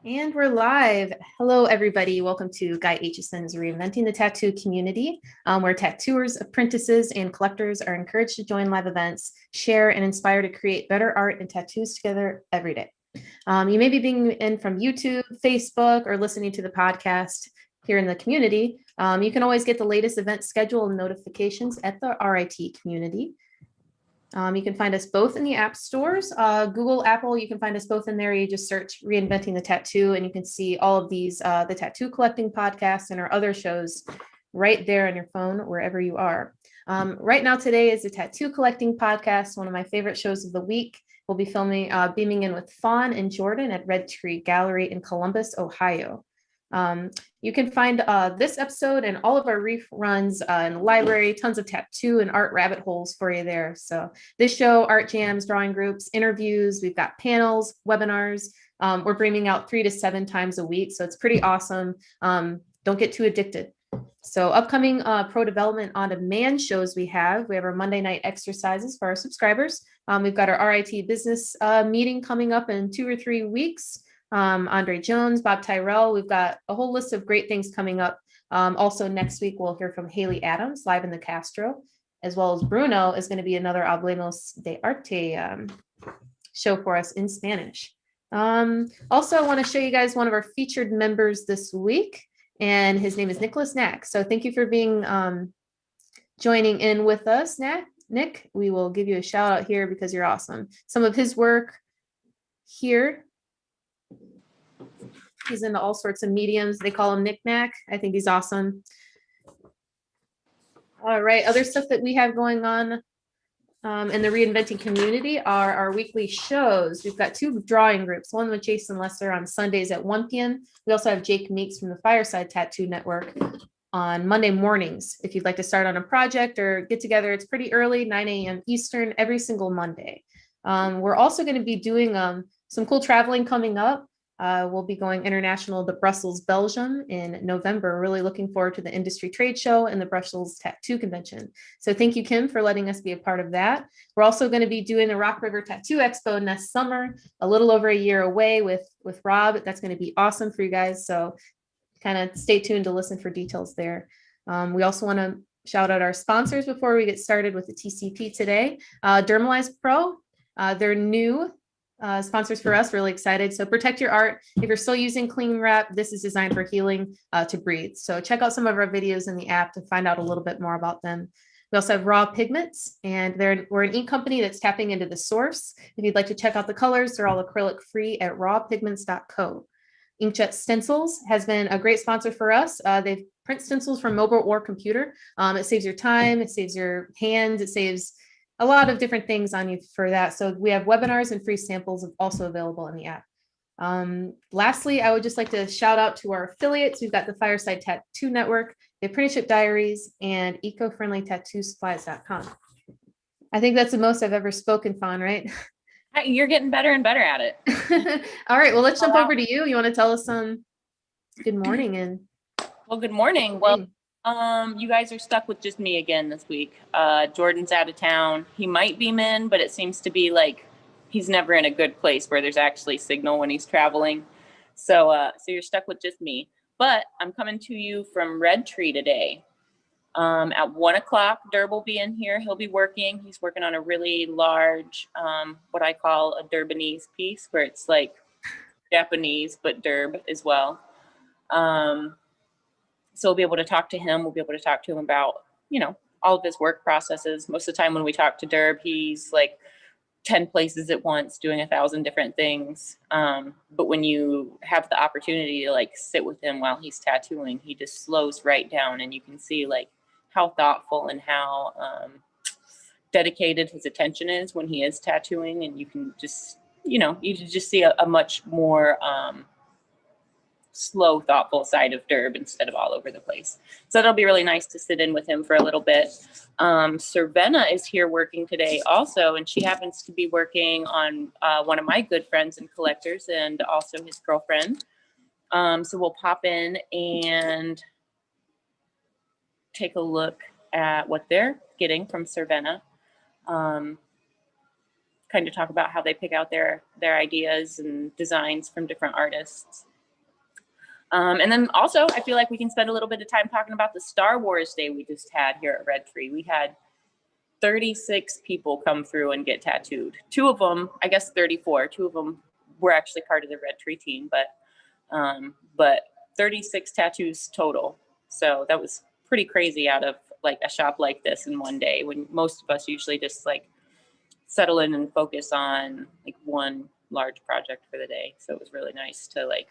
And we're live. Hello, everybody. Welcome to Guy Aitchison's Reinventing the Tattoo community, where tattooers, apprentices, and collectors are encouraged to join live events, share, and inspire to create better art and tattoos together every day. You may be being in from YouTube, Facebook, or listening to the podcast here in the community. You can always get the latest event schedule and notifications at the RIT community. You can find us both in the app stores, Google, Apple. You can find us both in there. You just search Reinventing the Tattoo, and you can see all of these, the tattoo collecting podcasts and our other shows right there on your phone, wherever you are. Right now, today is the tattoo collecting podcast, one of my favorite shows of the week. We'll be beaming in with Fawn and Jordan at Red Tree Gallery in Columbus, Ohio. You can find this episode and all of our reruns in the library, tons of tattoo and art rabbit holes for you there. So this show, art jams, drawing groups, interviews, we've got panels, webinars. We're bringing out 3 to 7 times a week. So it's pretty awesome. Don't get too addicted. So upcoming pro development on demand shows we have our Monday night exercises for our subscribers. We've got our RIT business meeting coming up in 2 or 3 weeks. Andre Jones, Bob Tyrell. We've got a whole list of great things coming up. Also next week, we'll hear from Haley Adams live in the Castro, as well as Bruno is going to be another Hablemos de Arte show for us in Spanish. Also, I want to show you guys one of our featured members this week, and his name is Nicholas Knack. So thank you for being joining in with us, Nick. We will give you a shout out here because you're awesome. Some of his work here. He's into all sorts of mediums. They call him Knick-Knack. I think he's awesome. All right, other stuff that we have going on in the reinventing community are our weekly shows. We've got 2 drawing groups, one with Jason Lesser on Sundays at 1 p.m. We also have Jake Meeks from the Fireside Tattoo Network on Monday mornings. If you'd like to start on a project or get together, it's pretty early, 9 a.m. Eastern, every single Monday. We're also going to be doing some cool traveling coming up. We'll be going international to Brussels, Belgium in November. Really looking forward to the industry trade show and the Brussels Tattoo Convention. So thank you, Kim, for letting us be a part of that. We're also going to be doing the Rock River Tattoo Expo next summer, a little over a year away with Rob. That's going to be awesome for you guys. So kind of stay tuned to listen for details there. We also want to shout out our sponsors before we get started with the TCP today. Dermalize Pro, they're new sponsors for us, really excited. So protect your art. If you're still using cling wrap, this is designed for healing to breathe. So check out some of our videos in the app to find out a little bit more about them. We also have Raw Pigments, and we're an ink company that's tapping into the source. If you'd like to check out the colors, they're all acrylic free at rawpigments.co. Inkjet Stencils has been a great sponsor for us. They print stencils from mobile or computer. It saves your time, it saves your hands, it saves a lot of different things on you for that. So we have webinars and free samples also available in the app. Lastly, I would just like to shout out to our affiliates. We've got the Fireside Tattoo Network, the Apprenticeship Diaries, and ecofriendlytattoosupplies.com. I think that's the most I've ever spoken, Fawn, right? You're getting better and better at it. All right, well, let's jump over to you. You want to tell us good morning? Well, good morning. Well, you guys are stuck with just me again this week. Jordan's out of town. He might beam in, but it seems to be like he's never in a good place where there's actually signal when he's traveling. So you're stuck with just me. But I'm coming to you from Red Tree today. At 1 o'clock, Derb will be in here. He'll be working. He's working on a really large, what I call a Durbanese piece, where it's like Japanese, but Derb as well. So we'll be able to talk to him. We'll be able to talk to him about, all of his work processes. Most of the time when we talk to Derb, he's like 10 places at once doing 1,000 different things. But when you have the opportunity to like sit with him while he's tattooing, he just slows right down, and you can see like how thoughtful and how dedicated his attention is when he is tattooing. And you can just, you just see a much more slow, thoughtful side of Derb instead of all over the place. So that'll be really nice to sit in with him for a little bit. Cervena is here working today also, and she happens to be working on one of my good friends and collectors, and also his girlfriend. So we'll pop in and take a look at what they're getting from Cervena. Kind of talk about how they pick out their ideas and designs from different artists. And then also, I feel like we can spend a little bit of time talking about the Star Wars Day we just had here at Red Tree. We had 36 people come through and get tattooed. 2 of them, I guess 34, 2 of them were actually part of the Red Tree team, but 36 tattoos total. So that was pretty crazy out of like a shop like this in one day, when most of us usually just like settle in and focus on like one large project for the day. So it was really nice to like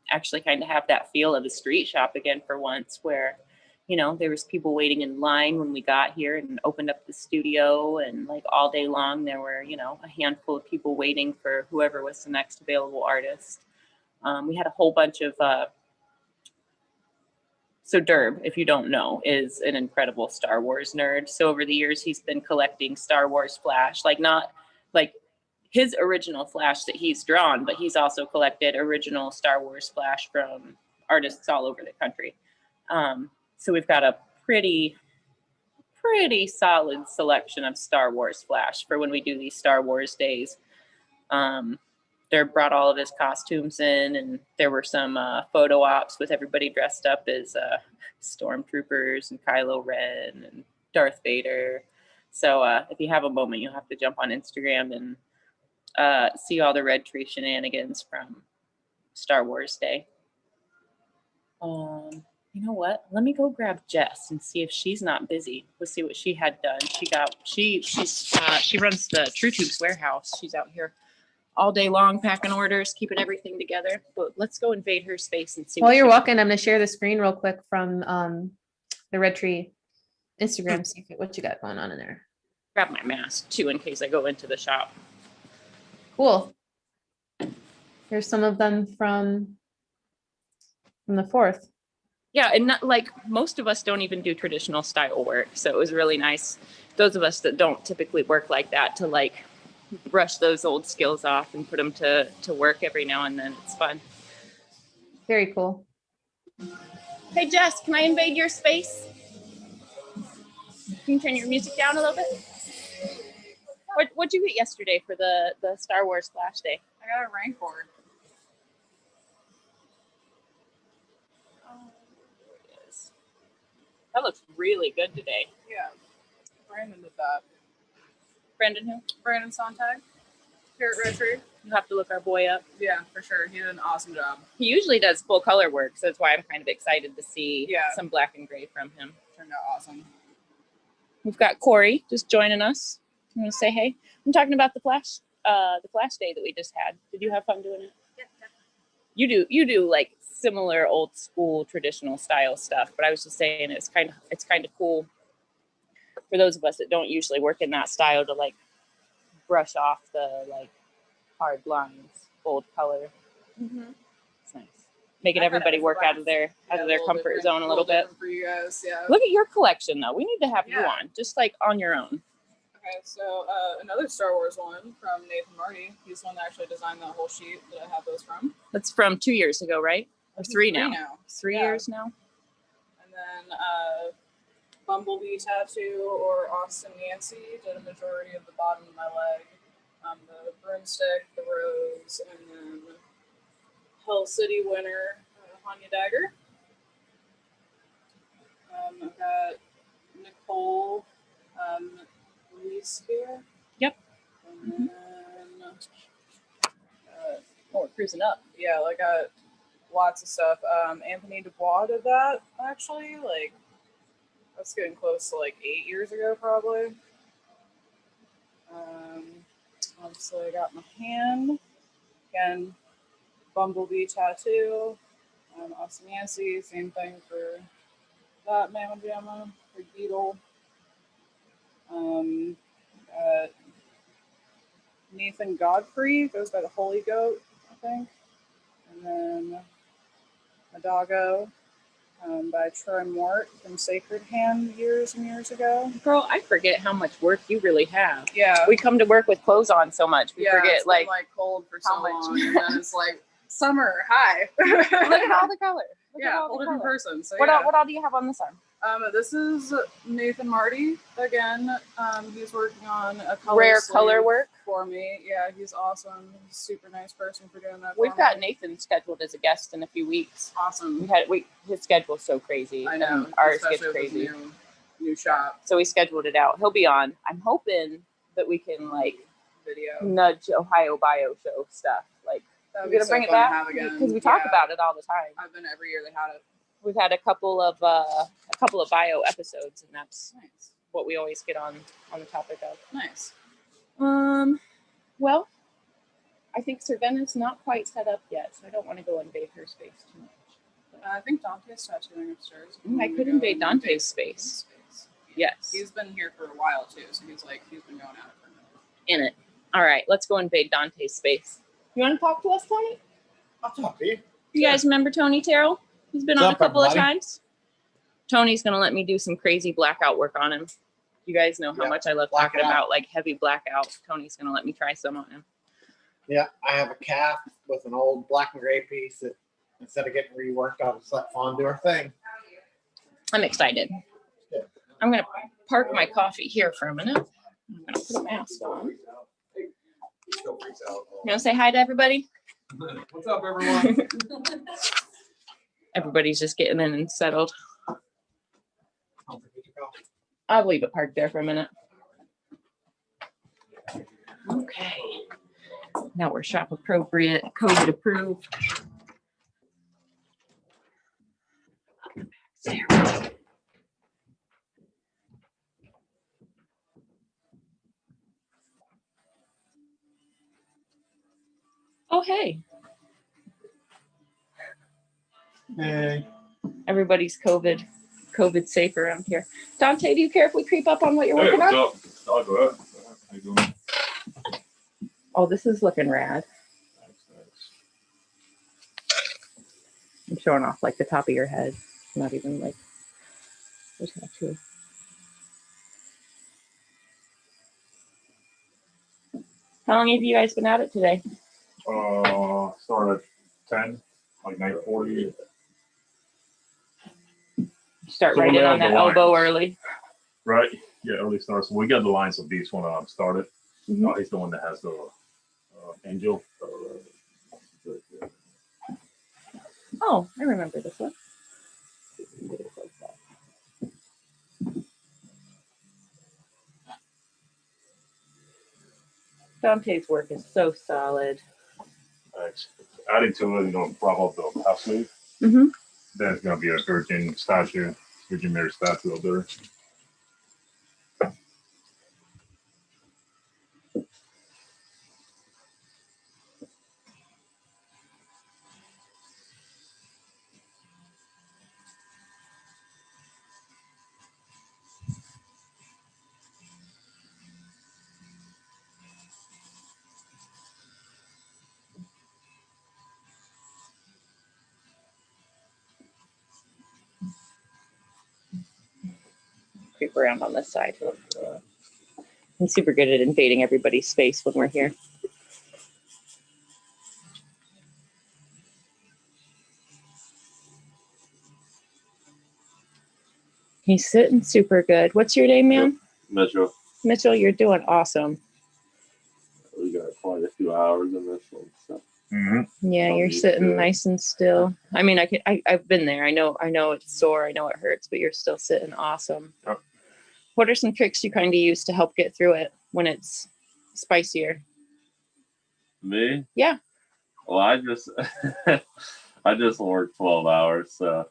actually kind of have that feel of a street shop again for once, where, you know, there was people waiting in line when we got here and opened up the studio, and like all day long there were, you know, a handful of people waiting for whoever was the next available artist. We had a whole bunch of so Derb, if you don't know, is an incredible Star Wars nerd. So over the years, he's been collecting Star Wars Flash, like not like his original Flash that he's drawn, but he's also collected original Star Wars Flash from artists all over the country. So we've got a pretty solid selection of Star Wars Flash for when we do these Star Wars days. They brought all of his costumes in, and there were some photo ops with everybody dressed up as stormtroopers and Kylo Ren and Darth Vader. So if you have a moment, you'll have to jump on Instagram and see all the Red Tree shenanigans from Star Wars Day. You know what? Let me go grab Jess and see if she's not busy. We'll see what she had done. She runs the True Tubes warehouse. She's out here all day long packing orders, keeping everything together. But let's go invade her space and see. While you're walking, I'm going to share the screen real quick from the Red Tree Instagram. See what you got going on in there. Grab my mask too in case I go into the shop. Cool. Here's some of them from the 4th. Yeah, and not, like most of us don't even do traditional style work, so it was really nice. Those of us that don't typically work like that, to like brush those old skills off and put them to work every now and then. It's fun. Very cool. Hey Jess, can I invade your space? Can you turn your music down a little bit? What'd you get yesterday for the Star Wars Flash Day? I got a Rancor. Oh, there it is. That looks really good today. Yeah. Brandon did that. Brendan who? Brandon Sontag here at Red Tree. You have to look our boy up. Yeah, for sure. He did an awesome job. He usually does full color work, so that's why I'm kind of excited to see some black and gray from him. Turned out awesome. We've got Corey just joining us. I'm gonna say hey. I'm talking about the Flash Day that we just had. Did you have fun doing it? Yeah, definitely. You do like similar old school traditional style stuff, but I was just saying it's kind of cool for those of us that don't usually work in that style to like brush off the like hard lines, bold color. Mm-hmm. It's nice. Making everybody work out of their comfort zone a little bit. For you guys, yeah. Look at your collection though. We need to have you on, just like on your own. Okay, so another Star Wars one from Nathan Marty. He's the one that actually designed that whole sheet that I have those from. That's from 2 years ago, right? Or 3 now? 3 years now. And then Bumblebee Tattoo or Austin Nancy did a majority of the bottom of my leg. The broomstick, the rose, and then Hell City winner, Hanya Dagger. I've got Nicole Reese here. Yep. And then, we're cruising up. Yeah, I got lots of stuff. Anthony Dubois did that, actually. Like, that's getting close to like 8 years ago, probably. Obviously, I got my hand. Again, Bumblebee Tattoo. Austin Nancy, same thing for that Mamma Jamma, for Beetle. Got Nathan Godfrey, goes by the Holy Goat, I think. And then Madago by Troy Mort from Sacred Hand years and years ago. Girl, I forget how much work you really have. Yeah. We come to work with clothes on so much. We forget it's been, like cold for how so much. long. And then it's like, summer, hi. Look at all the color. Look at Yeah, all the whole different color. person. So What yeah. all do you have on this arm? This is Nathan Marty again. He's working on a color Rare sleeve color work. for me. Yeah, he's awesome. He's a super nice person for doing that. We've for got me. Nathan scheduled as a guest in a few weeks. Awesome. His schedule's so crazy. I know. And ours gets especially with crazy. this new shop So we scheduled it out. He'll be on. I'm hoping that we can like video. nudge Ohio Bio Show stuff. Like That'd we're be gonna so bring it fun to back have again. because we talk Yeah. about it all the time. I've been every year they had it. We've had a couple of bio episodes, and that's Nice. what we always get on the topic of. Nice. Well, I think Cervena's not quite set up yet, so I don't want to go invade her space too much. I think Dante's tattooing upstairs. I could invade Dante's space. Yes. He's been here for a while too, so he's been going at it for a minute. In it. All right, let's go invade Dante's space. You want to talk to us, Tony? I'll talk to you. You guys remember Tony Terrell? He's been on What's a up, couple of everybody? times. Tony's gonna let me do some crazy blackout work on him. You guys know how Yeah, much I love talking blackout. about like heavy blackout. Tony's gonna let me try some on him. Yeah, I have a calf with an old black and gray piece that instead of getting reworked, I'll just let Fawn do her thing. I'm excited. Yeah. I'm gonna park my coffee here for a minute. I'm gonna put a mask on. You wanna say hi to everybody? What's up, everyone? Everybody's just getting in and settled. Don't forget your coffee. I'll leave it parked there for a minute. Okay. Now we're shop appropriate, COVID approved. There. Oh, hey. Hey. Everybody's COVID safe around here. Dante, do you care if we creep up on what you're working on? What's up? I'll go ahead. How you doing? Oh, this is looking rad. Thanks. I'm showing off like the top of your head. Not even like there's tattoo. How long have you guys been at it today? Started at 10, like 9:40. Start So right we in have on that the elbow lines. early. Right? Yeah, early start. So we got the lines of these when started. Mhm. He's the one that has the angel. Oh, I remember this one. Dante's work is so solid. Thanks. Adding to it, prop up the half sleeve. Mm-hmm. Then it's gonna be a Virgin statue, Virgin Mary statue up there. Creep around on this side. I'm super good at invading everybody's space when we're here. He's sitting super good. What's your name, man? Metro. Mitchell, you're doing awesome. We got quite a few hours in this one. So. Mm-hmm. Yeah, you're sitting nice and still. I mean, I've been there. I know it's sore. I know it hurts, but you're still sitting awesome. Yep. What are some tricks you kind of use to help get through it when it's spicier? Me? Yeah. Well, I just worked 12 hours, so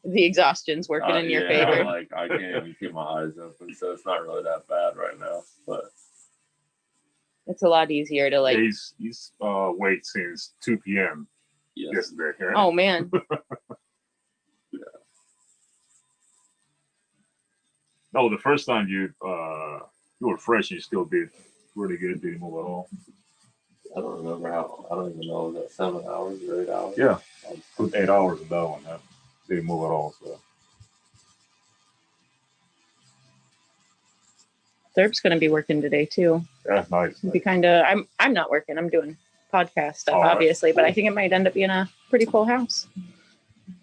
The exhaustion's working in your yeah, favor. like I can't even keep my eyes open, so it's not really that bad right now. But It's a lot easier to like. He's wait since 2 p.m. yes, yesterday. Right? Oh man. No, the first time you were fresh, you still did really good. Didn't move at all. I don't remember how. I don't even know. Was that 7 hours or 8 hours? Yeah, put 8 hours in that one. Huh? Didn't move at all. So Therb's going to be working today too. yeah, nice. It'd be kind of. I'm not working. I'm doing podcast stuff, All right. obviously, but I think it might end up being a pretty full house.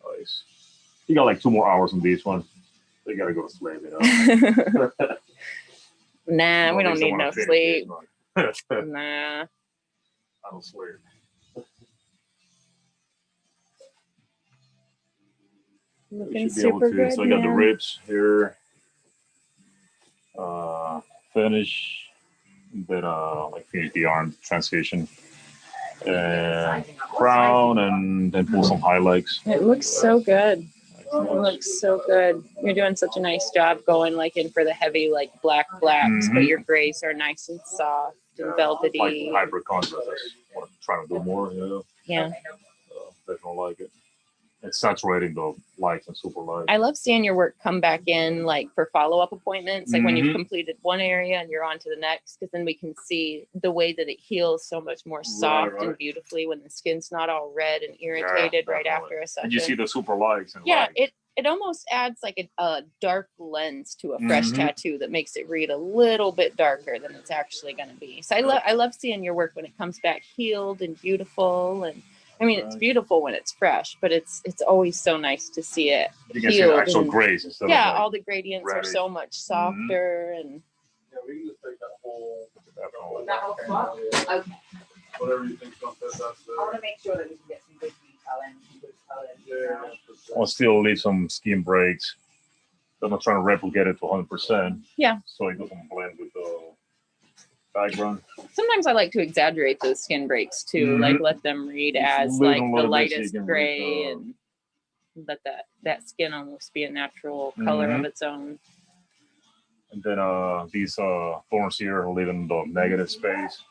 Oh, nice. You got like 2 more hours on this one. So you gotta go to sleep, you know. Nah, we don't need no sleep. I Nah. don't sleep. Looking Should be able super to. good, So I got the man. ribs here. Finish. Then like finish the arm transition. And crown and then pull some highlights. It looks so good. It looks so good. You're doing such a nice job going like in for the heavy like blacks, but your grays are nice and soft and velvety. Like hyper contrast. That's what I'm trying to do more. Yeah. Definitely like it. It's saturating the lights and super light. I love seeing your work come back in like for follow-up appointments, like when you've completed one area and you're on to the next, because then we can see the way that it heals so much more soft and beautifully when the skin's not all red and irritated right after a session. And you see the super lights. And yeah, it almost adds like a dark lens to a fresh tattoo that makes it read a little bit darker than it's actually going to be. So I love seeing your work when it comes back healed and beautiful. And I mean, it's beautiful when it's fresh, but it's always so nice to see it you can see the actual grays instead of like all the gradients are so much softer and Yeah, we can just take that whole. Okay. Whatever you think's gonna fit us there. I want to make sure that we can get some good detail in, some good colors. Yeah. I'll still leave some skin breaks. I'm not trying to replicate it to 100%. Yeah. So it doesn't blend with the background. sometimes I like to exaggerate those skin breaks too, like let them read as like the lightest gray and let that skin almost be a natural color of its own. And then these thorns here are leaving the negative space.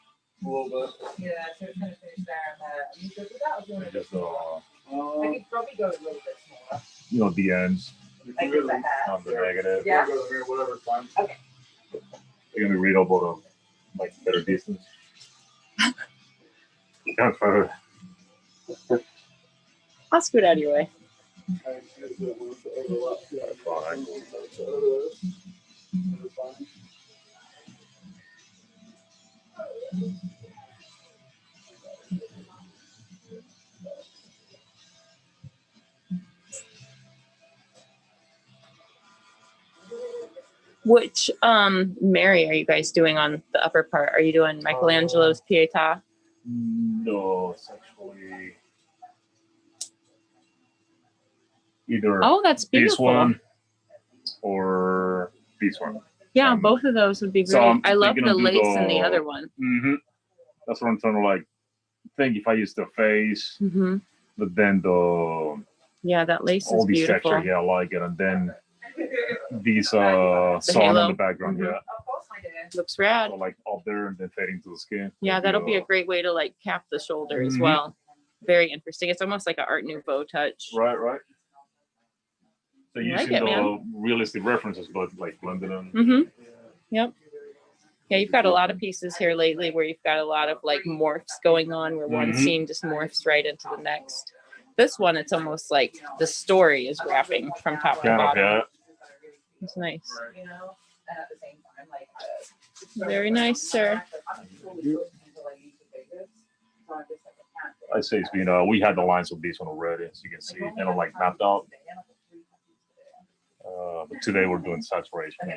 A little bit. Yeah, so it's going to finish there and there. Are you good with that or do you want to Just go smaller? I could probably go a little bit smaller. You know, the ends Like with the hair. on the negative. Yeah. Whatever time. Okay. You're gonna be readable to like better distance. Yeah, for I'll scoot out of your way. Which Mary are you guys doing on the upper part? Are you doing Michelangelo's Pietà? No, it's actually either That's beautiful. this one or this one. Yeah, both of those would be great. So I love the lace in the other one. That's what I'm trying to like think if I use the face, but then that lace all is these beautiful. texture, yeah, I like it, and then these sun in the background, Of course I do. Looks rad. so like up there and then fading to the skin. Yeah, that'll be a great way to like cap the shoulder as well. Very interesting. It's almost like an Art Nouveau touch. Right. So I like using it, the man. realistic references, but like blending them. Yep. Yeah, you've got a lot of pieces here lately where you've got a lot of like morphs going on where one scene just morphs right into the next. This one, it's almost like the story is wrapping from top to bottom. Yeah. It's nice. You know, and at the same time, like, Very nice, sir. I say it's been we had the lines of this one already, so you can see kind of like mapped out. But today we're doing saturation.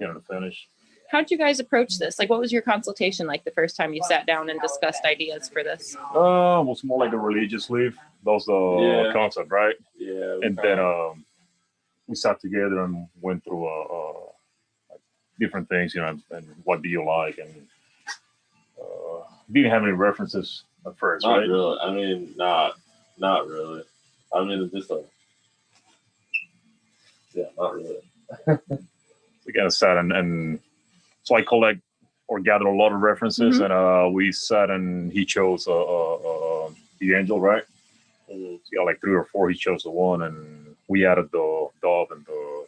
Getting the finish. How'd you guys approach this? Like, what was your consultation like the first time you sat down and discussed ideas for this? It was more like a religious leaf. That was the concept, right? Yeah. And then we sat together and went through like different things, you know, and what do you like, and didn't have any references at first, Not right? really. I mean, not really. I mean, it's just not really. We kind of sat and so I collect or gather a lot of references, and we sat and he chose the angel, right? So yeah, like 3 or 4, he chose the one, and we added the dove and the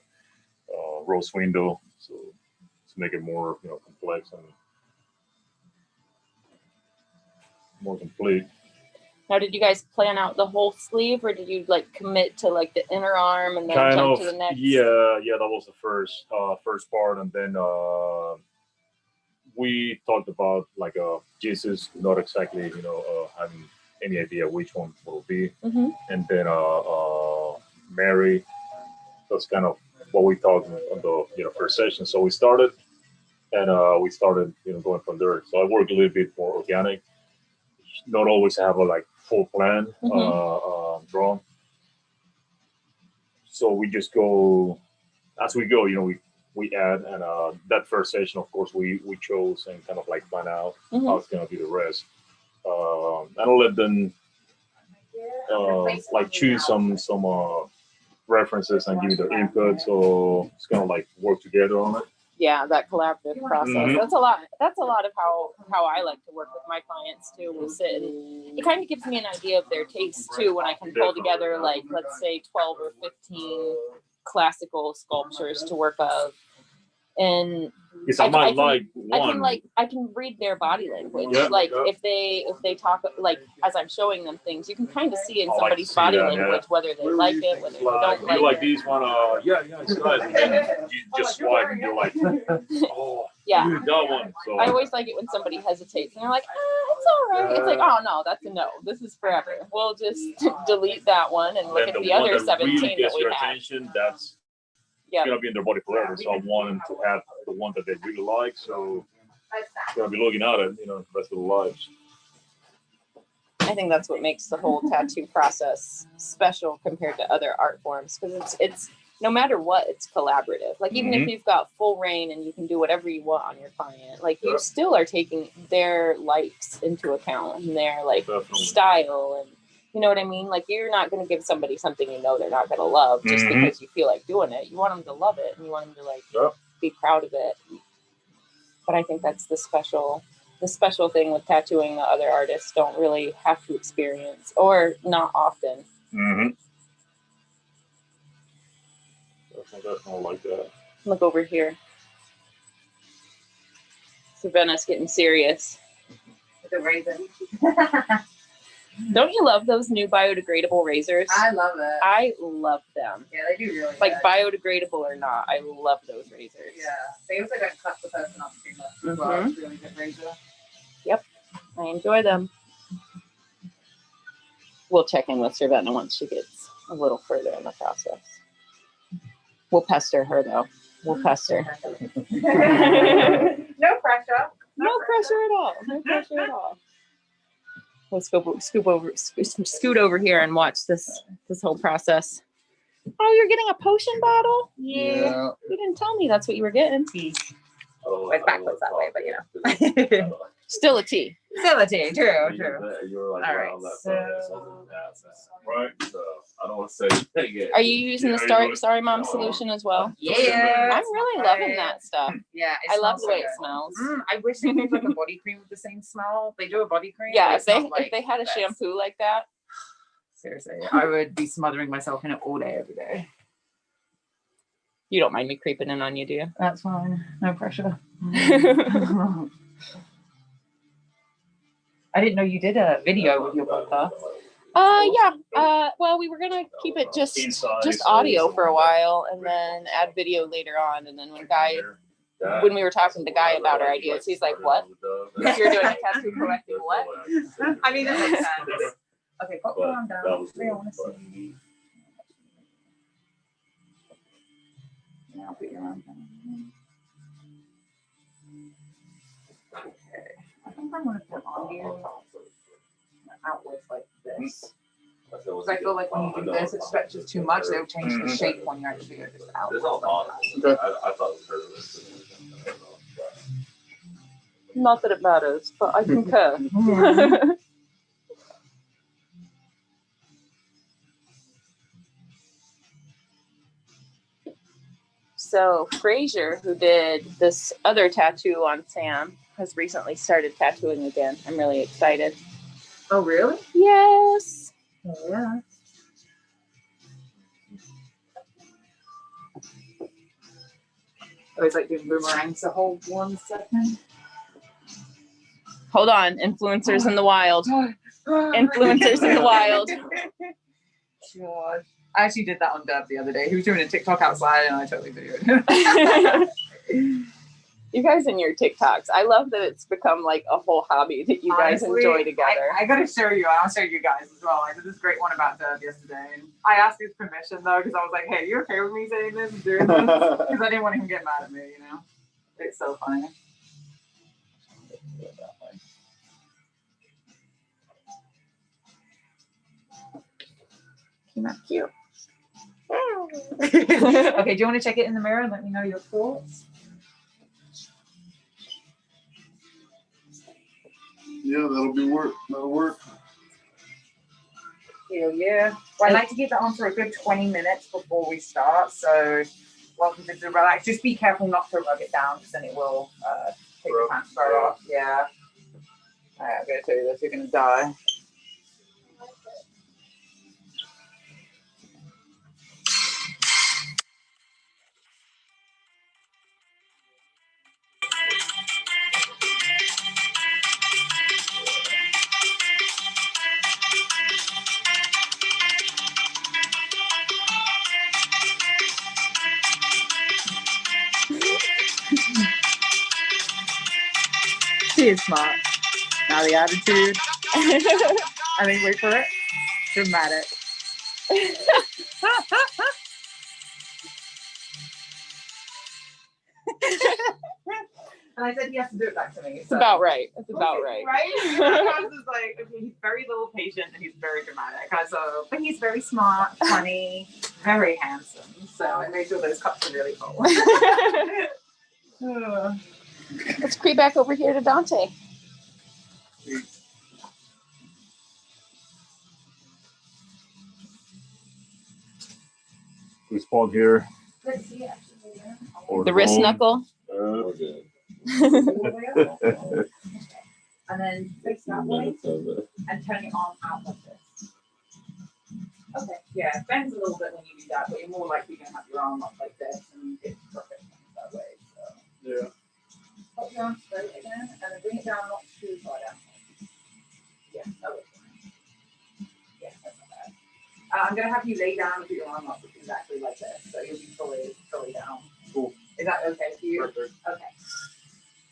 rose window, so to make it more, you know, complex and more complete. Now, did you guys plan out the whole sleeve, or did you like commit to like the inner arm and then Kind jump of, to the next? Yeah, that was the first part, and then we talked about like Jesus, not exactly, you know, having any idea which one will be. Mhm. And then Mary, that's kind of what we talked on the first session. So we started going from there. So I work a little bit more organic, not always have a like full plan drawn. So we just go as we go. We add, and that first session, of course, we chose and kind of like plan out how it's gonna be the rest. I don't let them like choose some references and give me their input, so it's gonna like work together on it. Yeah, that collaborative process. Mhm. That's a lot of how I like to work with my clients too. We'll sit and it kind of gives me an idea of their taste too when I can pull together like let's say 12 or 15 classical sculptures to work of. And Because I might like one. I can read their body language. Yeah, like yeah. if they talk like as I'm showing them things, you can kind of see in I like to somebody's see body that, language whether they like it, whether they don't you like it. these one, yeah, it's nice. And then you just swipe and you're like, oh, Yeah. that one. So I always like it when somebody hesitates and they're like, it's all right. It's like, oh no, that's a no. This is forever. We'll just delete that one and look then at the one other that 17 really that gets we your have. attention, that's Yeah. gonna be in their body forever. So I want them to have the one that they really like. So it's gonna be looking at it, the rest of their lives. I think that's what makes the whole tattoo process special compared to other art forms because it's no matter what, it's collaborative. Like even if you've got full reign and you can do whatever you want on your client, like you still are taking their likes into account and their like style and you know what I mean? Like you're not going to give somebody something thing they're not going to love just because you feel like doing it. You want them to love it and you want them to like be proud of it. But I think that's the special thing with tattooing that other artists don't really have to experience or not often. Definitely like that. Look over here. Savannah's getting serious. The raisin. Don't you love those new biodegradable razors? I love it. I love them. Yeah, they do really Like good. biodegradable or not, I love those razors. Yeah, they also don't cut the person off too much as well. It's really good razor. Yep, I enjoy them. We'll check in with Savannah once she gets a little further in the process. We'll pester her though. We'll pester. No pressure. No pressure at all. No pressure at all. We'll scoot over here and watch this whole process. Oh, you're getting a potion bottle? Yeah. You didn't tell me that's what you were getting. Well, it's backwards that way, but you know. Still a tea. Still a tea. True. You're like, All right, wow, that's so- right. So I don't want to say it. Are you using the Sorry Mom solution as well? Yeah. I'm really loving that stuff. Yeah. I love the way it smells. I wish they did like a body cream with the same smell. They do a body cream. Yeah, but if they had a shampoo like that. Seriously, I would be smothering myself in it all day, every day. You don't mind me creeping in on you, do you? That's fine. No pressure. I didn't know you did a video with your podcast. Yeah. Well, we were gonna keep it just audio for a while, and then add video later on. And then when we were talking to Guy about our ideas, he's like, "What? You're doing a tattoo collecting what?" I mean, that makes sense. Okay, put your arm down. I want to see. Yeah, I'll put your arm down. Okay. I think I'm gonna put on you outwards like this. Because I feel like when you do this, it stretches too much. They'll change the shape when you actually go just outwards. I thought it was her. Not that it matters, but I concur. So Frazier, who did this other tattoo on Sam, has recently started tattooing again. I'm really excited. Oh, really? Yes. Yeah. I was like doing boomerangs the whole 1 second. Hold on. Influencers in the wild. Influencers in the wild. God. I actually did that on Dub the other day. He was doing a TikTok outside and I totally videoed him. You guys and your TikToks. I love that it's become like a whole hobby that you guys Honestly, enjoy together. I gotta show you. I'll show you guys as well. I did this great one about Dub yesterday. And I asked his permission though, because I was like, "Hey, you okay with me saying this and doing this?" Because I didn't want him to get mad at me. You know, it's so funny. Came out cute. Okay, do you want to check it in the mirror and let me know your thoughts? Yeah, that'll be work. That'll work. Hell yeah. Well, I like to keep that on for a good 20 minutes before we start. So, welcome to the relax. Just be careful not to rub it down, because then it will take the transfer off. Yeah. All right, I'm going to tell you this. You're going to die. She is smart. Now the attitude. I mean, wait for it. Dramatic. And I said he has to do it back to me. It's about right. It's about right. Right? I was just like, okay, he's very little patient and he's very dramatic. So, but he's very smart, funny, very handsome. So I made sure those cups are really full. Let's creep back over here to Dante. We spawn here. Let's see, actually. Or The wrist bone. knuckle. Okay. And then face that way and turn your arm out like this. Okay, yeah, it bends a little bit when you do that, but you're more likely going to have your arm up like this and it's perfect that way. So. Yeah. Put your arm straight again and then bring it down not too far down. Yeah, that looks fine. Yeah, that's not bad. I'm going to have you lay down and put your arm up exactly like this, so you'll be fully down. Cool. Is that okay for you? Perfect. Okay.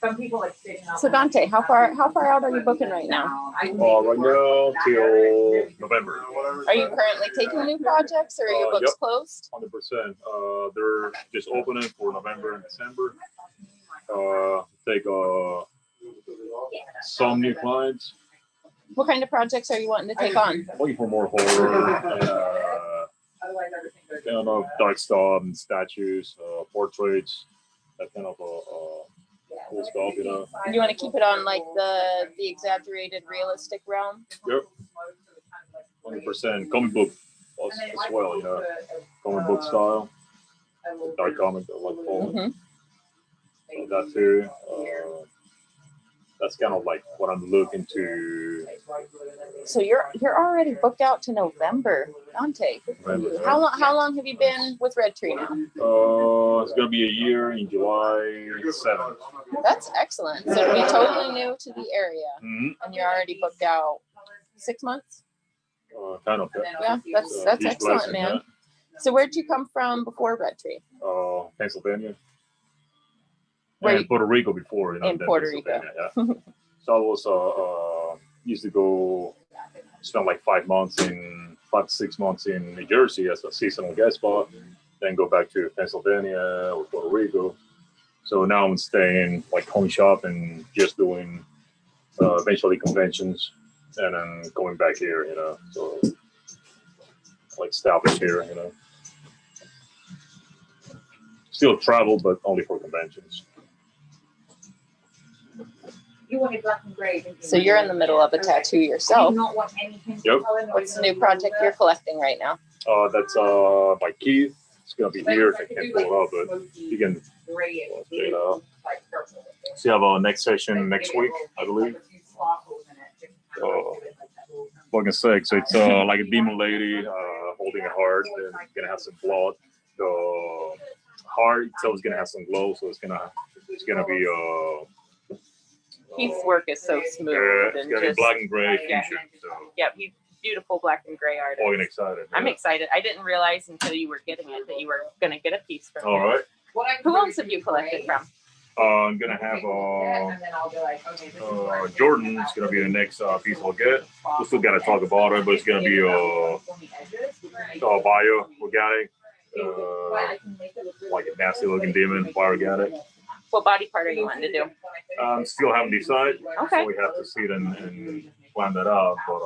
Some people like sitting up. So Dante, how far out are you booking right now? Right now till November. Are you currently taking new projects, or are your books Yep. closed? 100%. They're just opening for November and December. Take some new clients. What kind of projects are you wanting to take on? Looking for more horror, kind of dark stuff and statues, portraits, that kind of cool stuff, you know. You want to keep it on like the exaggerated, realistic realm? Yep. 100%. Comic book as well, you know. Comic book style. Dark comic, I like Paul. Mm-hmm. That too. That's kind of like what I'm looking to. So you're already booked out to November, Dante. Good for you. How long have you been with Red Tree now? It's gonna be a year in July 7th. That's excellent. So to be totally new to the area, Mm-hmm. and you're already booked out 6 months. Kind of. Yeah, that's Huge excellent, blessing, man. So where'd you come from before Red Tree? Pennsylvania. Where And Puerto Rico before, you know. in then Puerto Rico. Pennsylvania, yeah. So I was used to go spend like 5 to 6 months in New Jersey as a seasonal guest spot, then go back to Pennsylvania or Puerto Rico. So now I'm staying like home shop and just doing eventually conventions and then going back here, you know. So like established here, you know. Still travel, but only for conventions. You wanted black and gray. So you're in the middle of a tattoo yourself. Not want anything Yep. What's the new project you're collecting right now? That's by Keith. It's gonna be here. I can't pull it up, but you can check it out. So you have our next session next week, I believe. Fucking sick. So it's like a demon lady holding a heart, and gonna have some blood. The heart itself is gonna have some glow, so it's gonna be Keith's work is so smooth it's and gonna be just black and gray yeah. fusion. So yeah, he's beautiful black and gray artist. fucking excited. I'm yeah. excited. I didn't realize until you were getting it that you were gonna get a piece from All him. right. Who else have you collected from? I'm gonna have And then I'll be like, okay, this is where I think Jordan's about gonna be the it. next piece I'll get. We still gotta talk about it, but it's gonna be bio organic, like a nasty looking demon, bio organic. What body part are you wanting to do? Still haven't decided. Okay. So we have to see it and plan that out. But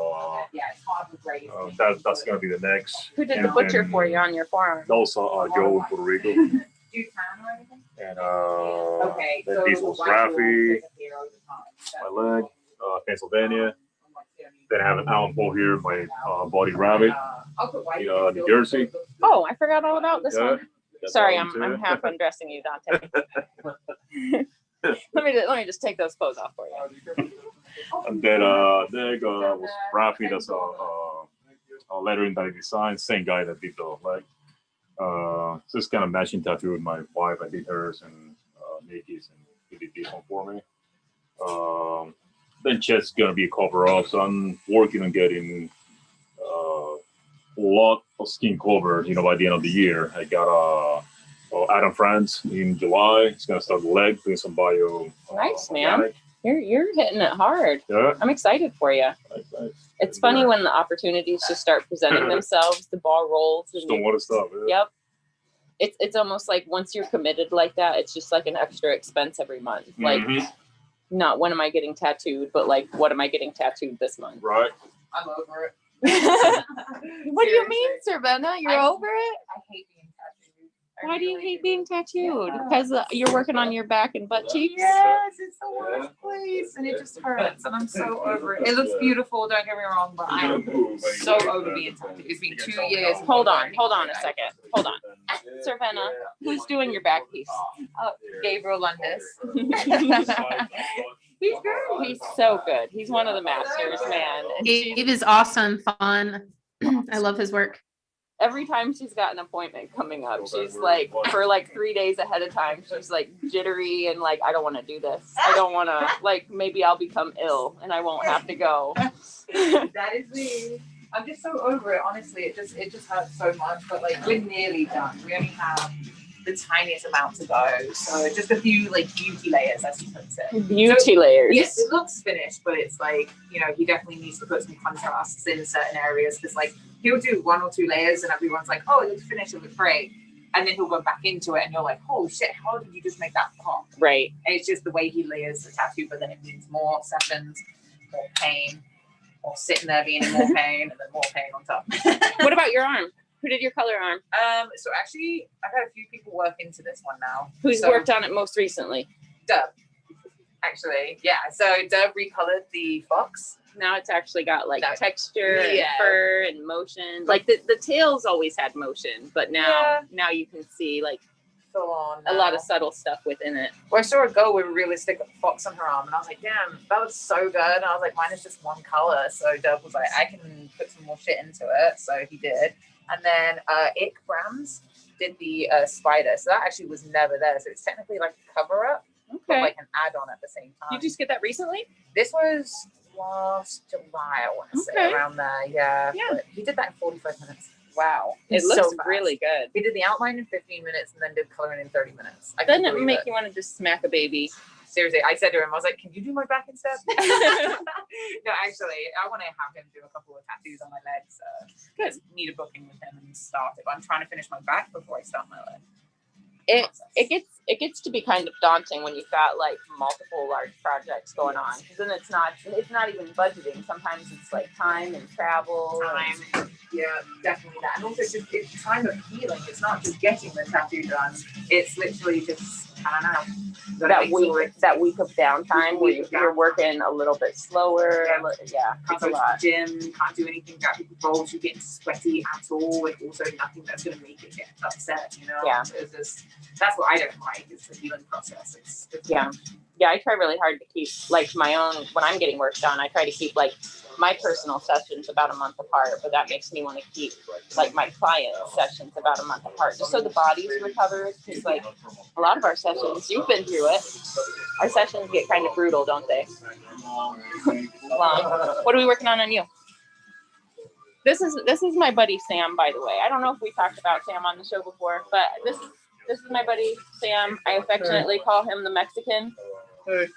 that's gonna be the next. Who did And the butcher then for you on your forearm? Also, Joe in Puerto Rico. Do you tan or anything? And Okay. then So Diesel's the white Raffy, will disappear over time. my leg, Pennsylvania. Then I have an Allen Pole here, my body rabbit, I'll put white New Jersey. Oh, I forgot all about this one. That's Sorry, that one I'm too. half undressing you, Dante. let me just take those clothes off for you. And then there was Rafi, that's a lettering that I designed, same guy that did the leg. So it's kind of matching tattoo with my wife. I did hers and Nikki's, and he did this one for me. Then chest's gonna be a cover up, so I'm working on getting a lot of skin cover. By the end of the year, I got Adam France in July. He's gonna start the leg, doing some bio. Nice, man. organic. You're hitting it hard. Yeah. I'm excited for you. Nice. It's funny when the opportunities just start presenting themselves, the ball rolls. Just And don't want to stop. Yeah. Yep. It's almost like once you're committed like that, it's just like an extra expense every month. Like, not when am I getting tattooed, but like, what am I getting tattooed this month? Right. I'm over it. What do you mean, Cervena? You're over it? I hate being tattooed. I Why do you really hate being tattooed? Yeah. Because you're working on your back and butt cheeks? Yes, it's the worst place, and it just hurts, and I'm so over it. It looks beautiful, don't get me wrong, but I'm so over being tattooed. It's been 2 years. Hold on a second. Hold on. Cervena, who's doing your back piece? Gabriel Lundis. He's good. He's so good. He's one of the masters, man. And Gabe is awesome, fun. I love his work. every time she's got an appointment coming up, she's like, for like 3 days ahead of time, she's like jittery and like, I don't want to do this. I don't want to, like, maybe I'll become ill and I won't have to go. That is me. I'm just so over it, honestly. It just hurts so much, but like we're nearly done. We only have the tiniest amount to go. So just a few like beauty layers, as you put it. Beauty layers. Yes, it looks finished, but it's like, you know, he definitely needs to put some contrasts in certain areas because like he'll do 1 or 2 layers and everyone's like, oh, it looks finished, it looks great. And then he'll go back into it and you're like, oh shit, how did you just make that pop? Right. And it's just the way he layers the tattoo, but then it means more sessions, more pain, or sitting there being in more pain, and then more pain on top. What about your arm? Who did your color arm? So actually, I've had a few people work into this one now. Who's worked on it most recently? Dub. Actually, yeah. So Dub recolored the fox. Now it's actually got like No. texture and Yeah. fur and motion. Like the tails always had motion, but now you can see like Full on. a lot of subtle stuff within it. Well, I saw a girl with a realistic fox on her arm, and I was like, damn, that was so good. And I was like, mine is just one color. So Dub was like, I can put some more shit into it. So he did. And then Ick Brams did the spider. So that actually was never there. So it's technically like a cover up, but like an add on at the same time. Did you just get that recently? This was last July, I want to say, Okay. around there. Yeah. Yeah. But he did that in 45 minutes. Wow. It It's looks so fast. really good. He did the outline in 15 minutes and then did coloring in 30 minutes. I Doesn't couldn't it believe make it. you want to just smack a baby? Seriously, I said to him, I was like, can you do my back instead? No, actually, I want to have him do a couple of tattoos on my legs. Good. Need a booking with him and start it. But I'm trying to finish my back before I start my leg. It gets to be kind of daunting when you've got like multiple large projects going on, because then it's not even budgeting. Sometimes it's like time and travel. Time. Yeah, definitely that. And also just it's time of healing. It's not just getting the tattoo done. It's literally just, I don't know. That week of downtime where you're working a little bit slower. Yeah. It's Can't a go to lot. the gym, can't do anything that involves you getting sweaty at all, and also nothing that's going to make it get upset, you know? Yeah. It's just, that's what I don't like, it's the healing process. It's Yeah, I try really hard to keep like my own, when I'm getting work done, I try to keep like my personal sessions about a month apart, but that makes me want to keep like my client sessions about a month apart, just so the body's recovered. Because like a lot of our sessions, you've been through it, our sessions get kind of brutal, don't they? What are we working on you? This is my buddy Sam, by the way. I don't know if we talked about Sam on the show before, but this This is my buddy Sam. I affectionately call him the Mexican. Hey,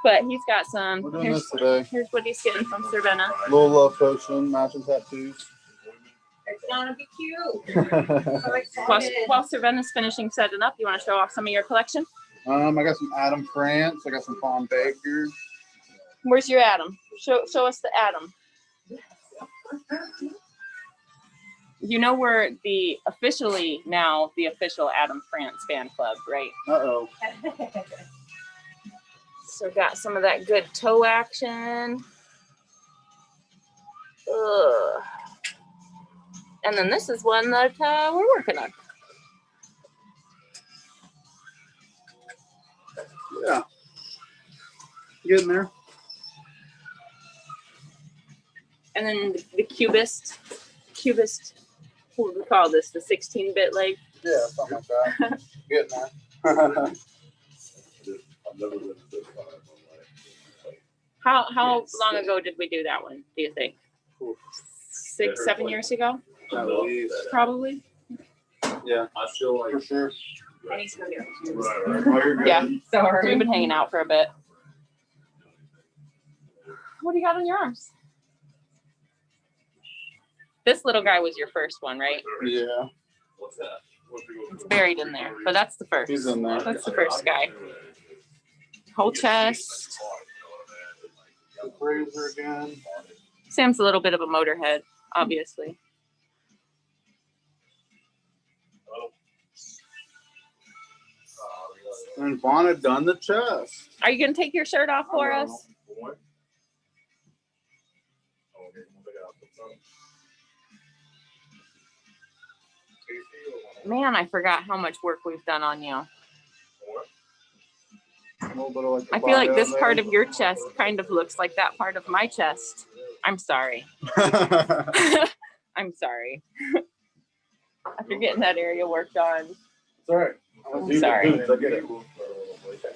But he's got some. we're doing this today. Here's what he's getting from Cervena. Little love potion, matching tattoos. It's gonna be cute. While Cervena's finishing setting up, you want to show off some of your collection? I got some Adam France. I got some Fawn Baker. Where's your Adam? Show us the Adam. You know we're the official Adam France fan club, right? Uh-oh. So got some of that good toe action. Ugh. And then this is one that we're working on. Yeah. Getting there. And then the cubist, what do we call this? The 16-bit leg. Yeah, something like that. Getting there. How long ago did we do that one, do you think? 6, 7 years ago? At least. Probably. Yeah, for sure. I need to go get Oh, you're good. Yeah. Sorry. We've been hanging out for a bit. What do you got on your arms? This little guy was your first one, right? Yeah, It's buried in there, but that's the first. he's in there. That's the first guy. Whole chest. The razor again. Sam's a little bit of a motorhead, obviously. And Vaughn had done the chest. Are you going to take your shirt off for us? Man, I forgot how much work we've done on you. A little bit of like the I feel like this bio part of your chest kind of looks like that part of my chest. I'm sorry. there. I'm sorry. After getting that area worked on. It's all right. I'm sorry. I get it.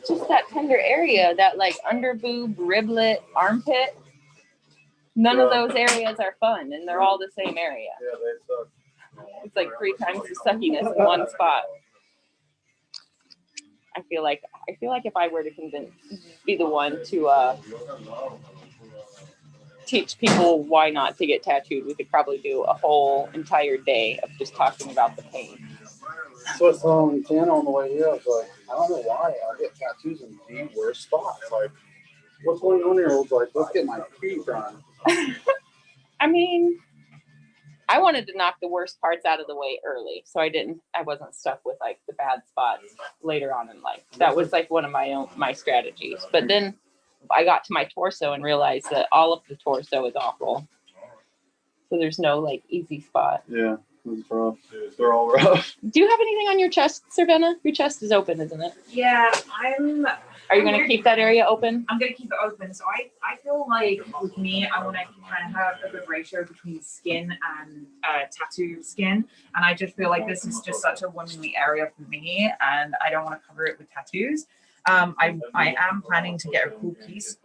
Just that tender area, that like under boob, riblet, armpit. None of those areas are fun, and they're all the same area. Yeah, they suck. It's like 3 times the suckiness in one spot. I feel like if I were to be the one to teach people why not to get tattooed, we could probably do a whole entire day of just talking about the pain. So I saw Tana on the way here. I was like, I don't know why I get tattoos in the worst spots. Like, what's going on here? I was like, let's get my feet done. I mean, I wanted to knock the worst parts out of the way early, so I wasn't stuck with like the bad spots later on in life. That was like one of my strategies. But then I got to my torso and realized that all of the torso is awful. So there's no like easy spot. Yeah, it's rough. They're all rough. Do you have anything on your chest, Cervena? Your chest is open, isn't it? Yeah, Are you going to keep that area open? I'm gonna keep it open. So I feel like with me, I want to kind of have a good ratio between skin and tattoo skin, and I just feel like this is just such a womanly area for me, and I don't want to cover it with tattoos. I am planning to get a cool piece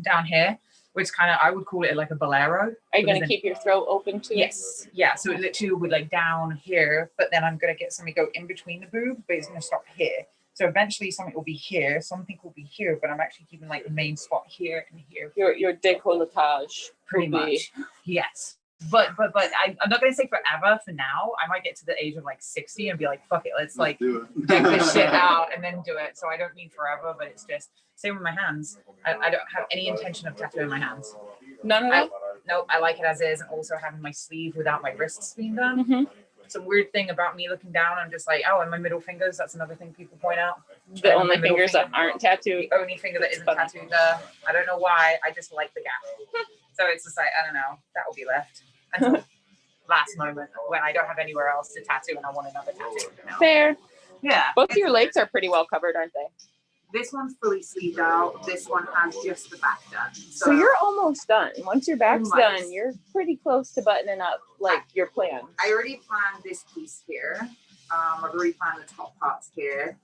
down here, which kind of I would call it like a bolero. Are you going to keep your throat open too? Yes, yeah. So it literally would like down here, but then I'm gonna get something go in between the boob, but it's gonna stop here. So eventually something will be here, something will be here, but I'm actually keeping like the main spot here and here. Your décolletage. Pretty much. Yes. But I'm not gonna say forever. For now, I might get to the age of like 60 and be like, fuck it, let's like do it. deck this shit out and then do it. So I don't mean forever, but it's just same with my hands. I don't have any intention of tattooing my hands. None of them? Nope, I like it as is, and also having my sleeve without my wrists being done. Mm-hmm. It's a weird thing about me looking down. I'm just like, oh, and my middle fingers. That's another thing people point out. The only fingers that aren't tattooed. The only finger that isn't tattooed there. I don't know why. I just like the gap. So it's just like, I don't know. That will be left until last moment when I don't have anywhere else to tattoo and I want another tattoo. You know? Fair. Yeah. Both of your legs are pretty well covered, aren't they? This one's fully sleeved out. This one has just the back done. So you're almost done. Once your back's Almost. done, you're pretty close to buttoning up like your plan. I already planned this piece here. I've already planned the top parts here.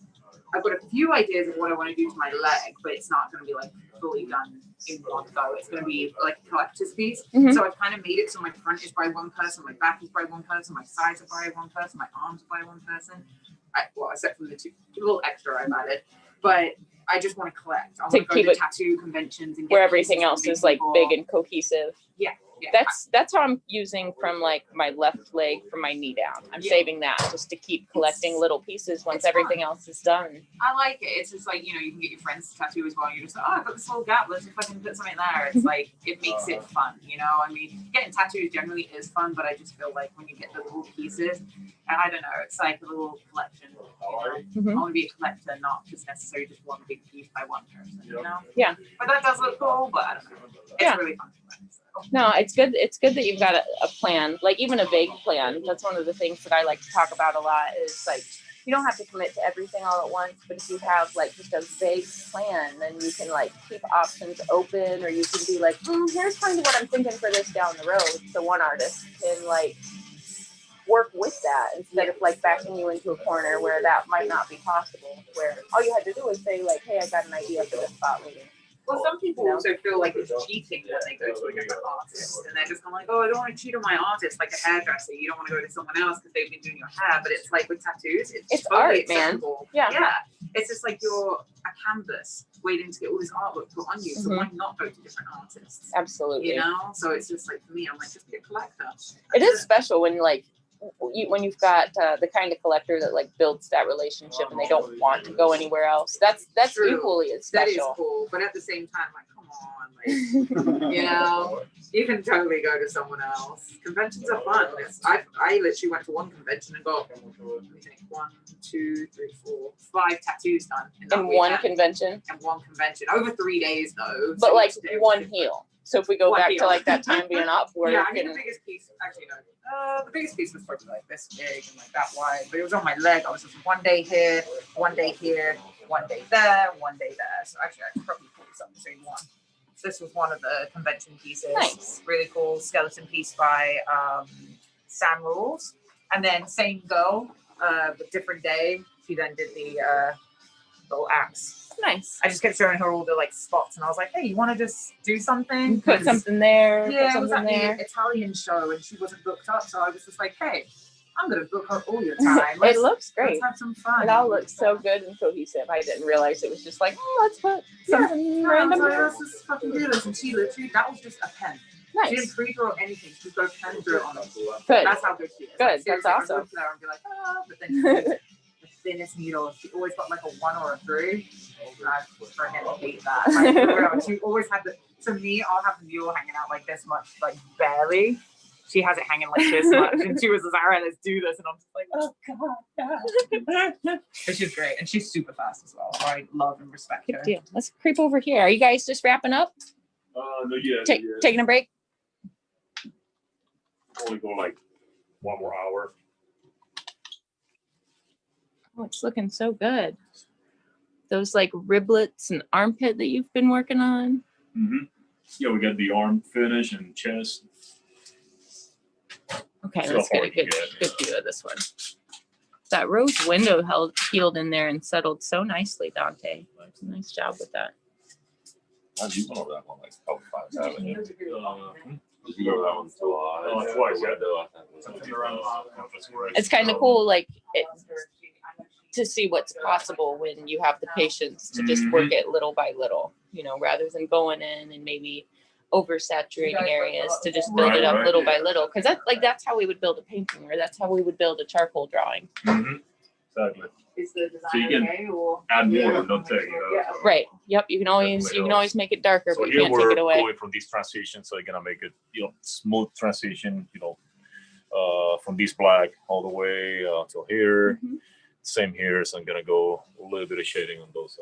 I've got a few ideas of what I want to do to my leg, but it's not going to be like fully done in one go. It's going to be like a collector's piece. So I've kind of made it so my front is by one person, my back is by one person, my sides are by one person, my arms are by one person. Well, except for the two little extra I've added, but I just want to collect. I want to go to tattoo conventions and get where everything else is like big and cohesive. Yeah. That's how I'm using from like my left leg from my knee down. I'm saving that just to keep collecting little pieces once everything else is done. I like it. It's just like, you know, you can get your friends to tattoo as well. You're just like, oh, I've got this little gap. Let's see if I can put something there. It's like, it makes it fun, you know? I mean, getting tattoos generally is fun, but I just feel like when you get the little pieces, and I don't know, it's like a little collection. You know? I want to be a collector, not just necessarily just one big piece by one person, you know? Yeah. But that does look cool, but I don't know. It's really fun. No, it's good. It's good that you've got a plan, like even a vague plan. That's one of the things that I like to talk about a lot is like, you don't have to commit to everything all at once, but if you have like just a vague plan, then you can like keep options open, or you can be like, here's kind of what I'm thinking for this down the road. So one artist can like work with that instead of like backing you into a corner where that might not be possible, where all you had to do is say like, hey, I got an idea for this spot meeting. Well, some people also feel like it's cheating when they go to a different artist, and they're just kind of like, oh, I don't want to cheat on my artist, like a hairdresser. You don't want to go to someone else because they've been doing your hair, but it's like with tattoos, it's totally art, man. Yeah. It's just like you're a canvas waiting to get all this artwork put on you, so why not go to different artists? Absolutely. You know, so it's just like for me, I'm like, just be a collector. It is special when like when you've got the kind of collector that like builds that relationship and they don't want to go anywhere else. That's True. Equally as special. That is cool, but at the same time, like, come on, like, you know, you can totally go to someone else. Conventions are fun. I literally went to one convention and got 1, 2, 3, 4, 5 tattoos done in one convention. And one convention over 3 days though. But like one heel. So if we go back to like that time being up, where I mean the biggest piece, actually no, the biggest piece was probably like this big and like that wide, but it was on my leg. I was just one day here, one day here, one day there, one day there. So actually I could probably pull this up and show you one. So this was one of the convention pieces. Nice. Really cool skeleton piece by Sam Rules. And then same girl, but different day. She then did the little axe. Nice. I just kept showing her all the like spots, and I was like, "Hey, you want to just do something? Put something there. Yeah, put something it was at the Italian show, and she wasn't booked up, so I was just like, "Hey, I'm gonna book up all your time. It looks great. Let's have some fun. It all looks so good and cohesive. I didn't realize it was just like, oh, let's put something random. Let's just fucking do this. And she literally, that was just a pen. Nice. She didn't free throw anything. She just go pen through it on it. Good. That's how good she is. Good. Like, that's awesome. I would there and be like, but then the thinnest needle. She always got like a 1 or a 3. I freaking hate that. Like, she always had the. To me, I'll have the needle hanging out like this much, like barely. She has it hanging like this much, and she was just like, all right, let's do this. And I'm just like, oh God. Yeah. But she's great, and she's super fast as well. I love and respect her. Good deal. Let's creep over here. Are you guys just wrapping up? No, yeah. Taking a break? Only go like 1 more hour. Oh, it's looking so good. Those like riblets and armpit that you've been working on. Mm-hmm. Yeah, we got the arm finish and chest. Okay, let's get a good view of this one. That rose window healed in there and settled so nicely, Dante. Nice job with that. How'd you go over that one like a couple times, haven't you? You go over that one Twice, yeah. It's kind of cool, like to see what's possible when you have the patience to just work it little by little, you know, rather than going in and maybe oversaturating areas, to just build it up little by little. Because that's how we would build a painting, or that's how we would build a charcoal drawing. Mm-hmm. Exactly. Is the design so you can add more, don't take, you know. Right. Yep. You can always make it darker, so but you can't take it away. Going from these transitions, so you're gonna make it, you know, smooth transition, you know, from this black all the way till here. Mm-hmm. Same here, so I'm gonna go a little bit of shading on those.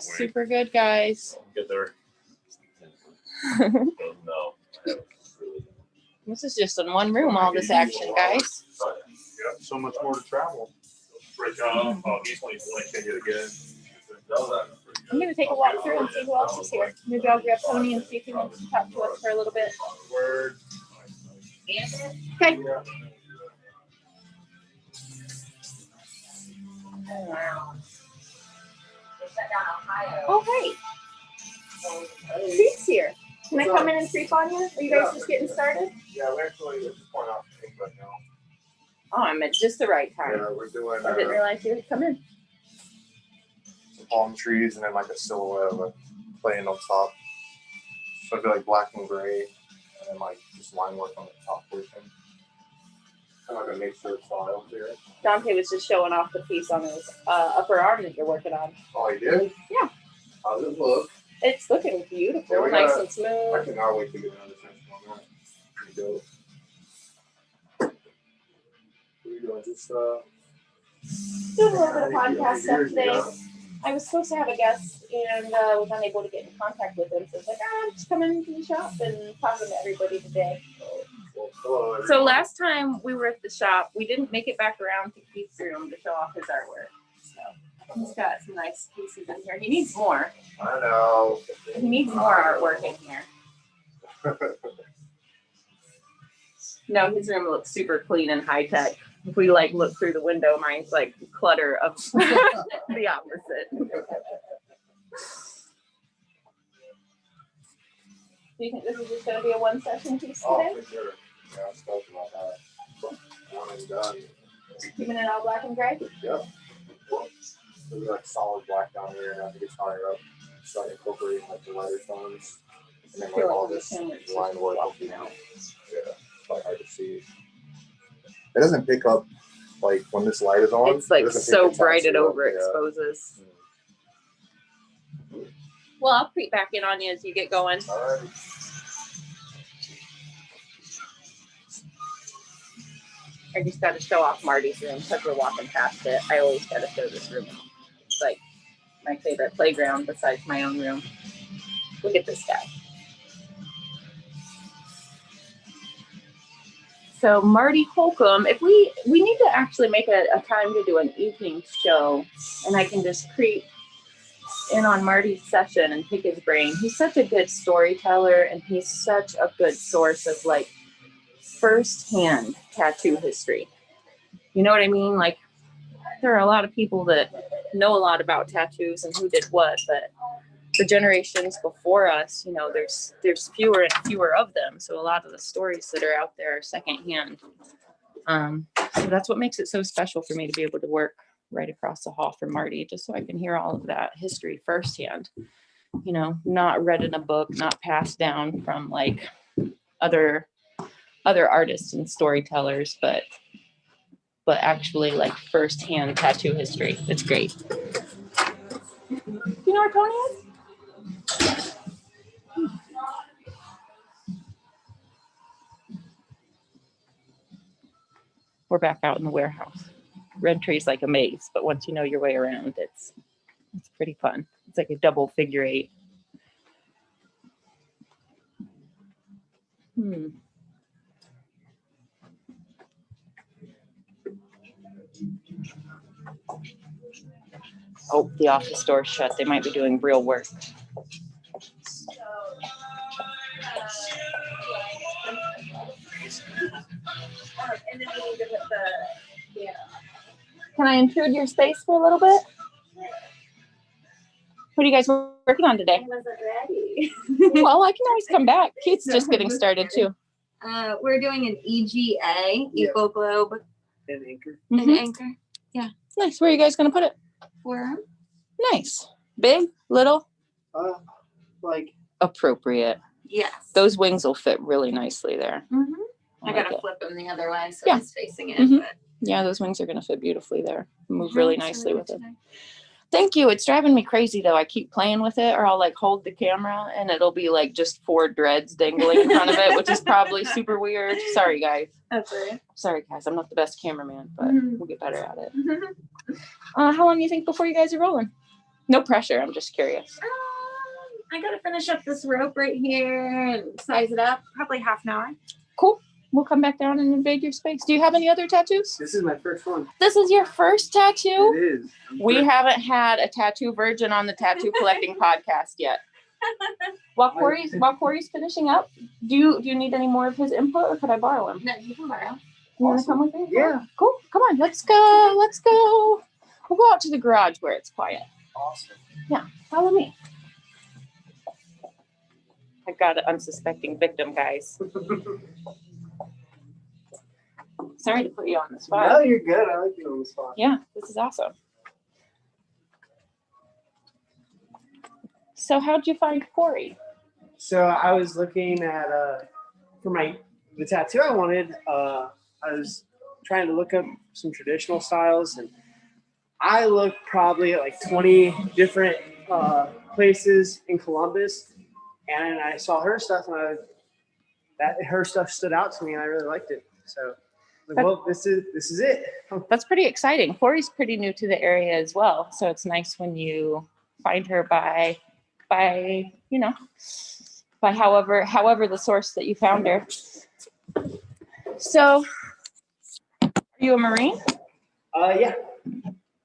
Super good, guys. Get there. No. This is just in one room, all this action, guys. Yeah, so much more to travel. These ones you want to change it again. I'm gonna take a walk through and see who else is here. Maybe I'll grab Tony and see if he wants to talk to us for a little bit. Okay. Oh, great. Treat's here. Can I come in and treat on you? Are you guys just getting started? Yeah, we're actually at this point off the right now. Oh, I'm at just the right time. Yeah, we're doing I didn't realize you would come in. some palm trees and then like a silhouette of a plane on top. So I feel like black and gray and then like just line work on the top portion. Kind of like a mixture of styles here. Dante was just showing off the piece on his upper arm that you're working on. Oh, you did? Yeah. How's it look? It's looking beautiful, Yeah, we nice gotta- and I smooth. cannot wait to get another session on that. Here we go. What are you doing? Just Doing a little bit of podcast stuff today. I was supposed to have a guest and was unable to get in contact with him. So I was like, I'm just coming to the shop and talking to everybody today. hello, everyone. So last time we were at the shop, we didn't make it back around to Keith's room to show off his artwork. So he's got some nice pieces in here. He needs more. I know. He needs more artwork in here. No, his room looks super clean and high tech. If we like look through the window, mine's like clutter of the opposite. Do you think this is just gonna be a one session piece Oh, today? for sure. Yeah, I'm stoked about that. One and done. Keeping it all black and gray? Yep. There's like solid black down here, and as it gets higher up, start incorporating like the lighter tones, and then I feel like all like this it's line work. fluffy now. Yeah, it's like hard to see. It doesn't pick up like when this light is on. It's like it doesn't so pick the bright it tattoo up, over yeah. exposes. Well, I'll creep back in on you as you get going. All right. I just got to show off Marty's room because we're walking past it. I always got to show this room. It's like my favorite playground besides my own room. Look at this guy. So Marty Holcomb, if we need to actually make a time to do an evening show, and I can just creep in on Marty's session and pick his brain. He's such a good storyteller, and he's such a good source of like firsthand tattoo history. You know what I mean? Like there are a lot of people that know a lot about tattoos and who did what, but the generations before us, you know, there's fewer and fewer of them. So a lot of the stories that are out there are secondhand. So that's what makes it so special for me to be able to work right across the hall from Marty, just so I can hear all of that history firsthand. You know, not read in a book, not passed down from like other artists and storytellers, but actually like firsthand tattoo history. It's great. You know where Tony is? We're back out in the warehouse. Red Tree's like a maze, but once you know your way around, it's pretty fun. It's like a double figure 8. Oh, the office door's shut. They might be doing real work. Can I intrude your space for a little bit? What are you guys working on today? I wasn't ready. Well, I can always come back. Keith's just getting started too. We're doing an EGA, Eco Globe, An anchor. an Mhm. anchor. Nice. Where are you guys going to put it? Worm. Nice. Big? Little? Like Appropriate. Yes. Those wings will fit really nicely there. I like gotta it. flip them the other way so Yeah. it's facing it. Mhm. But Yeah, those wings are going to fit beautifully there. Move really nicely with it. today. Thank you. It's driving me crazy though. I keep playing with it, or I'll like hold the camera and it'll be like just 4 dreads dangling in front of it, which is probably super weird. Sorry guys. That's right. Sorry guys. I'm not the best cameraman, but Mhm. we'll get better at it. How long do you think before you guys are rolling? No pressure. I'm just curious. I gotta finish up this rope right here and size it up. Probably half an hour. Cool. We'll come back down and invade your space. Do you have any other tattoos? this is my first one. This is your first tattoo? It is. We haven't had a tattoo virgin on the tattoo collecting podcast yet. While Corey's finishing up, do you need any more of his input, or could I borrow him? No, you can borrow. You want to come with me? Yeah. Cool. Come on, let's go. Let's go. We'll go out to the garage where it's quiet. Awesome. Follow me. I've got an unsuspecting victim, guys. Sorry to put you on the spot. No, you're good. I like you on the spot. Yeah, this is awesome. So how'd you find Corey? So I was looking at for the tattoo I wanted. I was trying to look up some traditional styles, and I looked probably at like 20 different places in Columbus, and I saw her stuff, and her stuff stood out to me, and I really liked it. So, like, well, this is it. That's pretty exciting. Corey's pretty new to the area as well, so it's nice when you find her by however the source that you found her. So, are you a Marine? Yeah.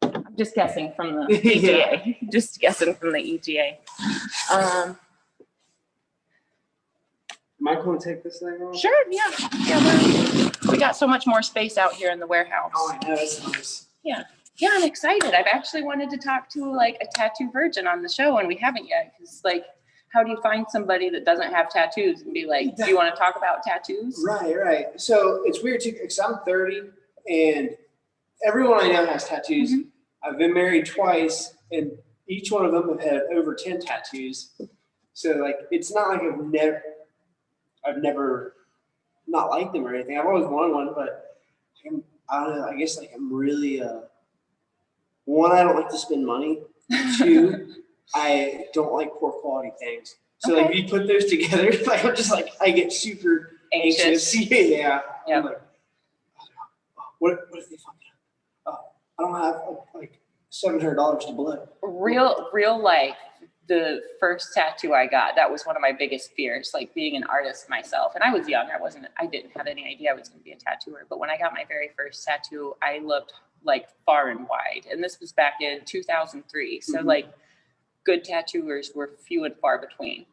I'm just guessing from the EGA. Just guessing from the EGA. Michael, want to take this thing off? Sure, we got so much more space out here in the warehouse. Oh, I know, that's nice. Yeah, I'm excited. I've actually wanted to talk to like a tattoo virgin on the show, and we haven't yet. Because like, how do you find somebody that doesn't have tattoos and be like, do you want to talk about tattoos? Right. So it's weird too, because I'm 30, and everyone I know has tattoos. Mm-hmm. I've been married twice, and each one of them have had over 10 tattoos. So like, it's not like I've never not liked them or anything. I've always wanted one, but I don't know. I guess like I'm really one, I don't like to spend money. Two, I don't like poor quality things. So like, if you put those together, like I'm just like, I get super anxious. Yeah. I'm like, what if they fuck it up? I don't have like $700 to blow. Real life. The first tattoo I got, that was one of my biggest fears, like being an artist myself. And I was young. I didn't have any idea I was going to be a tattooer. But when I got my very first tattoo, I looked like far and wide. And this was back in 2003. So like good tattooers were few and far between,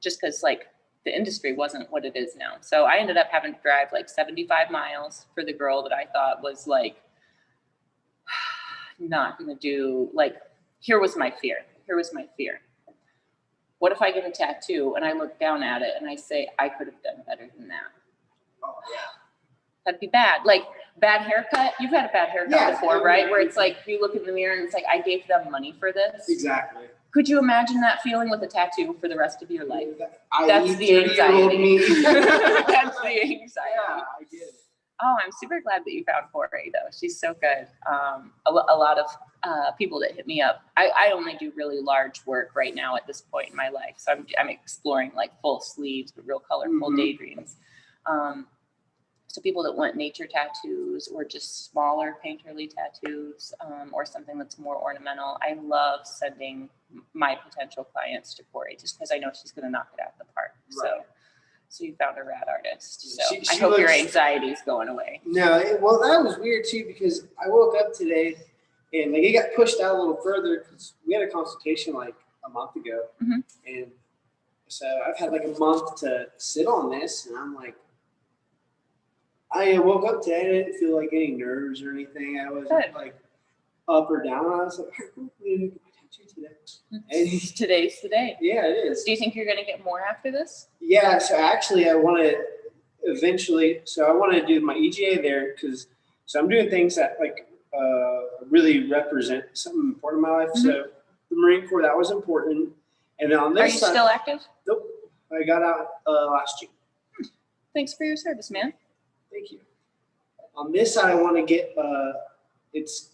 just because like the industry wasn't what it is now. So I ended up having to drive like 75 miles for the girl that I thought was like not going to do, like, here was my fear. What if I get a tattoo and I look down at it and I say, I could have done better than that? Oh, yeah. That'd be bad. Like, bad haircut. You've had a bad haircut before, right? Where it's like, you look in the mirror and it's like, I gave them money for this. Exactly. Could you imagine that feeling with a tattoo for the rest of your life? That's the anxiety. That's the anxiety. Yeah, I get it. Oh, I'm super glad that you found Corey, though. She's so good. A lot of people that hit me up. I only do really large work right now at this point in my life. So I'm exploring like full sleeves, but real colorful daydreams. So people that want nature tattoos or just smaller painterly tattoos or something that's more ornamental. I love sending my potential clients to Corey just because I know she's going to knock it out of the park. Right. So you found a rad artist. So I hope your anxiety is going away. No, well, that was weird too, because I woke up today and like it got pushed out a little further because we had a consultation like a month ago. And so I've had like a month to sit on this, and I'm like, I woke up today, I didn't feel like any nerves or anything. I wasn't like up or down. I was like, I'm going to get my tattoo today. And today's the day. Yeah, it is. Do you think you're going to get more after this? Yeah, so actually I want to eventually, I want to do my EGA there because, I'm doing things that like really represent something important in my life. So the Marine Corps, that was important. And then on this side. Are you still active? Nope. I got out last June. Thanks for your service, man. Thank you. On this side, I want to get, it's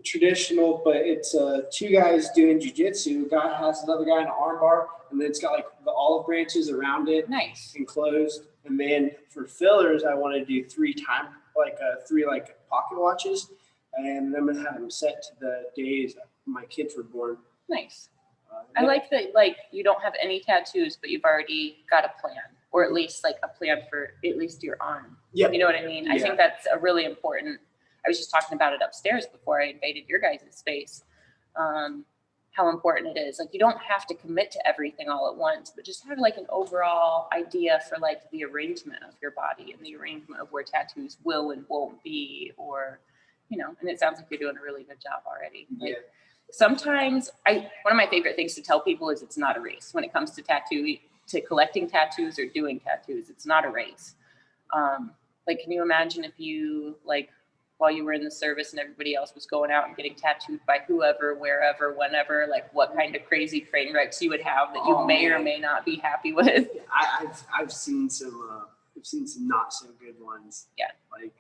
traditional, but it's two guys doing jujitsu. A guy has another guy in an arm bar, and then it's got like the olive branches around it. Nice. Enclosed. And then for fillers, I want to do three pocket watches, and I'm going to have them set to the days my kids were born. Nice. I like that, like, you don't have any tattoos, but you've already got a plan, or at least like a plan for at least your arm. Yeah. You know what I mean? I think that's a really important. I was just talking about it upstairs before I invaded your guys' space. How important it is. Like, you don't have to commit to everything all at once, but just have like an overall idea for like the arrangement of your body and the arrangement of where tattoos will and won't be, or, you know, and it sounds like you're doing a really good job already. Like, Yeah. sometimes one of my favorite things to tell people is it's not a race when it comes to collecting tattoos or doing tattoos. It's not a race. Like, can you imagine if you, like, while you were in the service and everybody else was going out and getting tattooed by whoever, wherever, whenever, like what kind of crazy train wrecks you would have that you may or may not be happy with? I've seen some not so good ones. Yeah. Like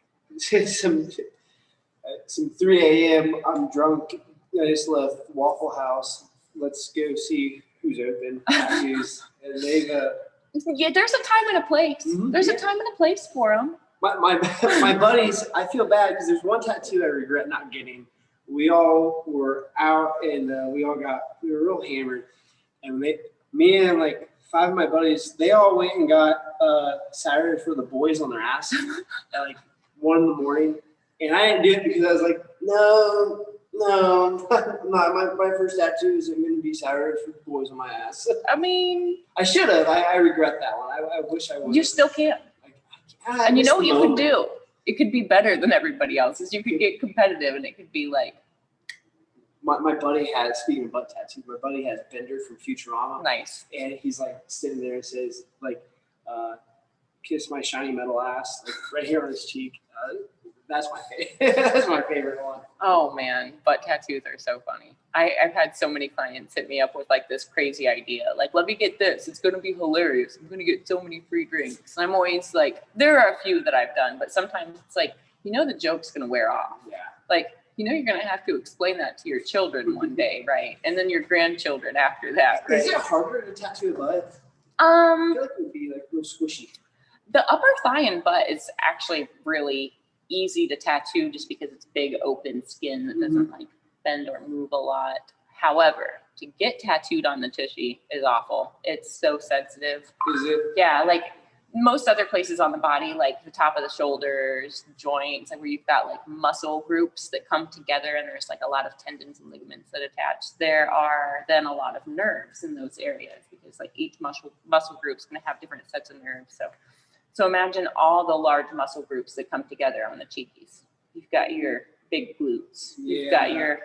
some 3 a.m. I'm drunk. I just left Waffle House. Let's go see who's open. Tattoos. And they've Yeah, there's a time and a place. There's a time and a place for them. my buddies, I feel bad because there's one tattoo I regret not getting. We all were out and we were real hammered. And me and like 5 of my buddies, they all went and got Saturday for the Boys on their ass at like 1 in the morning. And I didn't do it because I was like, no, not my first tattoo isn't going to be Saturday for the Boys on my ass. I mean, I should have. I regret that one. I wish I would. You still can't. And you know what you could do? It could be better than everybody else's. You could get competitive and it could be like. My buddy has, speaking of butt tattoos, my buddy has Bender from Futurama. Nice. And he's like sitting there and says, like, kiss my shiny metal ass, like right here on his cheek. That's my favorite. That's my favorite one. Oh man, butt tattoos are so funny. I've had so many clients hit me up with like this crazy idea. Like, let me get this. It's going to be hilarious. I'm going to get so many free drinks. And I'm always like, there are a few that I've done, but sometimes it's like, you know, the joke's going to wear off. Yeah. Like, you know, you're going to have to explain that to your children one day, right? And then your grandchildren after that, right? Is it harder to tattoo a butt? I feel like it would be like real squishy. The upper thigh and butt is actually really easy to tattoo just because it's big open skin that doesn't like bend or move a lot. However, to get tattooed on the tushy is awful. It's so sensitive. Is it? Yeah, like most other places on the body, like the top of the shoulders, joints, like where you've got like muscle groups that come together and there's like a lot of tendons and ligaments that attach. There are then a lot of nerves in those areas because like each muscle group is going to have different sets of nerves. So imagine all the large muscle groups that come together on the cheekies. You've got your big glutes. You've got your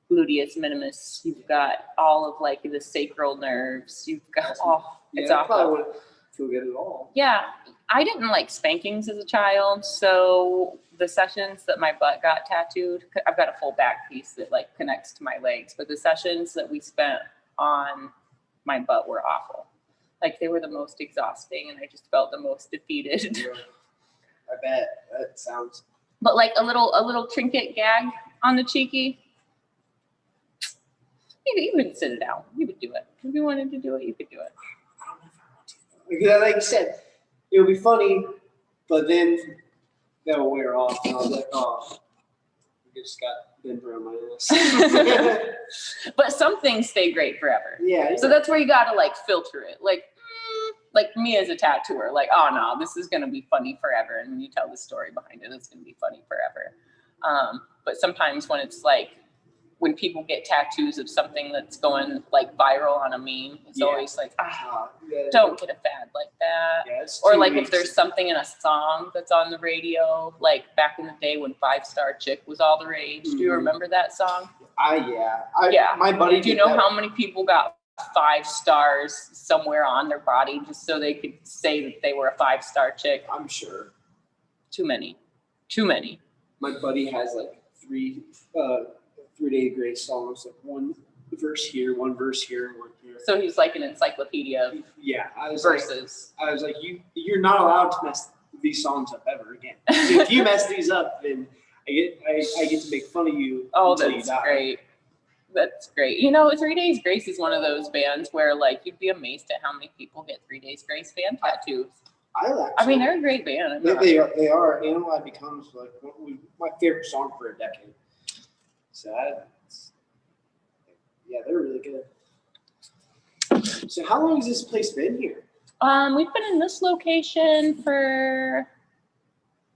gluteus minimus. You've got all of like the sacral nerves. You've got it's awful. Probably wouldn't feel good at all. Yeah, I didn't like spankings as a child, so the sessions that my butt got tattooed, I've got a full back piece that like connects to my legs, but the sessions that we spent on my butt were awful. Like they were the most exhausting and I just felt the most defeated. I bet. That sounds. But like a little trinket gag on the cheeky, maybe you would sit it out. You would do it. If you wanted to do it, you could do it. I don't know if I want to. Because like you said, it would be funny, but then that will wear off and I'll be like, oh, I just got Bender on my ass. But some things stay great forever. Yeah. So that's where you gotta like filter it. Like me as a tattooer, like, oh no, this is gonna be funny forever. And when you tell the story behind it, it's gonna be funny forever. But sometimes when it's like, when people get tattoos of something that's going like viral on a meme, it's always like, don't get a fad like that. Yeah, or like if there's something in a song that's on the radio, like back in the day when 5-Star Chick was all the rage. Do you remember that song? My buddy. Do you know how many people got 5 stars somewhere on their body just so they could say that they were a 5-star chick? I'm sure. Too many. My buddy has like 3 Day Grace songs, like one verse here, one here. So he's like an encyclopedia. Yeah, I was verses. Like, you're not allowed to mess these songs up ever again. If you mess these up, then I get to make fun of you. Oh, that's great. That's great. You know, 3 Days Grace is one of those bands where like you'd be amazed at how many people get 3 Days Grace fan tattoos. I mean, they're a great band. They are. Analyze becomes like my favorite song for a decade. So they're really good. So how long has this place been here? We've been in this location for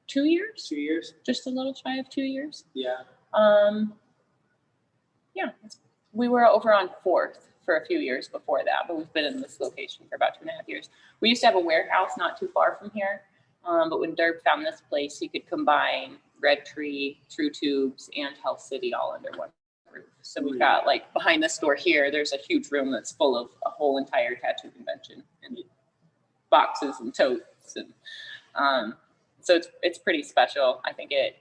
2 years. 2 years. Just a little shy of 2 years. Yeah. Yeah. We were over on 4th for a few years before that, but we've been in this location for about 2.5 years. We used to have a warehouse not too far from here. But when Derb found this place, he could combine Red Tree, True Tubes, and Health City all under one roof. So we've got like behind this door here, there's a huge room that's full of a whole entire tattoo convention and boxes and totes, and so it's pretty special. I think it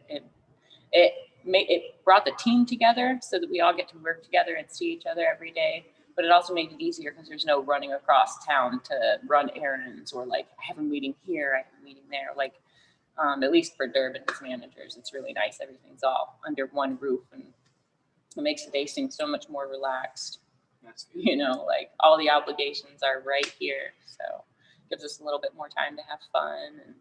brought the team together so that we all get to work together and see each other every day. But it also made it easier because there's no running across town to run errands or like I have a meeting here, I have a meeting there. Like at least for Derb and his managers, it's really nice. Everything's all under one roof, and it makes the day seem so much more relaxed. You know, like all the obligations are right here, so it gives us a little bit more time to have fun and,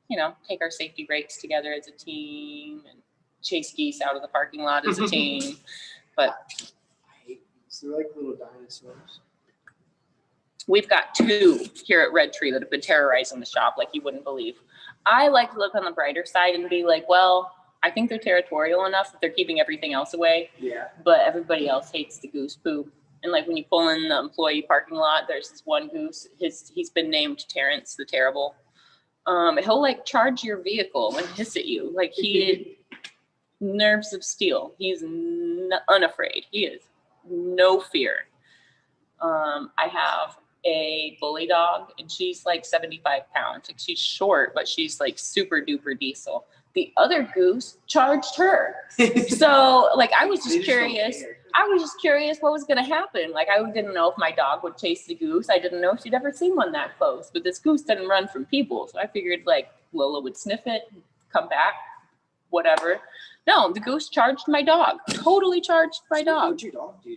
you know, take our safety breaks together as a team and chase geese out of the parking lot as a team. But I hate these. They're like little dinosaurs. we've got 2 here at Red Tree that have been terrorizing the shop like you wouldn't believe. I like to look on the brighter side and be like, well, I think they're territorial enough that they're keeping everything else away. Yeah. But everybody else hates the goose poop. And like when you pull in the employee parking lot, there's this one goose. He's been named Terrence the Terrible. He'll like charge your vehicle and hiss at you. Like he nerves of steel. He's unafraid. He is no fear. I have a bully dog, and she's like 75 pounds. Like she's short, but she's like super duper diesel. The other goose charged her. So like I was just curious. I was just curious what was going to happen. Like I didn't know if my dog would chase the goose. I didn't know if she'd ever seen one that close. But this goose didn't run from people, so I figured like Lola would sniff it, come back, whatever. No, the goose charged my dog. Totally charged my dog. What'd your dog do?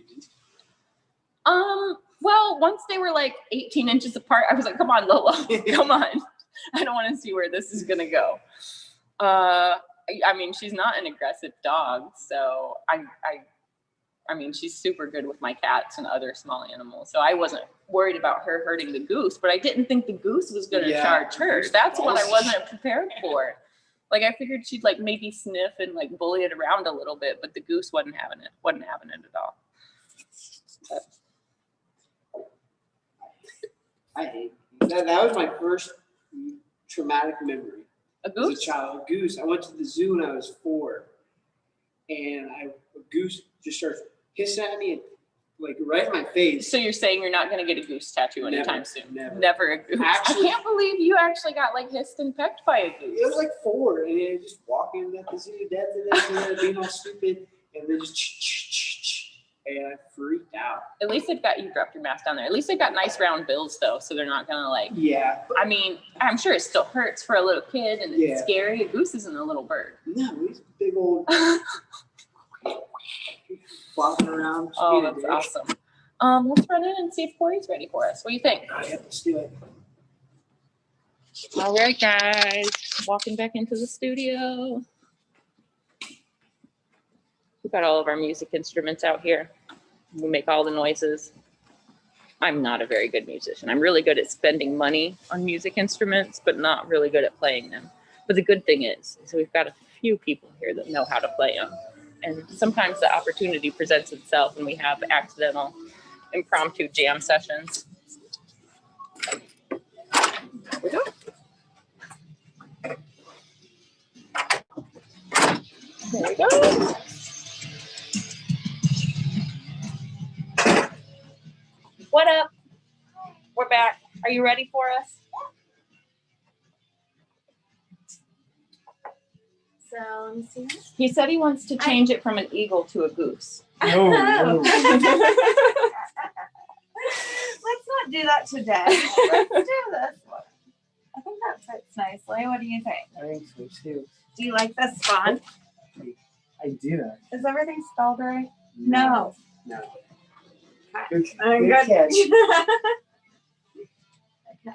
Well, once they were like 18 inches apart, I was like, come on, Lola, come on. I don't want to see where this is going to go. I mean, she's not an aggressive dog. So I mean, she's super good with my cats and other small animals. So I wasn't worried about her hurting the goose, but I didn't think the goose was going to charge her. That's what I wasn't prepared for. Like I figured she'd like maybe sniff and like bully it around a little bit, but the goose wasn't having it at all. But I hate that. That was my first traumatic memory. A goose? As a child, a goose. I went to the zoo when I was 4, and a goose just started hissing at me, and, like right in my face. So you're saying you're not going to get a goose tattoo anytime soon? Never a goose. Actually, I can't believe you actually got like hissed and pecked by a goose. It was like 4, and it just walking at the zoo to death, and then being all stupid, and then just and I freaked out. At least they've got you dropped your mask down there. At least they've got nice round bills though, so they're not gonna like. Yeah. I mean, I'm sure it still hurts for a little kid, and it's scary. A goose isn't a little bird. No, he's big old flopping around. Oh, that's awesome. Let's run in and see if Corey's ready for us. What do you think? Oh, yeah, let's do it. All right, guys, walking back into the studio. We've got all of our music instruments out here. We make all the noises. I'm not a very good musician. I'm really good at spending money on music instruments, but not really good at playing them. But the good thing is we've got a few people here that know how to play them. And sometimes the opportunity presents itself and we have accidental, impromptu jam sessions. There we go. There we go. What up? We're back. Are you ready for us? So let me see. He said he wants to change it from an eagle to a goose. No. Let's not do that today. Let's do this one. I think that fits nicely. What do you think? I think so too. Do you like this font? I do. Is everything spelled right? No. No. Okay. Good catch. Okay.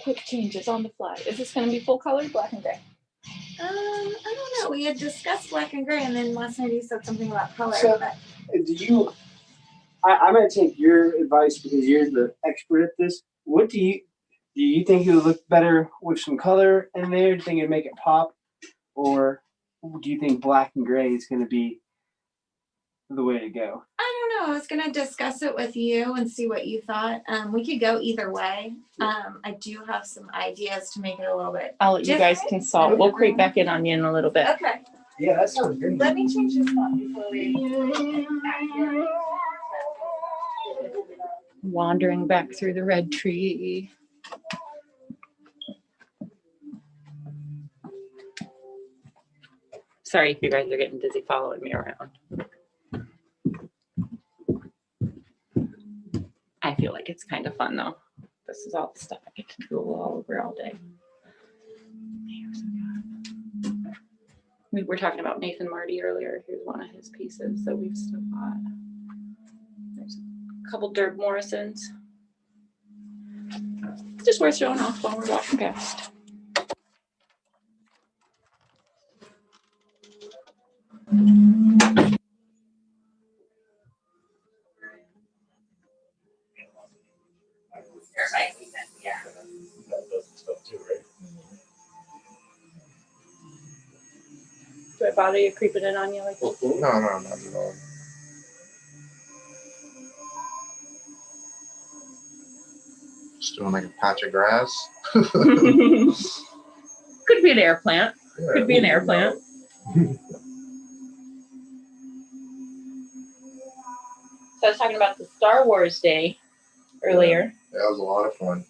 Quick changes on the fly. Is this going to be full color, black and gray? I don't know. We had discussed black and gray, and then last night you said something about color. So, do you? I'm going to take your advice because you're the expert at this. What do you think it would look better with some color in there? Do you think it'd make it pop, or do you think black and gray is going to be the way to go? I don't know. I was gonna discuss it with you and see what you thought. We could go either way. I do have some ideas to make it a little bit. I'll let you guys different. consult. We'll creep back in on you in a little bit. Okay. Yeah, that sounds good. Let me change this one before we. Wandering back through the red tree. Sorry if you guys are getting dizzy following me around. I feel like it's kind of fun though. This is all the stuff I get to do all over all day. We were talking about Nathan Marty earlier. Here's one of his pieces that we've still got. There's a couple Dirk Morrisons. Just worth showing off while we're walking past. Do I bother you creeping in on you like this? No, not at all. Just doing like a patch of grass. Could be an air plant. Could be an air plant. So I was talking about the Star Wars Day earlier. Yeah, that was a lot of fun.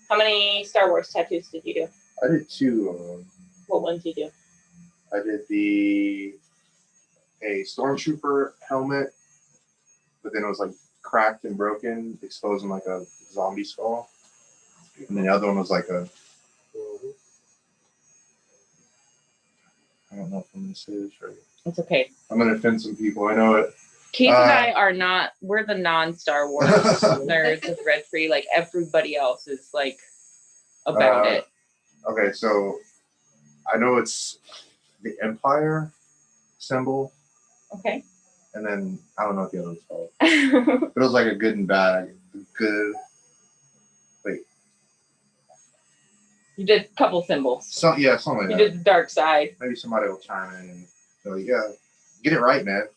How many Star Wars tattoos did you do? I did 2 of them. What ones did you do? I did a stormtrooper helmet, but then it was like cracked and broken, exposing like a zombie skull. And then the other one was like a, I don't know if I'm gonna say this right. It's okay. I'm gonna offend some people. I know it. Keith and I are not, we're the non-Star Wars nerds of Red Tree. Like everybody else is like about it. Okay, so I know it's the Empire symbol. Okay. And then I don't know what the other one's called. But it was like a good and bad. Good. Wait. You did a couple symbols. Something like You that. did the dark side. Maybe somebody will chime in and go, yeah, get it right, man.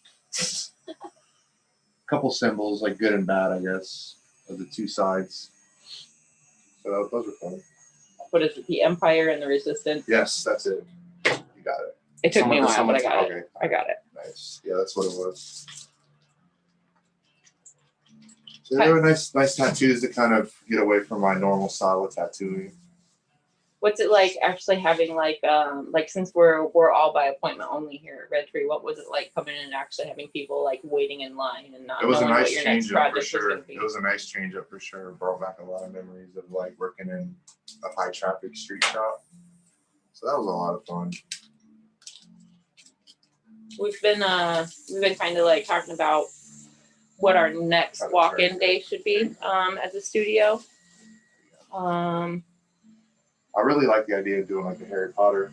Couple symbols, like good and bad, I guess, of the 2 sides. So those were fun. What is it? The Empire and the Resistance? Yes, that's it. You got it. It took me a while, but I got okay. it. I got it. Nice. Yeah, that's what it was. So they were nice tattoos to kind of get away from my normal style of tattooing. What's it like actually having like since we're all by appointment only here at Red Tree, what was it like coming in and actually having people like waiting in line and not It was a knowing what nice your next change up for project was sure. going to be? It was a nice change up for sure. It brought back a lot of memories of like working in a high traffic street shop. So that was a lot of fun. We've been kind of like talking about what our next walk-in day should be as a studio. I really like the idea of doing like a Harry Potter.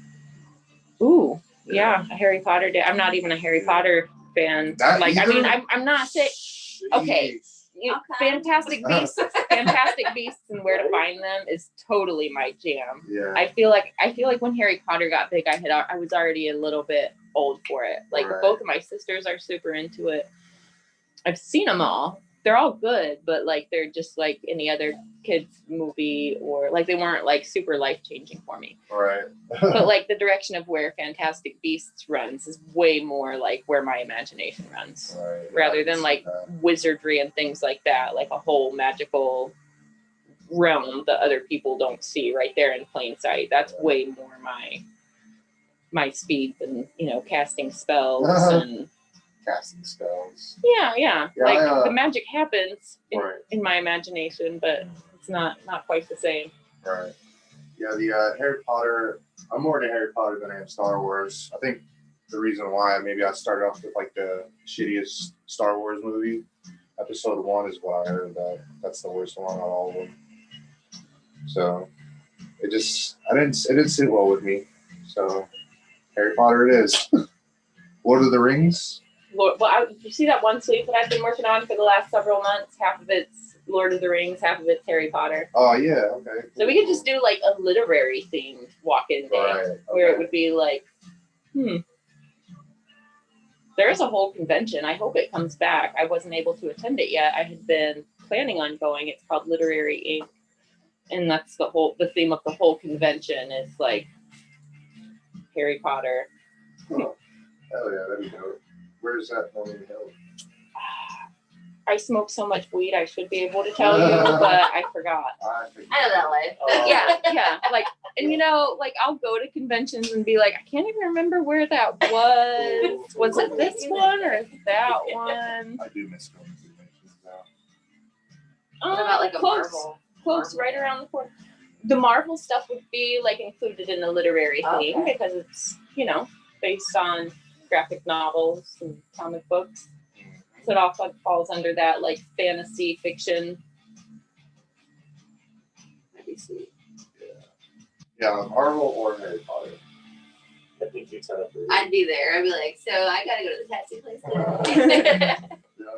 Ooh, yeah, a Harry Potter day. I'm not even a Harry Potter fan. I'm not saying. Okay, Fantastic Beasts, Fantastic Beasts, and Where to Find Them is totally my jam. Yeah. I feel like when Harry Potter got big, I was already a little bit old for it. Like both of my sisters are super into it. I've seen them all. They're all good, but like they're just like any other kids movie, or like they weren't like super life-changing for me. Right. But like the direction of where Fantastic Beasts runs is way more like where my imagination runs, rather than like wizardry and things like that, like a whole magical realm that other people don't see right there in plain sight. That's way more my speed than, casting spells and casting spells. Yeah. Like the magic happens in my imagination, but it's not quite the same. Right. Yeah, the Harry Potter, I'm more into Harry Potter than I am Star Wars. I think the reason why maybe I started off with like the shittiest Star Wars movie, Episode 1 is what I heard that's the worst one out of all of them. So it didn't sit well with me. So Harry Potter it is. Lord of the Rings. You see that one sleeve that I've been working on for the last several months? Half of it's Lord of the Rings, half of it's Harry Potter. Oh yeah, okay. So we could just do like a literary themed walk-in day, where it would be like, there's There is a whole convention. I hope it comes back. I wasn't able to attend it yet. I had been planning on going. It's called Literary Ink. And that's the theme of the whole convention is like Harry Potter. Oh, hell yeah, that'd be dope. Where's that normally held? I smoke so much weed, I should be able to tell you, but I forgot. I think I know that life. Yeah. Like, and you know, like I'll go to conventions and be like, I can't even remember where that was. Was it this one or is it that one? I do miss going to conventions now. What about like a close, Marvel? close right around the corner. The Marvel stuff would be like included in the literary theme because it's, you know, based on graphic novels and comic books. So it all falls under that like fantasy fiction. Let me see. Yeah, Marvel or Harry Potter. I think you set up. I'd be there. I'd be like, so I gotta go to the tattoo place. Yeah.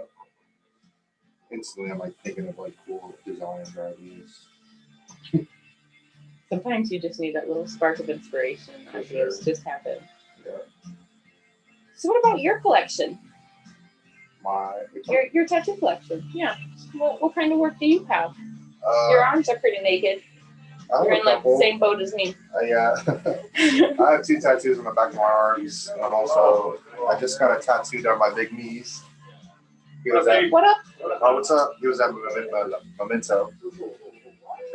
Instantly, I'm like thinking of like cool designs or ideas. Sometimes you just need that little spark of inspiration. Ideas just happen. Yeah. So what about your collection? Your Your tattoo collection? Yeah. What kind of work do you have? Your arms are pretty naked. You're in like the same boat as me. Yeah. I have 2 tattoos on the back of my arms. And also, I just got a tattoo done by Big Me's. He was at, What up? oh, what's up? He was at Memento. So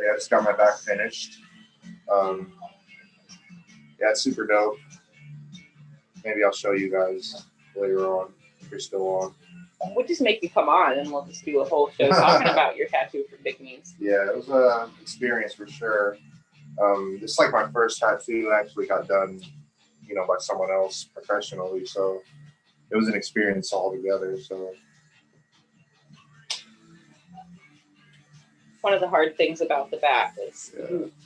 yeah, I just got my back finished. Yeah, it's super dope. Maybe I'll show you guys later on if you're still on. We'll just make you come on and we'll just do a whole show talking about your tattoo for Big Me's. Yeah, it was an experience for sure. It's like my first tattoo actually got done, you know, by someone else professionally. So it was an experience altogether. So One of the hard things about the back is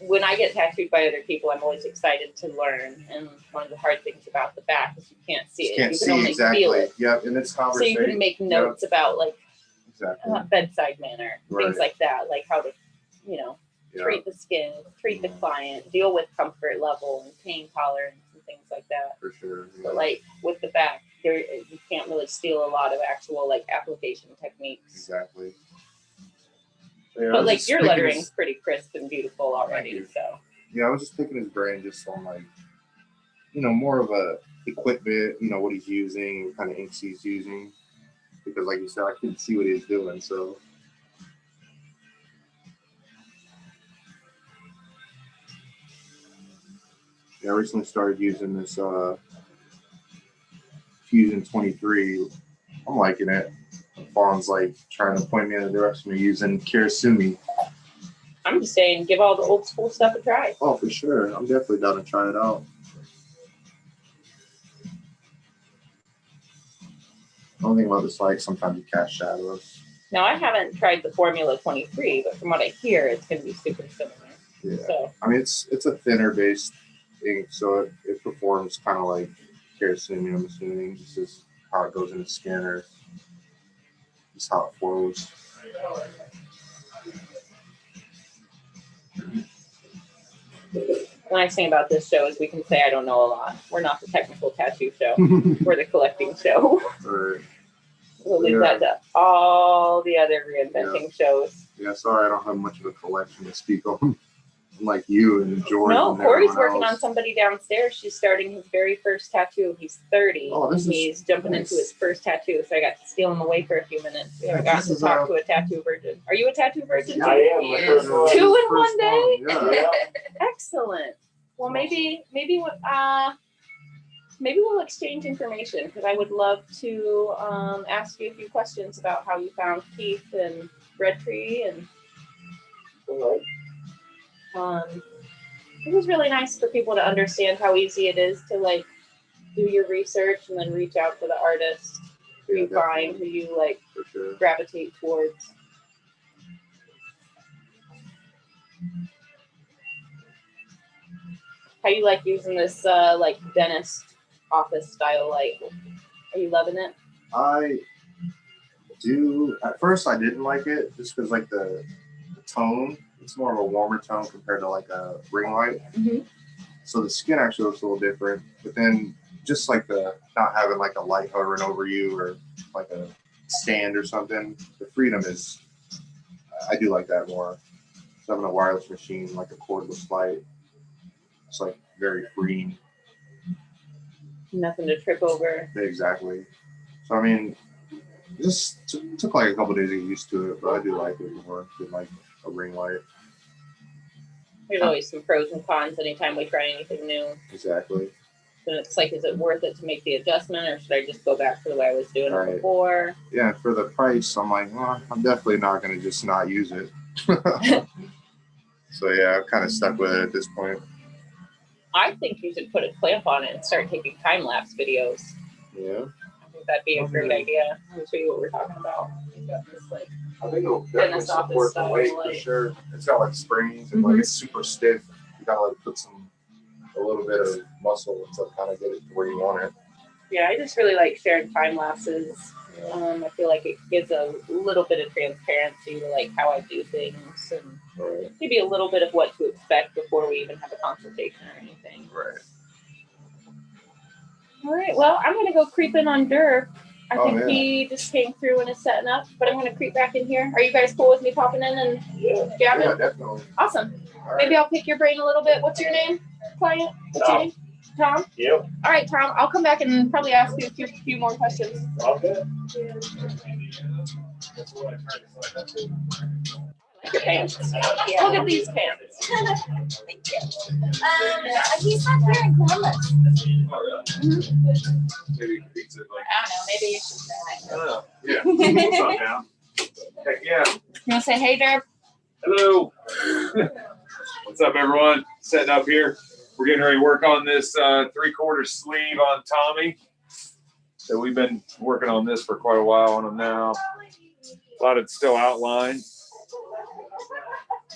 when I get tattooed by other people, I'm always excited to learn. And one of the hard things about the back is you can't see it. Can't you can see only exactly. feel it. Yep, and it's So conversation. you can make notes about like Exactly. bedside manner, things like that, like how to, you know, Yeah. treat the skin, treat the client, deal with comfort level and pain tolerance and things like that. For sure. Yeah. But like with the back, you can't really steal a lot of actual like application techniques. Exactly. Yeah, But like your lettering's pretty crisp and beautiful already. So yeah, I was just picking his brain just on like, you know, more of a equipment, you know, what he's using, what kind of inks he's using. Because like you said, I couldn't see what he was doing, so. Yeah, I recently started using this Fusion 23. I'm liking it. Fawn's like trying to point me in the direction of using Kirasumi. I'm just saying, give all the old school stuff a try. Oh, for sure. I'm definitely down to try it out. The only thing about this, like, sometimes you cast shadows. Now, I haven't tried the Formula 23, but from what I hear, it's going to be super similar. Yeah. So. I mean, it's a thinner based ink, so it performs kind of like Kirasumi, I'm assuming. This is how it goes in the skin, or just how it flows. The nice thing about this show is we can say I don't know a lot. We're not the technical tattoo show. We're the collecting show. Right. We'll leave that to all the other reinventing shows. Yeah, sorry, I don't have much of a collection to speak on. Like you and Jordan. No, and Corey's working else. on somebody downstairs. She's starting his very first tattoo. He's 30. Oh, and he's jumping into his first tattoo. So I got to steal him away for a few minutes. We haven't gotten to talk to a tattoo virgin. Are you a tattoo virgin? I am. Yes. 2 in one day? Yeah. Excellent. Well, maybe we'll exchange information because I would love to ask you a few questions about how you found Keith and Red Tree and. It was really nice for people to understand how easy it is to like do your research and then reach out to the artist who you find, who you like gravitate towards. How you like using this like dentist office style light? Are you loving it? I do. At first, I didn't like it just because like the tone. It's more of a warmer tone compared to like a ring light. Mm-hmm. So the skin actually looks a little different. But then just like the not having like a light hovering over you or like a stand or something. The freedom is, I do like that more. Having a wireless machine, like a cordless light, it's like very freeing. Nothing to trip over. Exactly. So I mean, just took like a couple days to get used to it, but I do like it more than like a ring light. There's always some pros and cons anytime we try anything new. Exactly. And it's like, is it worth it to make the adjustment, or should I just go back to the way I was doing it before? Yeah, for the price, I'm like, well, I'm definitely not going to just not use it. So yeah, I'm kind of stuck with it at this point. I think you should put a clamp on it and start taking time-lapse videos. Yeah. I think that'd be a great idea. I'll show you what we're talking about. You've got this, like, I think it'll definitely support the weight for sure. It's got like springs and like it's super stiff. You gotta like put a little bit of muscle to kind of get it to where you want it. Yeah, I just really like sharing time lapses. I feel like it gives a little bit of transparency to like how I do things, and maybe a little bit of what to expect before we even have a consultation or anything. Right. All right. Well, I'm gonna go creep in on Dirk. I think yeah. he just came through and is setting up, but I'm gonna creep back in here. Are you guys cool with me popping in and jabbing? Yeah, definitely. Awesome. Maybe I'll pick your brain a little bit. What's your name, client? What's your name? Tom? Yep. All right, Tom. I'll come back and probably ask you a few more questions. Okay. Your pants. Yeah. Look at these pants. Thank you. He's not here in Columbus. Maybe he beats it like. I don't know. Maybe you should say hi. Yeah. What's up, down? Heck yeah. You want to say hey, Derb? Hello. What's up, everyone? Setting up here. We're getting ready to work on this 3/4 sleeve on Tommy. So we've been working on this for quite a while on him now. A lot of it's still outlined.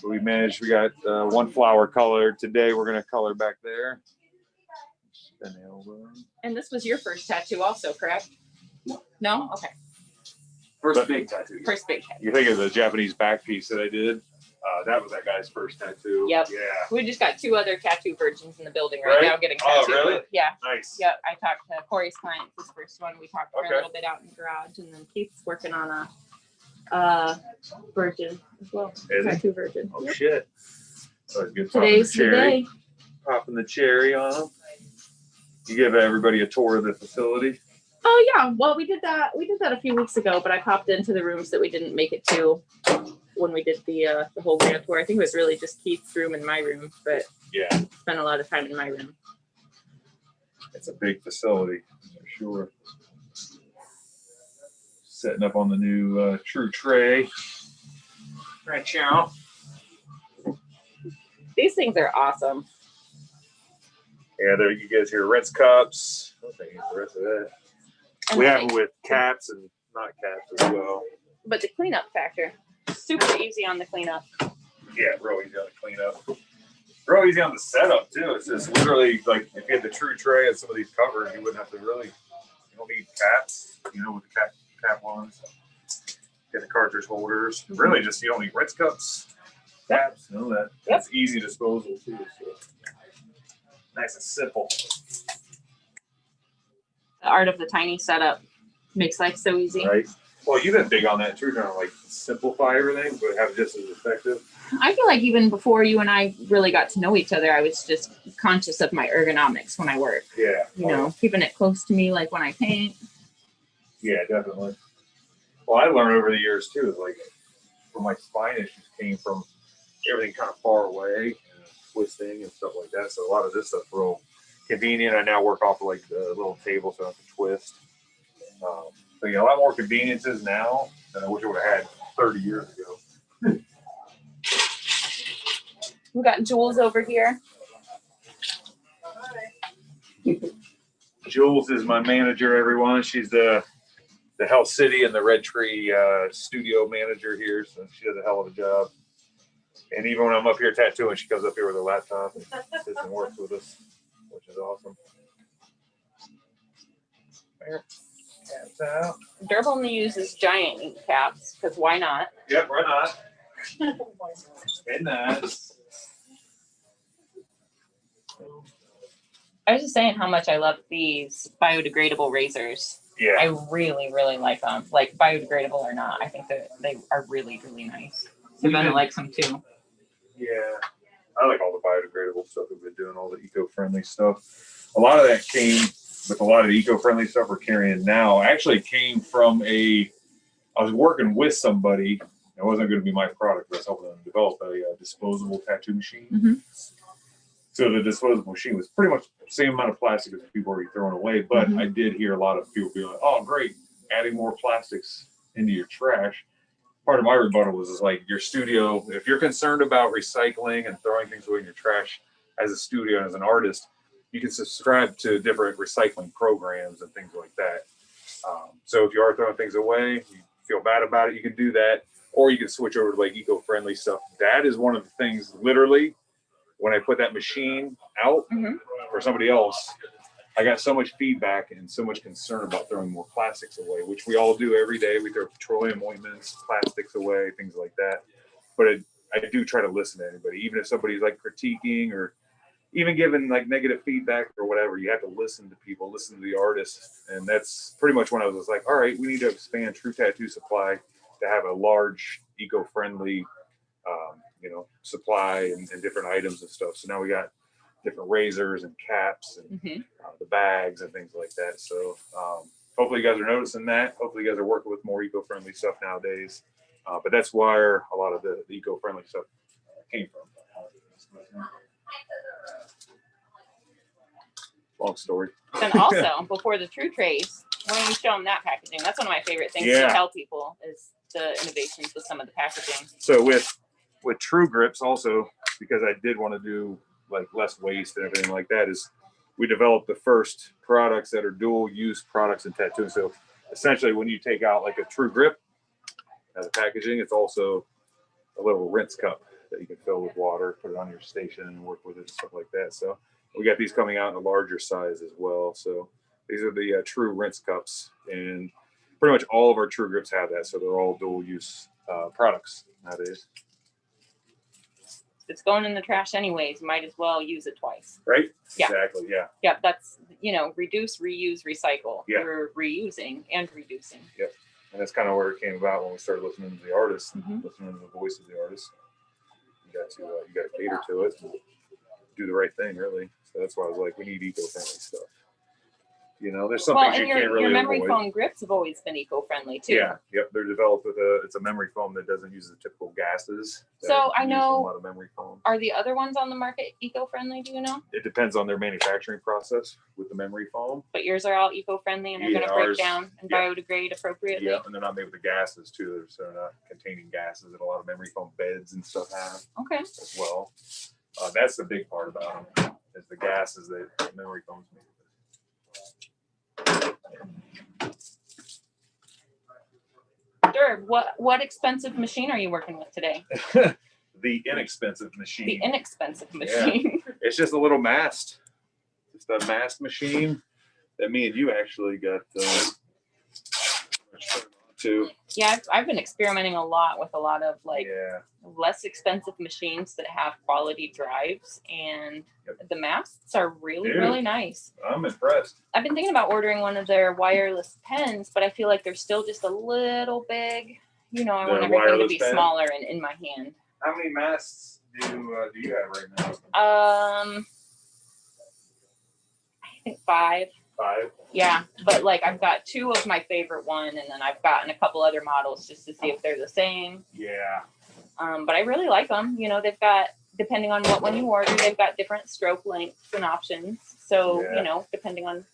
But we managed, we got one flower colored. Today we're going to color back there. And this was your first tattoo also, correct? No? Okay. First big tattoo. First big tattoo. You think of the Japanese back piece that I did? That was that guy's first tattoo. Yep. Yeah. We just got 2 other tattoo virgins in the building right now getting tattooed. Oh, really? Yeah. Nice. Yep. I talked to Corey's client, his first one. We talked for a little bit out in the garage, and then Keith's working on a virgin as well. Tattoo virgin. Oh, yep. shit. So good. Today's the day. Popping the cherry on them. You give everybody a tour of the facility. Oh yeah. Well, we did that a few weeks ago, but I popped into the rooms that we didn't make it to when we did the whole grand tour. I think it was really just Keith's room and my room, but yeah, spent a lot of time in my room. It's a big facility for sure. Setting up on the new True Tray. Right now. These things are awesome. Yeah, there you guys hear rinse cups. I don't think it's the rest of that. And we have them with caps and not caps as well. But the cleanup factor, super easy on the cleanup. Yeah, real easy on the cleanup. Real easy on the setup too. It's just literally like if you had the True Tray and some of these covers, you wouldn't have to really. You don't need caps, you know, with the cap ones. Get the cartridge holders. Really, just you don't need rinse cups, caps, none of that. Yep. It's easy disposal too. So. Nice and simple. The art of the tiny setup makes life so easy. Right. Well, you've been big on that too, trying to like simplify everything, but have it just as effective. I feel like even before you and I really got to know each other, I was just conscious of my ergonomics when I work. Yeah. You know, keeping it close to me, like when I paint. Yeah, definitely. Well, I learned over the years too, like from my spine issues came from everything kind of far away, and twisting and stuff like that. So a lot of this stuff's real convenient. I now work off of like the little table so I don't have to twist. So yeah, a lot more conveniences now than I wish I would have had 30 years ago. We got Jules over here. Jules is my manager, everyone. She's the Hell City and the Red Tree studio manager here, so she does a hell of a job. And even when I'm up here tattooing, she comes up here with her laptop and sits and works with us, which is awesome. There. Caps out. Derb only uses giant ink caps, because why not? Yep, why not? And nice. I was just saying how much I love these biodegradable razors. Yeah. I really, really like them. Like biodegradable or not, I think that they are really, really nice. Savannah likes them too. Yeah. I like all the biodegradable stuff we've been doing, all the eco-friendly stuff. A lot of that came with a lot of the eco-friendly stuff we're carrying now. Actually came from I was working with somebody. It wasn't going to be my product, but I was helping them develop a disposable tattoo machine. Mm-hmm. So the disposable machine was pretty much the same amount of plastic as people were throwing away. But I did hear a lot of people be like, "Oh, great, adding more plastics into your trash." Part of my rebuttal was like, your studio, if you're concerned about recycling and throwing things away in your trash as a studio and as an artist, you can subscribe to different recycling programs and things like that. So if you are throwing things away, you feel bad about it, you can do that. Or you can switch over to like eco-friendly stuff. That is one of the things, literally, when I put that machine out for somebody else, I got so much feedback and so much concern about throwing more plastics away, which we all do every day. We throw petroleum ointments, plastics away, things like that. But I do try to listen to anybody, even if somebody's like critiquing or even giving like negative feedback or whatever. You have to listen to people, listen to the artists. And that's pretty much when I was like, all right, we need to expand True Tattoo Supply to have a large eco-friendly, supply and different items and stuff. So now we got different razors and caps and the bags and things like that. So hopefully you guys are noticing that. Hopefully you guys are working with more eco-friendly stuff nowadays. But that's where a lot of the eco-friendly stuff came from. Long story. And also, before the True Trace, why don't you show them that packaging? That's one of my favorite things to tell people is the innovations with some of the packaging. So with True Grips also, because I did want to do like less waste and everything like that, is we developed the first products that are dual use products in tattooing. So essentially when you take out like a True Grip as a packaging, it's also a little rinse cup that you can fill with water, put it on your station and work with it and stuff like that. So we got these coming out in a larger size as well. So these are the True rinse cups, and pretty much all of our True Grips have that. So they're all dual use products nowadays. It's going in the trash anyways, might as well use it twice. Right? Yeah. Exactly. Yeah. Yeah. That's, reduce, reuse, recycle. Yeah. We're reusing and reducing. Yep. And that's kind of where it came about when we started listening to the artists, listening to the voice of the artist. You got to cater to it and do the right thing, really. So that's why I was like, we need eco-friendly stuff. There's some things you can't really your memory avoid. foam grips have always been eco-friendly too. Yeah, yep. They're developed with it's a memory foam that doesn't use the typical gases. So I know, a lot of memory foam. Are the other ones on the market eco-friendly? Do you know? It depends on their manufacturing process with the memory foam. But yours are all eco-friendly and they're going to break down and biodegrade appropriately. Yeah, and they're not made with the gases too. So they're not containing gases that a lot of memory foam beds and stuff have. Okay. As well, that's the big part about them is the gases that memory foam's made with. Sure. What expensive machine are you working with today? The inexpensive machine. The inexpensive machine. Yeah. It's just a little mast. Just a mast machine that me and you actually got to. Yeah, I've been experimenting a lot with a lot of less expensive machines that have quality drives, and the masts are really nice. I'm impressed. I've been thinking about ordering one of their wireless pens, but I feel like they're still just a little big. I want everything to be smaller and in my hand. How many masts do you have right now? I think 5. 5? Yeah, but I've got 2 of my favorite one, and then I've gotten a couple other models just to see if they're the same. Yeah. But I really like them. They've got, depending on what one you order, they've got different stroke lengths and options. So, depending on,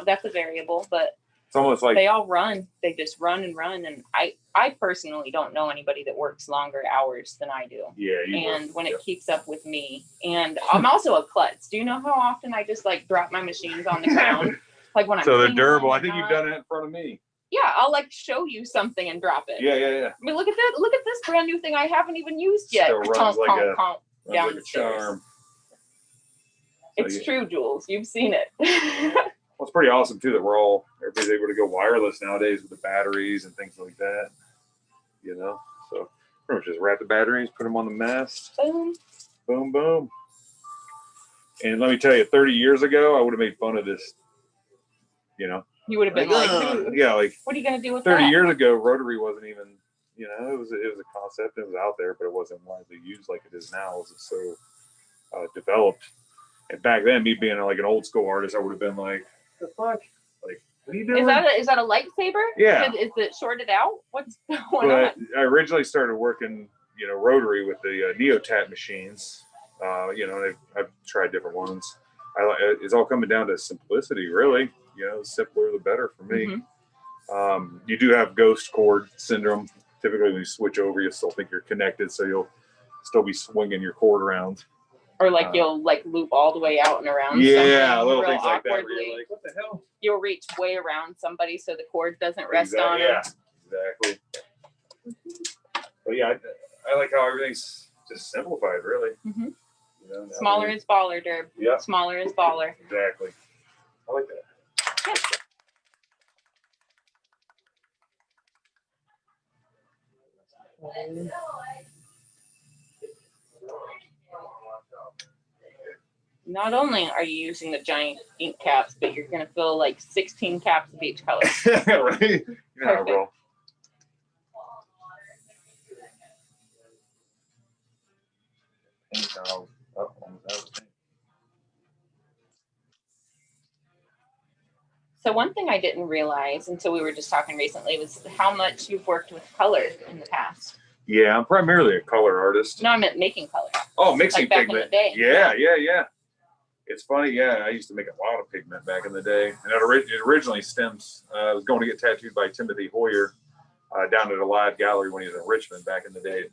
that's a variable, but it's almost like they all run. They just run and run. And I personally don't know anybody that works longer hours than I do. Yeah. When it keeps up with me, and I'm also a klutz. Do you know how often I just drop my machines on the ground? When I'm so they're durable. I think you've done it in front of me. Yeah, I'll show you something and drop it. Yeah. I mean, look at that! Look at this brand new thing I haven't even used yet. Still runs like a charm. It's true, Jules. You've seen it. Well, it's pretty awesome too that everybody's able to go wireless nowadays with the batteries and things like that. So pretty much just wrap the batteries, put them on the mast. Boom. Boom, boom. And let me tell you, 30 years ago, I would have made fun of this. You know, You would have been like, yeah, like what are you gonna do with 30 that? years ago, rotary wasn't even, you know, it was a concept. It was out there, but it wasn't widely used like it is now. It was so developed. And back then, me being like an old school artist, I would have been like, the fuck? Like, what are you doing? Is that a lightsaber? Yeah. Is it shorted out? What's going on? I originally started working, you know, rotary with the Neotat machines. You know, I've tried different ones. It's all coming down to simplicity, really. You know, the simpler the better for me. Mm-hmm. You do have ghost cord syndrome. Typically, when you switch over, you still think you're connected, so you'll still be swinging your cord around. Or like you'll like loop all the way out and around. Yeah, little real things like that. awkwardly. Where you're like, what the hell? You'll reach way around somebody so the cord doesn't rest on Yeah, them. exactly. But yeah, I like how everything's just simplified, really. Mm-hmm. You know, Smaller is baller, Derb. Yeah. Smaller is baller. Exactly. I like that. Yeah. Not only are you using the giant ink caps, but you're going to fill like 16 caps of each color. Right? You know, bro. So one thing I didn't realize until we were just talking recently was how much you've worked with color in the past. Yeah, I'm primarily a color artist. No, I meant making color. Oh, mixing like back pigment. In the day. Yeah. It's funny. Yeah, I used to make a lot of pigment back in the day, and it originally stems. I was going to get tattooed by Timothy Hoyer down at a live gallery when he was in Richmond back in the day.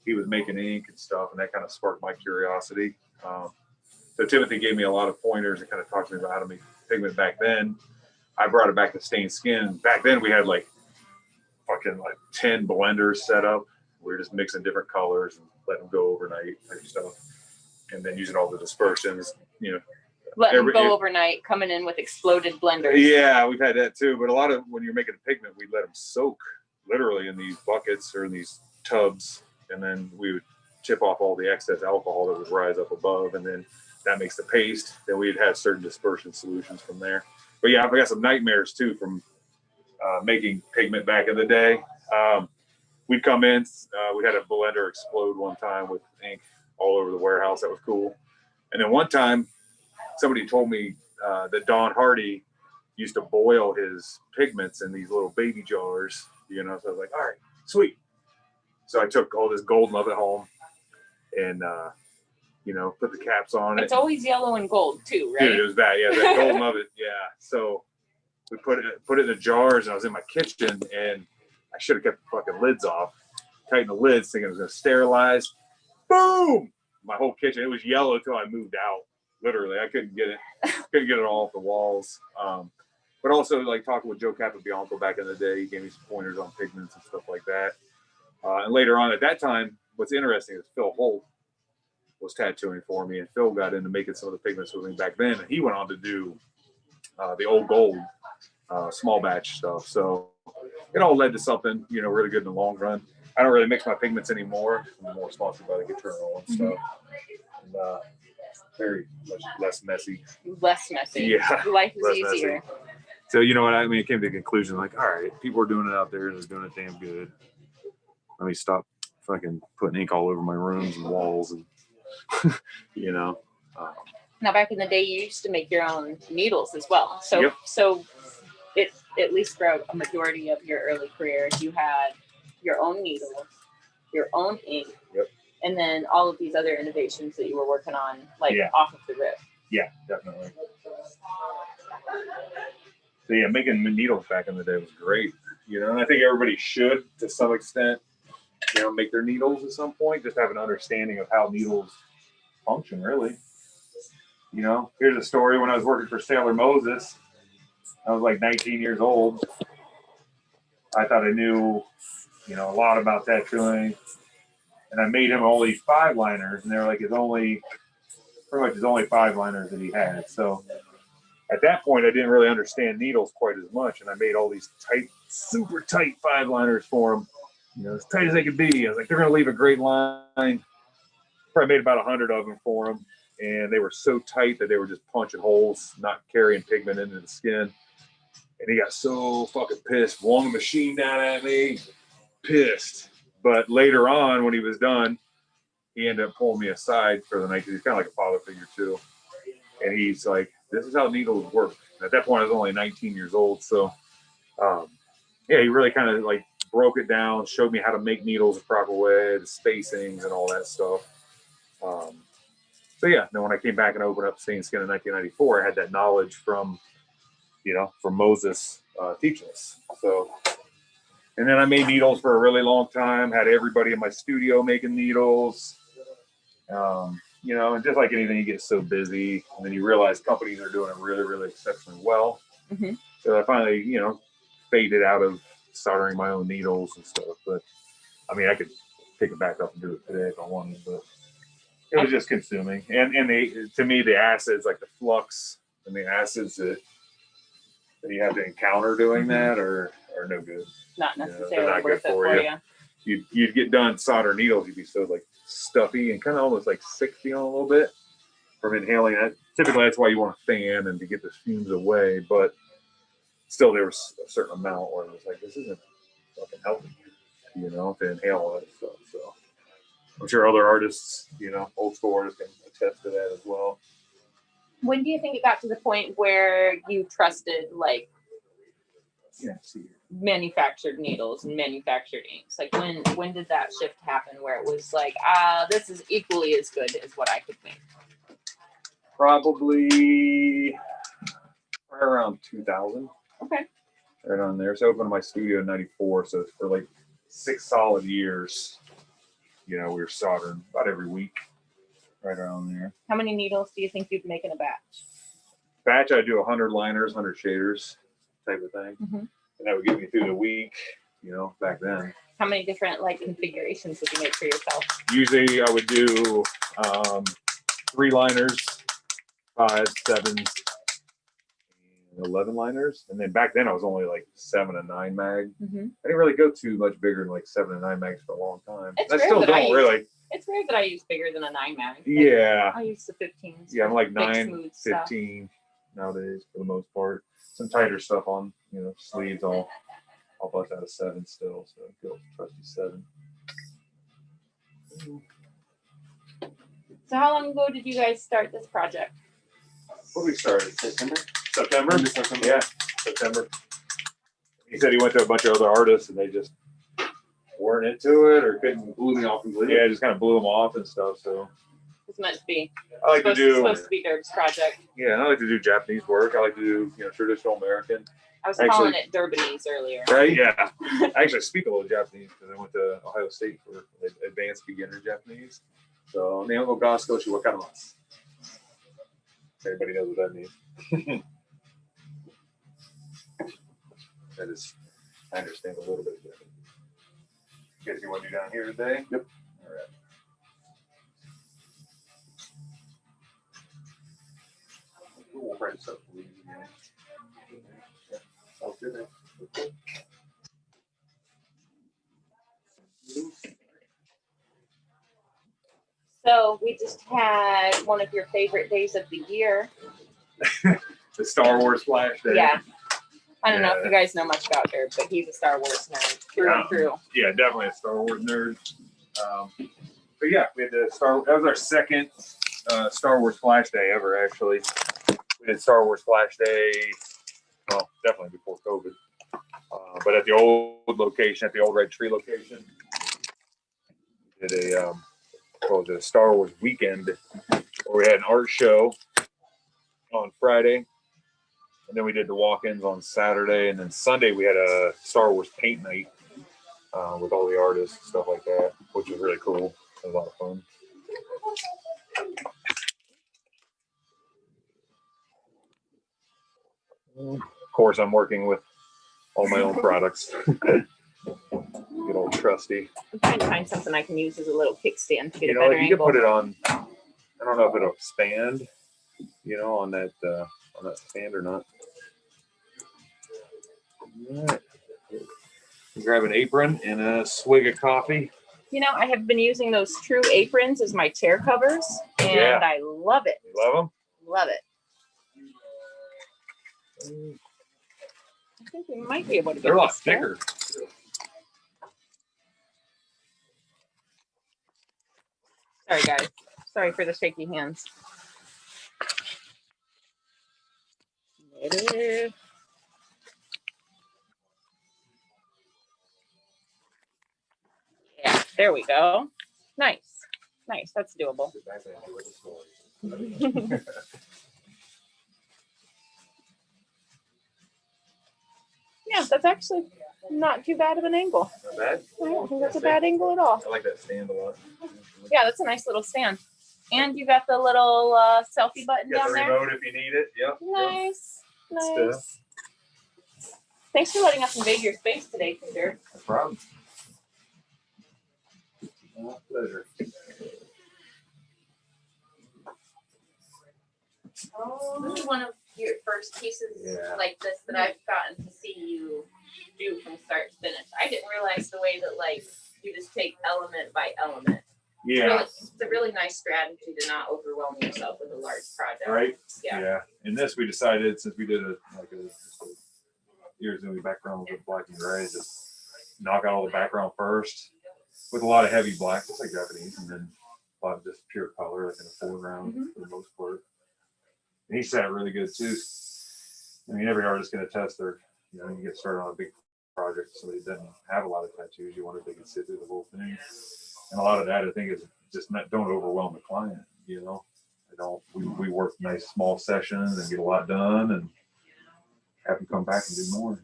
He was making ink and stuff, and that kind of sparked my curiosity. So Timothy gave me a lot of pointers and kind of talked to me about how to make pigment back then. I brought it back to stained skin. Back then we had like 10 blenders set up. We were just mixing different colors and letting them go overnight type stuff. And then using all the dispersions, you know. Let them go overnight, coming in with exploded blenders. Yeah, we've had that too. But a lot of when you're making a pigment, we let them soak literally in these buckets or in these tubs. And then we would chip off all the excess alcohol that would rise up above. And then that makes the paste. Then we'd have certain dispersion solutions from there. But yeah, I've got some nightmares too from making pigment back in the day. We'd come in, we had a blender explode one time with ink all over the warehouse. That was cool. And then one time, somebody told me that Don Hardy used to boil his pigments in these little baby jars, you know. So I was like, all right, sweet. So I took all this gold love at home and, you know, put the caps on it. It's always yellow and gold too, right? Dude, it was bad. Yeah, that gold love it. Yeah. So we put it in the jars, and I was in my kitchen, and I should have kept the fucking lids off. Tighten the lids, thinking it was gonna sterilize. Boom! My whole kitchen. It was yellow until I moved out. Literally, I couldn't get it all off the walls. But also, like talking with Joe Capobianco back in the day, he gave me some pointers on pigments and stuff like that. And later on, at that time, what's interesting is Phil Holt was tattooing for me, and Phil got into making some of the pigments with me back then, and he went on to do the old gold small batch stuff. So it all led to something, you know, really good in the long run. I don't really mix my pigments anymore. I'm more sponsored by the Guitarno and stuff. And, very much less messy. Less messy. Yeah. Life is less easier. messy. So, you know what I mean? It came to the conclusion like, all right, people are doing it out there and they're doing it damn good. Let me stop fucking putting ink all over my rooms and walls and, you know. Now, back in the day, you used to make your own needles as well. So, Yep. so it at least throughout a majority of your early career, you had your own needles, your own ink, Yep. and then all of these other innovations that you were working on, like off of the rip. Yeah, definitely. So yeah, making needles back in the day was great. You know, and I think everybody should, to some extent, you know, make their needles at some point. Just have an understanding of how needles function, really. You know, here's a story. When I was working for Sailor Moses, I was like 19 years old. I thought I knew, you know, a lot about tattooing, and I made him all these 5-liners, and they were like pretty much his only 5-liners that he had. So at that point, I didn't really understand needles quite as much, and I made all these tight, super tight 5-liners for him, you know, as tight as they could be. I was like, they're going to leave a great line. Probably made about 100 of them for him. and they were so tight that they were just punching holes, not carrying pigment into the skin. And he got so fucking pissed, flung the machine down at me, pissed. But later on, when he was done, he ended up pulling me aside for the night. He's kind of like a father figure too. And he's like, this is how needles work. And at that point, I was only 19 years old. So, yeah, he really kind of like broke it down, showed me how to make needles the proper way, the spacings and all that stuff. So yeah, then when I came back and opened up Stain Skin in 1994, I had that knowledge from, you know, from Moses teaching us. So, and then I made needles for a really long time, had everybody in my studio making needles. You know, and just like anything, you get so busy, and then you realize companies are doing it really, really exceptionally well. Mm-hmm. So I finally, you know, faded out of soldering my own needles and stuff. But I mean, I could pick it back up and do it today if I wanted, but it was just consuming. And to me, the acids, like the flux and the acids that you have to encounter doing that are no good. Not You know, necessarily they're not worth good it for you. You'd get done soldering needles, you'd be so like stuffy and kind of almost like sick feeling a little bit from inhaling that. Typically, that's why you want a fan and to get the fumes away. But still, there was a certain amount where it was like, this isn't fucking healthy, you know, to inhale all that stuff. So I'm sure other artists, you know, old school artists can attest to that as well. When do you think it got to the point where you trusted like manufactured needles and manufactured inks? Like when did that shift happen where it was like, this is equally as good as what I could make? Probably right around 2000. Okay. Right on there. So I opened my studio in 94. So for like 6 solid years, you know, we were soldering about every week right around there. How many needles do you think you'd make in a batch? Batch, I do 100 liners, 100 shaders type of thing. Mm-hmm. And that would get me through the week, you know, back then. How many different like configurations would you make for yourself? Usually I would do 3 liners, 5, 7, 11 liners. And then back then I was only like 7 and 9 mag. Mm-hmm. I didn't really go too much bigger than like 7 and 9 mags for a long time. It's I rare still that don't really. It's rare that I use bigger than a 9 mag. Yeah. I use the 15s. Yeah, I'm like Big, 9, smooth 15 nowadays for the most part. Some tighter stuff on, you know, sleeves. I'll bust out a 7 still. So go trusty 7. So how long ago did you guys start this project? What did we start? September? September? Yeah, September. He said he went to a bunch of other artists and they just weren't into it or couldn't. Blew me off completely. Yeah, just kind of blew them off and stuff. So It's meant to be. I like to do. Supposed to be Derb's project. Yeah, I like to do Japanese work. I like to do, you know, traditional American. I was calling it Durbanese earlier. Right? Yeah. I actually speak a little Japanese because I went to Ohio State for advanced beginner Japanese. So, Nihongo ga Skoshi wakarimasu. Everybody knows what that means. I understand a little bit of Japanese. You guys see what you down here today? Yep. All right. We'll write this up for you again. Yeah, sounds good, man. So we just had one of your favorite days of the year. The Star Wars Flash Day. Yeah. I don't know if you guys know much about Derb, but he's a Star Wars nerd through and through. Yeah, definitely a Star Wars nerd. But yeah, we had that was our second Star Wars Flash Day ever, actually. We did Star Wars Flash Day, well, definitely before COVID. But at the old location, at the old Red Tree location, we did a Star Wars weekend where we had an art show on Friday. And then we did the walk-ins on Saturday, and then Sunday we had a Star Wars paint night with all the artists and stuff like that, which was really cool. It was a lot of fun. Of course, I'm working with all my own products. Good old trusty. I'm trying to find something I can use as a little kickstand to get You a know, better you can angle. put it on. I don't know if it'll expand, you know, on that stand or not. All right. Grab an apron and a swig of coffee. You know, I have been using those True aprons as my chair covers, and Yeah. I love it. You love them? Love it. I think we might be able to get They're a lot this there. thicker. Sorry, guys. Sorry for the shaky hands. Yeah, there we go. Nice. Nice. That's doable. Yeah, that's actually not too bad of an angle. Not bad? I don't think that's a bad angle at all. I like that stand a lot. Yeah, that's a nice little stand. And you got the little selfie button Got down the there. remote if you need it. Yep. Nice. Yep. Nice. Thanks for letting us invade your space today, Peter. No problem. My pleasure. This is one of your first pieces like this that I've gotten to see you do from start to finish. I didn't realize the way that like you just take element by element. Yeah. It's a really nice strategy to not overwhelm yourself with a large project. Right? Yeah. And this we decided, since we did a years in the background with black and gray, just knock out all the background first with a lot of heavy black, just like Japanese, and then a lot of just pure color, like in a foreground for the most part. And he sat really good too. I mean, every artist is going to test their, you get started on a big project, somebody that doesn't have a lot of tattoos, you wonder if they can sit through the whole thing. And a lot of that, I think, is just don't overwhelm the client, we work nice small sessions and get a lot done and have them come back and do more,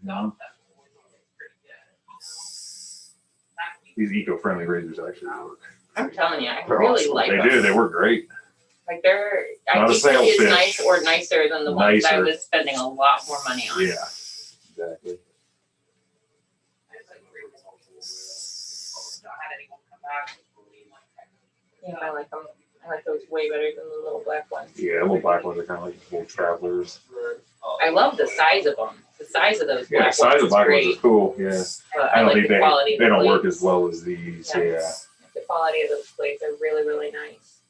These eco-friendly razors actually work. I'm telling you, I really like them. They do, they work great. Like they're, Not I a think sales it's pitch. nice or nicer than the ones I Nicer. was spending a lot more money on. Yeah, exactly. Yeah, I like them. I like those way better than the little black ones. Yeah, the little black ones are kind of like little travelers. I love the size of them. The size of those Yeah, black the size ones of black ones great. is cool. Yeah, But I don't like think the quality of they the don't work plates. as well as these. Yeah. The quality of those plates are really, really nice.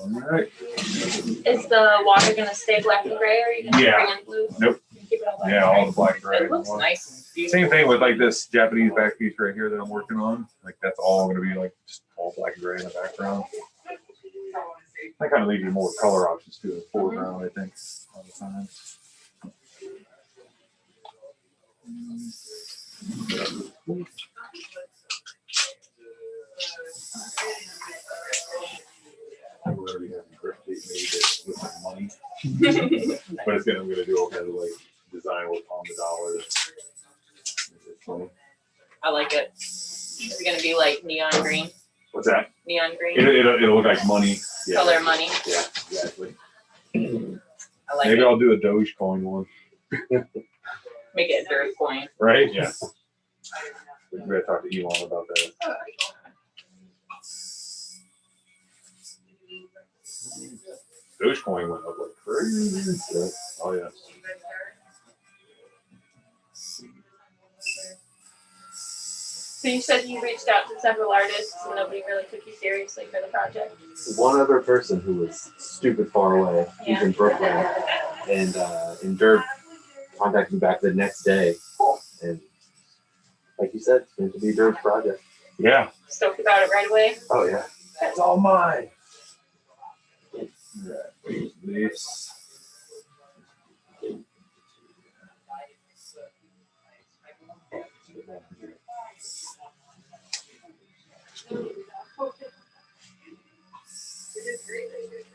All right. Is the water gonna stay black and gray, or are you gonna bring in blue? Nope. Keep it all black Yeah, and all gray? the black and gray. It looks nice and beautiful. Same thing with like this Japanese back piece right here that I'm working on. Like that's all going to be like just all black and gray in the background. That kind of leaves you more color options too in the foreground, I think, all the time. I'm literally having a birthday made with my money, but I'm gonna do all kinds of like design work on the dollars. I like it. Is it gonna be like neon green? What's that? Neon green? It'll look like money. Yeah. Color money. Yeah, exactly. I like Maybe it. I'll do a Dogecoin one. Make it a dirt coin. Right? Yeah. We gotta talk to Elon about that. Dogecoin went up like crazy. Oh yeah. So you said you reached out to several artists and nobody really took you seriously for the project? One other person who was stupid far away, he's in Brooklyn, and Dirk contacted me back the next day. Cool. And like you said, it's going to be Dirk's project. Yeah. Stoked about it right away? Oh yeah. It's all mine. Right. This.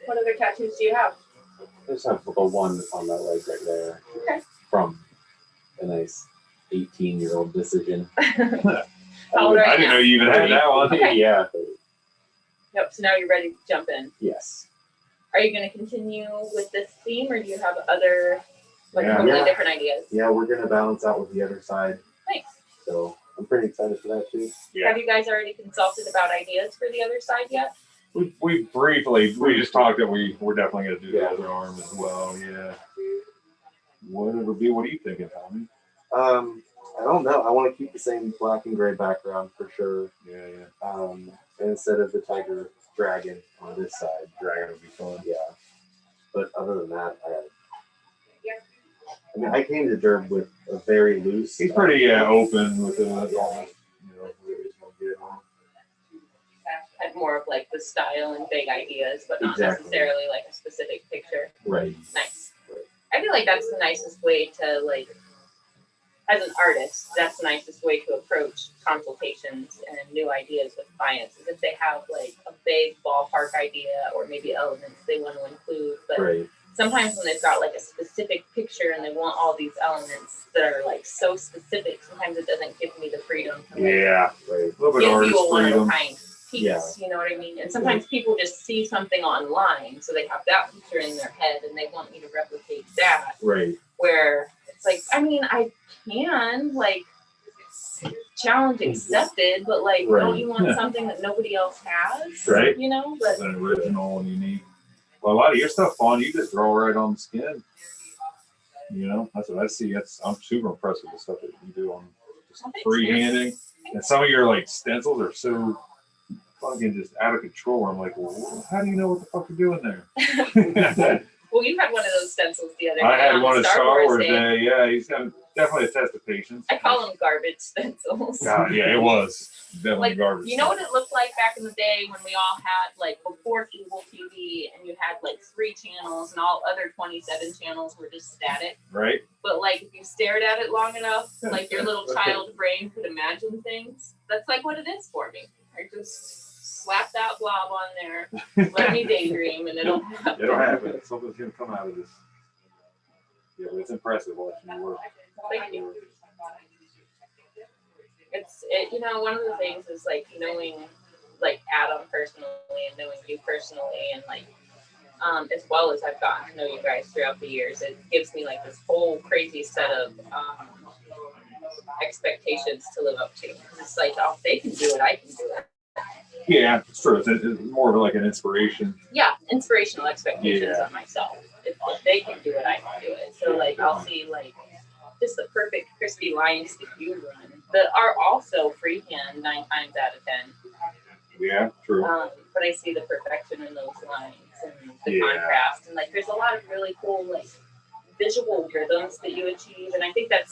What other tattoos do you have? I just have the one on that leg right there. Okay. From a nice 18-year-old decision. How old are you I didn't know you even had that one. Okay. Yeah. Yep, so now you're ready to jump in. Yes. Are you going to continue with this theme, or do you have other, like, Yeah. totally Yeah. different ideas? Yeah, we're gonna balance out with the other side. Nice. So I'm pretty excited for that too. Have you guys already consulted about ideas for the other side yet? We briefly, we just talked that we're definitely going to do the other arm as well. Yeah. What it'll be? What are you thinking, Tommy? I don't know. I want to keep the same black and gray background for sure. Yeah, yeah. And instead of the tiger dragon on this side, Dragon would be fun. yeah. But other than that, I mean, I came to Derb with a very loose. He's pretty open with it. Had more of like the style and big ideas, but not Exactly. necessarily like a specific picture. Right. Nice. I feel like that's the nicest way to like, as an artist, that's the nicest way to approach consultations and new ideas with clients is if they have like a big ballpark idea or maybe elements they want to include. But Right. sometimes when they've got like a specific picture and they want all these elements that are like so specific, sometimes it doesn't give me the freedom to like, Yeah. Right. A little bit give artist you a one of a freedom. kind piece. Yeah. You know what I mean? And sometimes people just see something online, so they have that picture in their head and they want you to replicate that. Right. Where it's like, I mean, I can like challenge accepted, but like, Right. don't you want something that nobody else has? Right. You know, but An original and unique. Well, a lot of your stuff on, you just draw right on the skin. You know, that's what I see. I'm super impressed with the stuff that you do on just freehanding. And some of your like stencils are so fucking just out of control. I'm like, well, how do you know what the fuck you're doing there? well, you had one of those stencils the other day. I had on one the at Star Wars Day. Day. Yeah, he's got definitely a test of patience. I call them garbage stencils. God, yeah, it was definitely Like, garbage. you know what it looked like back in the day when we all had like before cable TV and you had like 3 channels and all other 27 channels were just static. Right? But like if you stared at it long enough, like your little child brain could imagine things. That's like what it is for me. I just slap that blob on there, let me daydream, and it'll happen. It'll happen. Something's gonna come out of this. Yeah, but it's impressive watching you work. Thank you. You know, one of the things is like knowing like Adam personally and knowing you personally and like as well as I've gotten to know you guys throughout the years, it gives me like this whole crazy set of expectations to live up to. It's like, oh, if they can do it, I can do it. Yeah, it's true. It's more of like an inspiration. Yeah, inspirational expectations Yeah. of myself. If they can do it, I can do it. So like I'll see like just the perfect crispy lines that you run that are also freehand 9 times out of 10. Yeah, true. But I see the perfection in those lines and the Yeah. contrast, and like there's a lot of really cool like visual rhythms that you achieve, and I think that's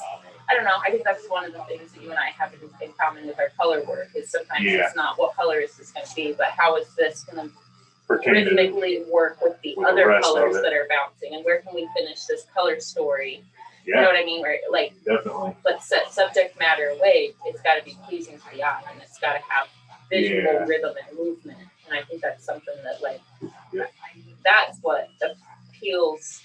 I think that's one of the things that you and I have in common with our color work is sometimes it's not what color is this going to be, but how is this going to rhythmically work with the other colors that are bouncing, and where can we finish this color story? Yeah. You know what I mean? Where like definitely. But set subject matter away, it's got to be pleasing to the eye, and it's got to have visual rhythm and movement. And I think that's something that like that's what appeals.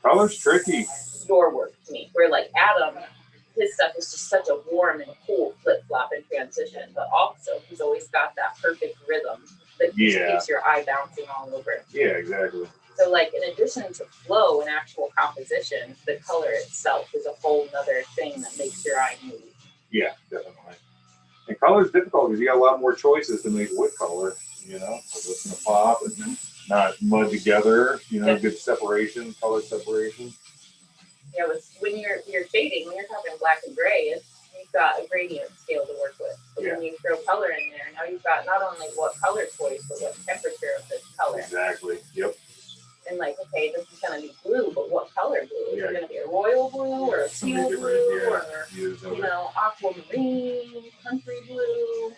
Color's tricky. Your work to me, where like Adam, his stuff is just such a warm and cool flip flop and transition, but also he's always got that perfect rhythm that just keeps your eye bouncing all over. Yeah, exactly. So like in addition to flow and actual composition, the color itself is a whole nother thing that makes your eye move. Yeah, definitely. And color is difficult because you got a lot more choices to make with color, you know, so it's gonna pop and not mud together, you know, good separation, color separation. Yeah, when you're shading, when you're talking black and gray, you've got a gradient scale to work with. But when you throw color in there, now you've got not only what color choice, but what temperature of this color. Exactly. Yep. And like, okay, this is gonna be blue, but what color blue? Is it gonna be a royal blue or a teal blue or you know, aquamarine, country blue?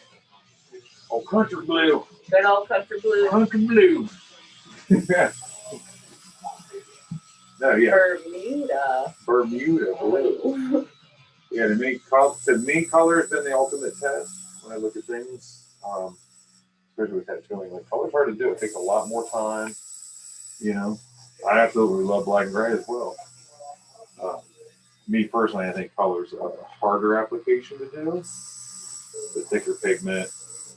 Oh, country blue. Good old country blue. Country blue. No, yeah. Bermuda blue. Yeah, to me, color has been the ultimate test when I look at things, especially with tattooing. Like, color's hard to do. It takes a lot more time. You know, I absolutely love black and gray as well. Me personally, I think color's a harder application to do. The thicker pigment,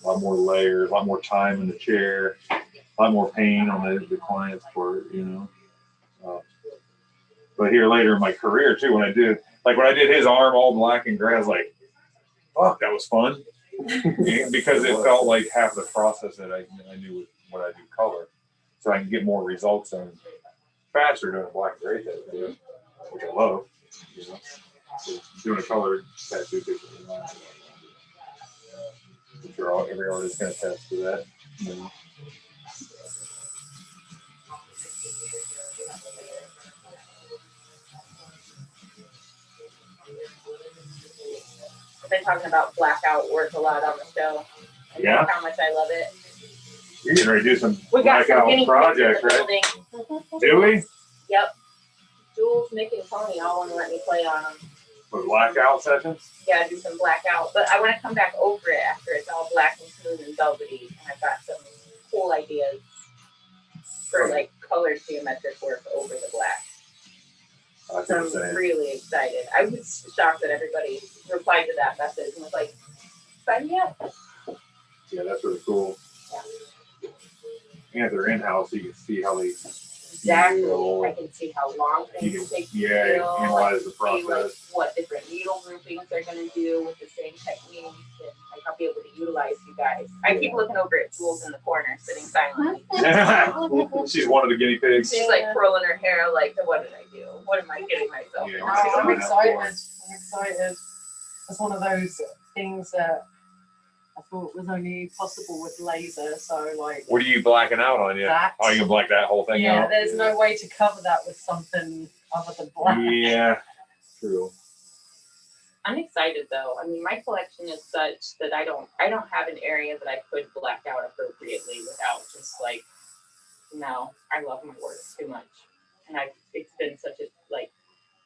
a lot more layers, a lot more time in the chair, a lot more pain on the client's part, you know. But here later in my career too, when I did his arm all black and gray, I was like, fuck, that was fun. because it felt like half the process that I knew what I do color, so I can get more results and faster doing a black and gray tattoo, which I love. You know, so doing a colored tattoo takes a lot. I'm sure every artist can attest to that. You know. I've been talking about blackout work a lot on the show. And Yeah. how much I love it. You're getting ready to do some We got some blackout guinea pigs in projects, the right? building. Do we? Yep. Jules, Nick, and Tony all want to let me play on them. For blackout sessions? Yeah, do some blackout. But I want to come back over it after it's all black and smooth and velvety. And I've got some cool ideas for like colored geometric work over the black. So I'm really excited. I was shocked that everybody replied to that message and was like, sign me up. Yeah, that's really cool. Yeah. And if they're in-house, you can see how they Exactly. feel. I can see how long things take to Yeah, feel. analyze the See like process. what different needle groupings they're going to do with the same technique, and like I'll be able to utilize you guys. I keep looking over at Jules in the corner, sitting silently. She's one of the guinea pigs. She's like twirling her hair, like, what did I do? What am I getting myself Yeah, into? I'm excited. I'm excited. It's one of those things that I thought was only possible with laser. So like, What are you blacking out on? You? That. Oh, you can black that whole thing yeah, out? there's no way to cover that with something other than black. Yeah, true. I'm excited though. I mean, my collection is such that I don't have an area that I could black out appropriately without just like, no, I love my work too much, and it's been such a like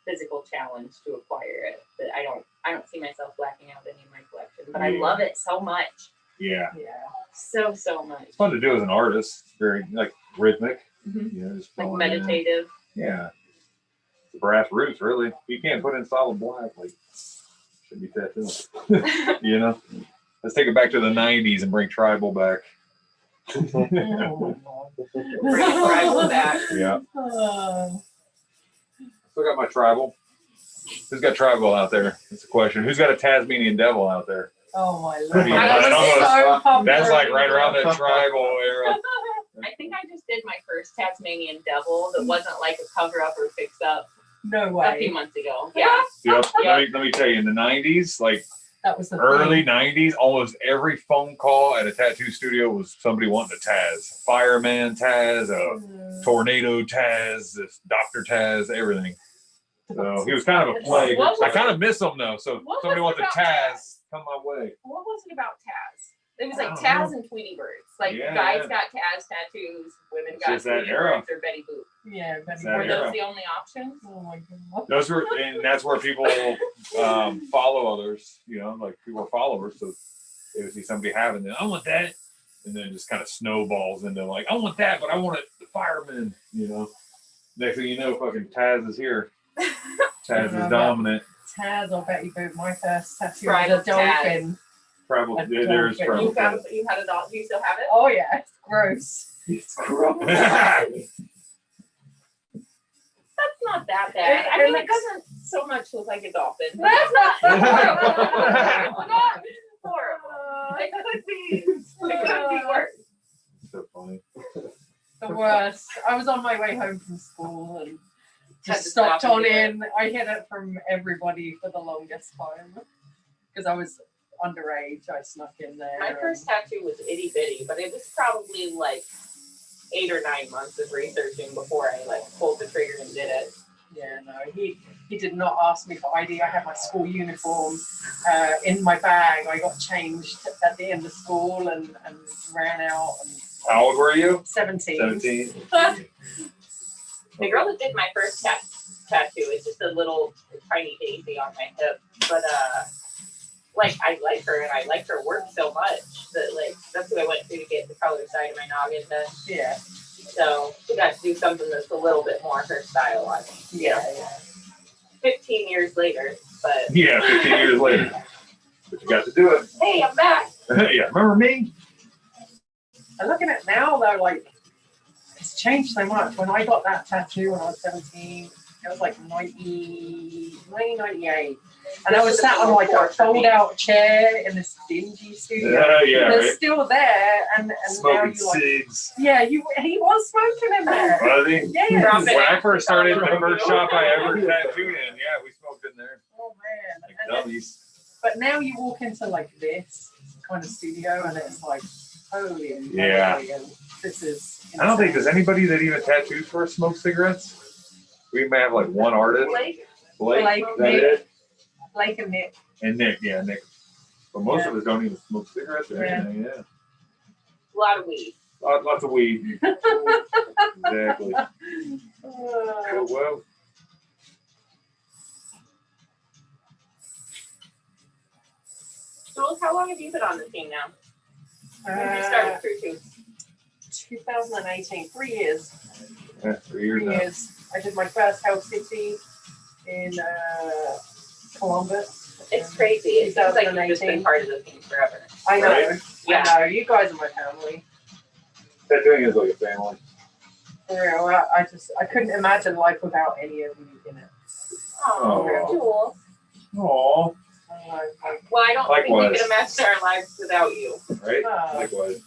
physical challenge to acquire it that I don't see myself blacking out any of my collection, but I love it so much. Yeah. Yeah. So much. It's fun to do as an artist. It's very like rhythmic. Mhm. You know, just Like going in. meditative. Yeah. The brass roots, really. You can't put in solid black, like should be tattooing. You know? Let's take it back to the 90s and bring tribal back. Bring tribal back. Yeah. Still got my tribal. Who's got tribal out there? That's the question. Who's got a Tasmanian devil out there? Oh my I mean, lord. that's So that's like right around that tribal era. I think I just did my first Tasmanian devil that wasn't like a cover up or fix up No a few way. months ago. Yeah. Yep. Let me tell you, in the 90s, like That was the early thing. 90s, almost every phone call at a tattoo studio was somebody wanting a Taz. Fireman Taz, a tornado Taz, this Dr. Taz, everything. So he was kind of a plague. I kind of miss him though. So What somebody was wants it a about Taz, come my way. What was it about Taz? It was like I don't Taz know. and Tweety Birds. Like Yeah, guys yeah. got Taz tattoos, women It's got just that Tweety era. Birds or Betty Boop. Yeah, but That Were era. those the only options? oh my god. Those were, and that's where people follow others. You know, like people are followers. So they would see somebody having it. I want that, and then it just kind of snowballs into like, I want that, but I want it the fireman. You know, next thing you know, fucking Taz is here. Taz is dominant. Taz or Betty Boop, my first tattoo Tribal was a dolphin. Tribal, A there's dolphin. tribal. You had a dog. Do you still have it? Oh yeah, it's gross. It's gross. That's not that bad. I mean, it doesn't so much look like a dolphin. But that's not horrible. Not horrible. It could be. It could be worse. So funny. The worst. I was on my way home from school and Had just to stopped stop and on do it. in. I hid it from everybody for the longest time because I was underage. I snuck in there. My and- first tattoo was itty bitty, but it was probably like 8 or 9 months of researching before I like pulled the trigger and did it. Yeah, no, he did not ask me for ID. I had my school uniform in my bag. I got changed at the end of school and ran out. And How old were you? 17. 17. The girl that did my first tattoo is just a little tiny daisy on my hip, but like I like her and I like her work so much that like that's who I went to get the color side of my noggin done. Yeah. So we got to do something that's a little bit more her style on me. Yeah. 15 years later, but Yeah, 15 years later. But you got to do it. hey, I'm back. Yeah, remember me? And looking at it now, though, like it's changed so much. When I got that tattoo when I was 17, It was like 1998. And I was sat on like a fold-out chair in this dingy studio. Yeah, They're right. still there, and now Smoking you like, cigs. yeah, he was smoking in there. Was he? Yeah. When I first started, the first shop I ever tattooed in, yeah, we smoked in there. Oh man. Like And then- dummies. but now you walk into like this kind of studio, and it's like, holy moly, Yeah. and this is. I don't think insane. there's anybody that even tattoos for us smoke cigarettes. We may have like one artist. Blake, Blake, is that Nick. it? Blake and Nick. And Nick, yeah, Nick. But most Yeah. of us don't even smoke cigarettes or Yeah. anything, yeah. A lot of weed. Lots of weed. Exactly. Well, Jules, how long have you been on the team now? When did you start with Crew 2? 2018, 3 years. yeah, 3 years 3 now. years. I did my first Hell City in Columbus. It's crazy. It seems like you've just been 2018. part of the team forever. I know. Right? Yeah. I know. You guys are my family. Tattooing is like a family. For real. I couldn't imagine life without any of you in it. Oh, Jules. Aw, Well, I don't think we Likewise. could imagine our lives without you. right? Oh. Likewise.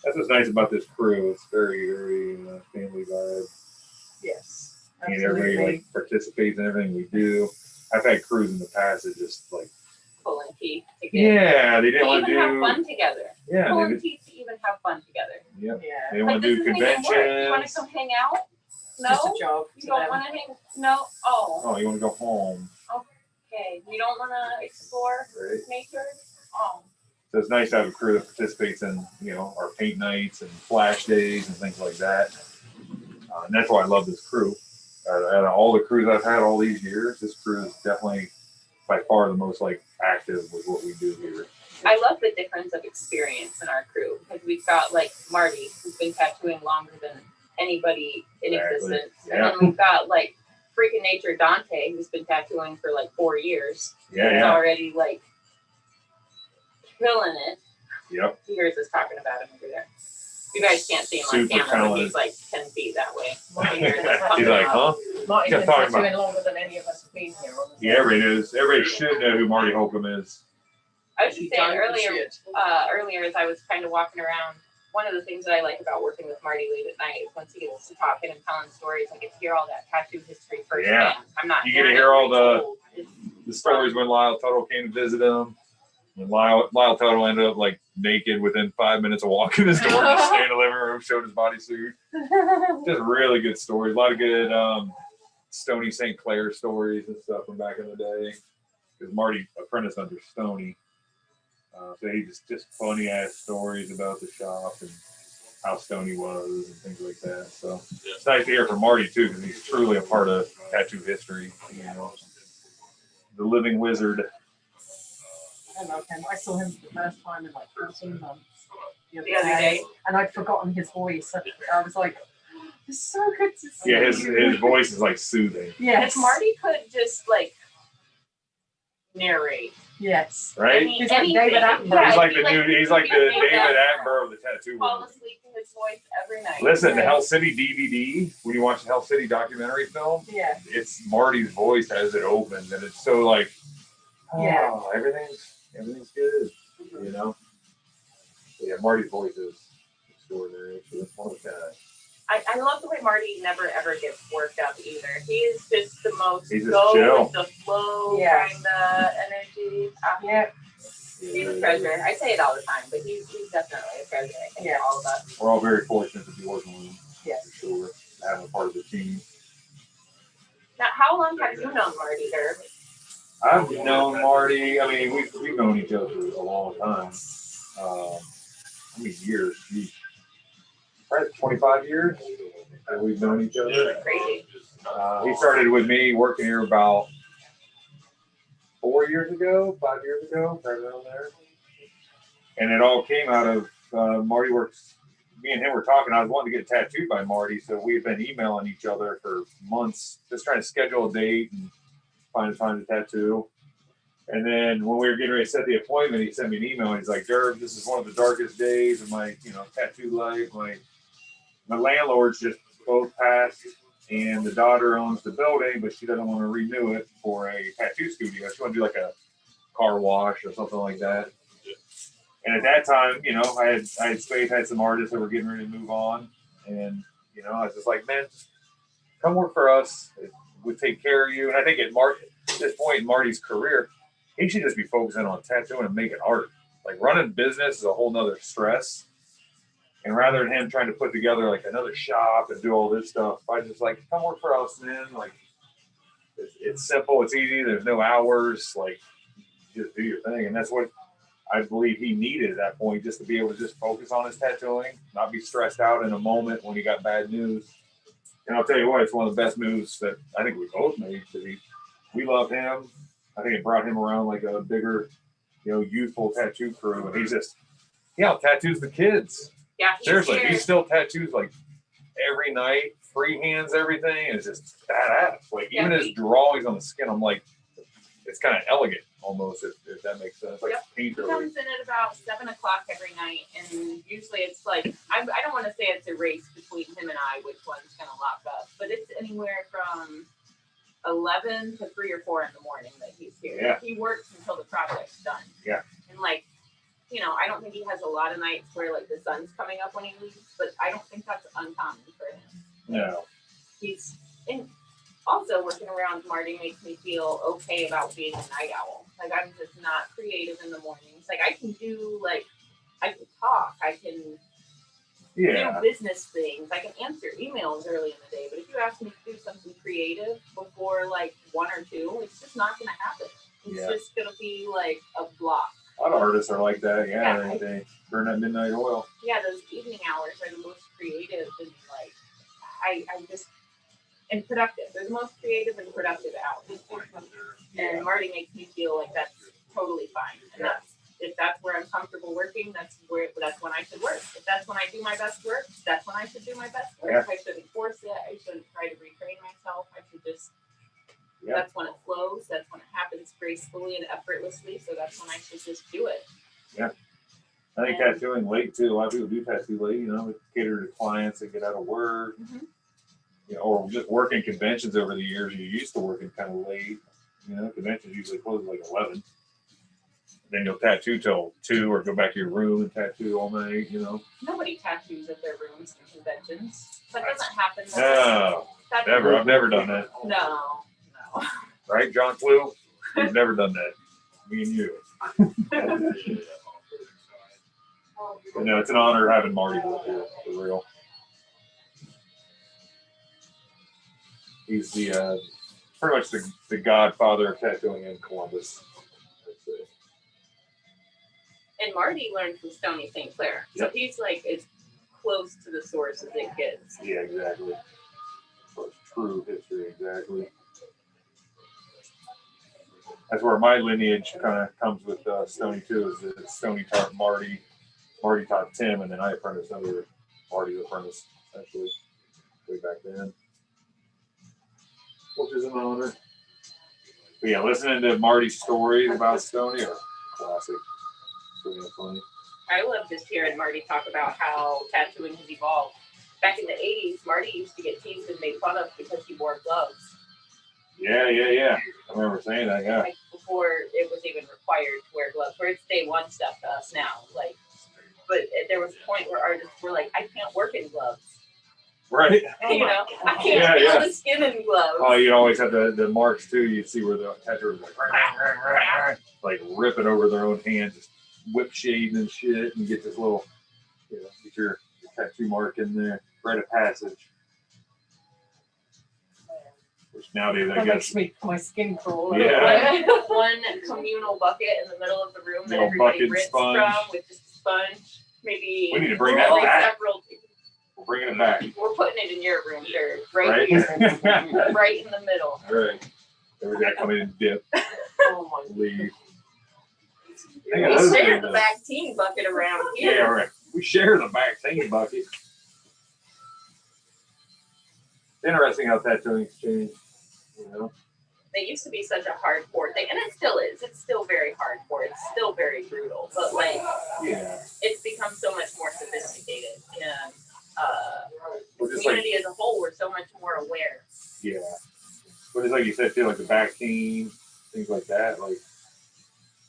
That's what's nice about this crew. It's very, very family vibe. Yes. And everybody Absolutely. like participates in everything we do. I've had crews in the past that just like, Pulling teeth to get. yeah, they They didn't want even to have do. fun together. Yeah, Pulling they, teeth to even have fun together. yeah, Yeah. they want to this do isn't even work. You want to conventions. come hang out? No. Just a job. You don't want to hang? No. Oh. Oh, you want to go home, Okay. You don't want to explore right? nature? Oh. So it's nice to have a crew that participates in, our paint nights and flash days and things like that. And that's why I love this crew. Out of all the crews I've had all these years, this crew is definitely by far the most like active with what we do here. I love the difference of experience in our crew because we've got like Marty, who's been tattooing longer than anybody in Exactly. existence. Yeah. And then we've got like freaking nature Dante, who's been tattooing for like 4 years. Yeah, He's yeah. already like killing it. Yep. He hears us talking about him over there. You guys can't see him on Super camera, but talented. he's like 10 feet that way. He's like, huh? Marty's Yeah, been talking about- tattooing longer than any of us have been here. Honestly. Yeah, everybody knows. Everybody should know who Marty Holcomb is. I was just You saying don't earlier as I was kind of walking around, one of the things that I like about working with Marty late at night is once he gets to talking and telling stories, I get to hear all that tattoo history firsthand. Yeah. I'm not You get to hearing hear it all the- retold. It's The stories when Lyle Tuttle came to visit him. And Lyle Tuttle ended up like naked within 5 minutes of walking his door, just staying in the living room, showed his bodysuit. Just really good stories. A lot of good Stony St. Clair stories and stuff from back in the day. Because Marty apprenticed under Stony. So he just funny ass stories about the shop and how Stony was and things like that. So it's nice to hear from Marty too, because he's truly a part of tattoo history. The living wizard. I love him. I saw him for the first time in like 14 months the other day. and I'd forgotten his voice. I was like, it's so good to see Yeah, you. his voice is like soothing, Yes. If Marty could just like narrate. Yes. right? He's like David Attenborough. Yeah, He's like he'd the be dude. He's like the he'd be David that- Attenborough of the tattoo Fall world. asleep to his voice every night. Listen, the Hell City DVD. When you watch the Hell City documentary film, Yeah. it's Marty's voice as it opens, and it's so like, oh, Yeah. everything's good, Yeah, Marty's voice is extraordinary. So it's one of the kind. I love the way Marty never ever gets worked up either. He is just the most He's just go chill. with the flow Yeah. kind of energy. Yeah. He's a treasure. I say it all the time, but he's definitely a treasure. I think Yeah. all of us. We're all very fortunate to be working with him. Yes. For sure, having a part of the team. Now, how long have you known Marty, Derb? I've known Marty. I mean, we've known each other a long time. How many years? Geez. Probably 25 years that we've known each other. Crazy. He started with me working here about 5 years ago, right around there. And it all came out of Marty works. Me and him were talking. I was wanting to get tattooed by Marty, so we've been emailing each other for months, just trying to schedule a date and find a time to tattoo. And then when we were getting ready to set the appointment, he sent me an email. And he's like, "Derb, this is one of the darkest days of my, tattoo life. My landlords just both passed and the daughter owns the building, but she doesn't want to renew it for a tattoo studio. She want to do like a car wash or something like that. And at that time, you know, I had Spade had some artists that were getting ready to move on, and you know, I was just like, man, just come work for us. We'll take care of you. And I think at this point in Marty's career, he should just be focusing on tattooing and making art. Like running business is a whole nother stress. And rather than him trying to put together like another shop and do all this stuff, I just like, come work for us, man. Like it's simple, it's easy. There's no hours. Like just do your thing, and that's what I believe he needed at that point, just to be able to just focus on his tattooing, not be stressed out in a moment when he got bad news. And I'll tell you what, it's one of the best moves that I think we both made. We love him. I think it brought him around like a bigger, you know, youthful tattoo crew, and he's just, tattoos the kids. Yeah, seriously, he still tattoos like every night, freehands everything, and it's just badass. Like even his drawings on the skin, I'm like, it's kind of elegant almost, if that makes sense. Like He comes in at about 7 o'clock every night, and usually it's like I don't want to say it's a race between him and I, which one's gonna lock up, but it's anywhere from 11 to 3 or 4 in the morning that he's here. Yeah. He works until the project's done. Yeah. And like, you know, I don't think he has a lot of nights where like the sun's coming up when he leaves, but I don't think that's uncommon for him. No. He's in. Also, working around Marty makes me feel okay about being a night owl. Like, I'm just not creative in the mornings. Like, I can talk, I can do business things, I can answer emails early in the day. But if you ask me to do something creative before like 1 or 2, it's just not going to happen. It's just going to be like a block. A lot of artists are like that. They burn that midnight oil. Yeah, those evening hours are the most creative, and like I just. And productive. They're the most creative and productive hours. And Marty makes me feel like that's totally fine. And if that's where I'm comfortable working, that's when I should work. If that's when I do my best work, that's when I should do my best work. I shouldn't force it. I shouldn't try to retrain myself. I should just. That's when it flows. That's when it happens gracefully and effortlessly. So that's when I should just do it. Yeah. I think tattooing late too. A lot of people do tattoo late. You know, cater to clients that get out of work. Mm-hmm. You know, or just working conventions over the years. You're used to working kind of late. You know, conventions usually close at like 11. Then you'll tattoo till 2 or go back to your room and tattoo all night, you know. Nobody tattoos at their rooms in conventions. That doesn't happen. No, never. I've never done that. No. Right, John Flew? We've never done that. Me and you. But no, it's an honor having Marty with here, for real. He's the pretty much the godfather of tattooing in Columbus. And Marty learned from Stony St. Clair. So he's like as close to the source as it gets. Yeah, exactly. True history, exactly. That's where my lineage kind of comes with Stony too. Is that Stony taught Marty, Marty taught Tim, and then I apprenticed under Marty's apprentice, essentially, way back then. Which is an honor. But yeah, listening to Marty's stories about Stony are classic. Really funny. I love just hearing Marty talk about how tattooing has evolved. Back in the 80s, Marty used to get teased and made fun of because he wore gloves. Yeah. I remember saying that, yeah. Like before it was even required to wear gloves. Where it's day one stuff to us now. Like, but there was a point where artists were like, I can't work in gloves. Right. You know, I can't feel the skin in gloves. Oh, you'd always have the marks too. You'd see where the tattooers like ripping over their own hands, just whip shading and shit, and get this little, you know, get your tattoo mark in there, rite of passage. Which nowadays I guess makes my skin crawl. Yeah. One communal bucket in the middle of the room that Little everybody bucket rinses sponge. from with just a sponge. Maybe we need to bring that back. We're bringing it back. We're putting it in your room, sure. Right here. Right in the middle. All right. Every day I come in and dip. Oh my. Leave. We share the back team bucket around here. Yeah, right. We share the back team bucket. Interesting how tattooing's changed, you know. They used to be such a hardcore thing, and it still is. It's still very hardcore. It's still very brutal, but like, it's become so much more sophisticated. And Well, just like, community as a whole, we're so much more aware. yeah. But it's like you said too, like the vaccine, things like that, like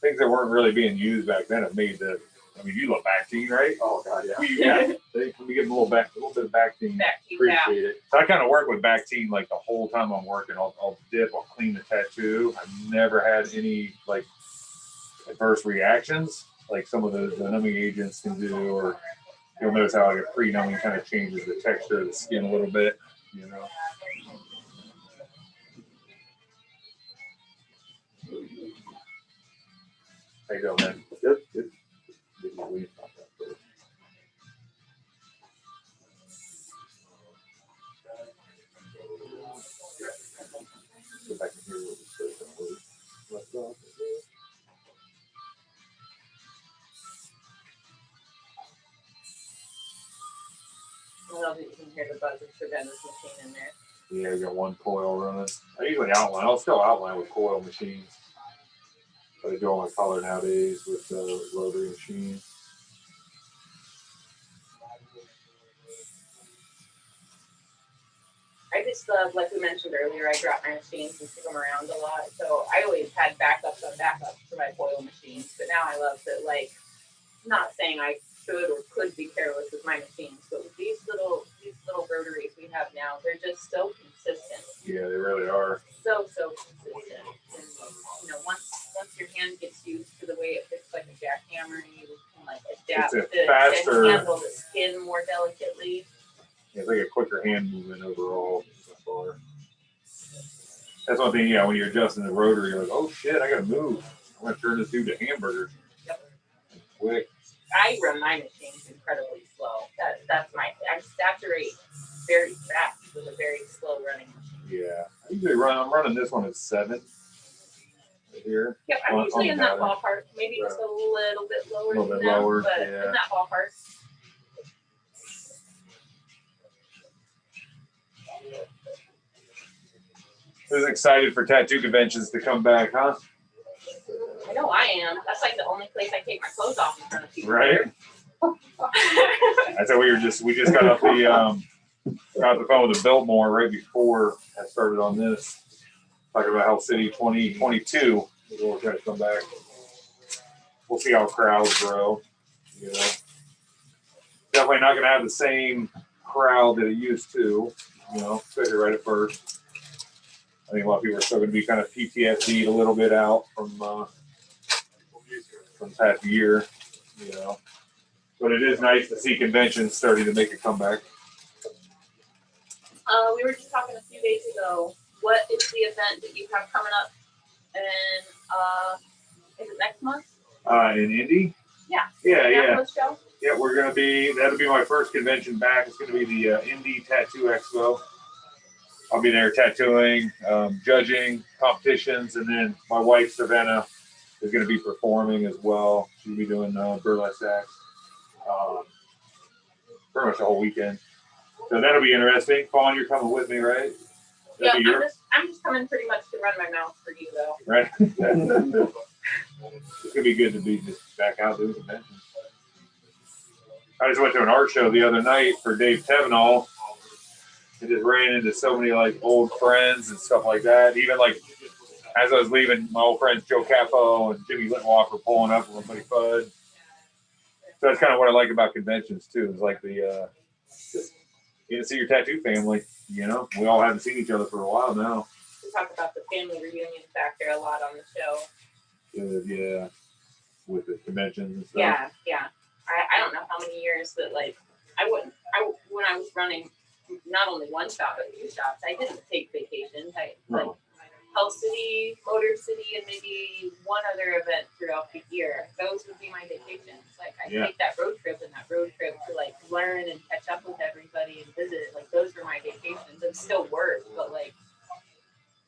things that weren't really being used back then have made the. I mean, you love vaccine, right? Oh god, yeah. Yeah. They can give them a little bit of vaccine. Appreciate it. So I kind of work with vaccine like the whole time I'm working. I'll dip, I'll clean the tattoo. I've never had any like adverse reactions like some of the numbing agents can do, or you'll notice how like a pre-numbing kind of changes the texture of the skin a little bit, you know. How you doing, man? Good, good. Go back and hear what we said. I love that you can hear the buzz of Trevenna's machine in there. Yeah, I got one coil running. I usually outline. I'll still outline with coil machines. But I do all my color nowadays with rotary machines. I just love, like we mentioned earlier, I drop my machines and stick them around a lot. So I always had backups on backups for my coil machines. But now I love that, like, not saying I should or could be careless with my machines, but with these little rotaries we have now, they're just so consistent. Yeah, they really are. So consistent. And, you know, once your hand gets used to the way it fits like a jackhammer, you can like adapt to handle the skin more delicately. Yeah, it's like a quicker hand movement overall. That's one thing, yeah, when you're adjusting the rotary, you're like, oh shit, I gotta move. I'm gonna turn this dude to hamburgers. Yep. Quick. I run my machines incredibly slow. I saturate very fast with a very slow running machine. Yeah. I'm running this one at 7 right here. Yep, I'm usually in that ballpark. Maybe just a little bit lower than that, but in that ballpark. Who's excited for tattoo conventions to come back, huh? I know I am. That's like the only place I take my clothes off in front of people. Right? I thought we just got off the phone with the Biltmore right before I started on this. Talking about Health City 2022. We'll try to come back. We'll see how crowds grow. You know, definitely not going to have the same crowd that it used to. You know, especially right at first. I think a lot of people are still going to be kind of PTSD'd a little bit out from the past year. You know, but it is nice to see conventions starting to make a comeback. We were just talking a few days ago. What is the event that you have coming up? And is it next month? In Indy? Yeah. Yeah. Show? Yeah, that'll be my first convention back. It's going to be the Indy Tattoo Expo. I'll be there tattooing, judging competitions, and then my wife, Savannah, is going to be performing as well. She'll be doing burlesque acts pretty much the whole weekend. So that'll be interesting. Fawn, you're coming with me, right? Yeah, I'm just coming pretty much to run my mouth for you, though. Right? It's going to be good to be just back out doing conventions. I just went to an art show the other night for Dave Tevenall and just ran into so many like old friends and stuff like that. Even like as I was leaving, my old friends Joe Capo and Jimmy Littenwalk were pulling up with my buddy Fudd. So that's kind of what I like about conventions too. Is like the just you get to see your tattoo family. You know, we all haven't seen each other for a while now. We talk about the family reunion factor a lot on the show. Yeah, with the conventions and stuff. Yeah. I don't know how many years that like when I was running not only one shop but 2 shops, I didn't take vacations. Like Health City, Motor City, and maybe one other event throughout the year. Those would be my vacations. Like I take that road trip to like learn and catch up with everybody and visit. Like those were my vacations and still work, but like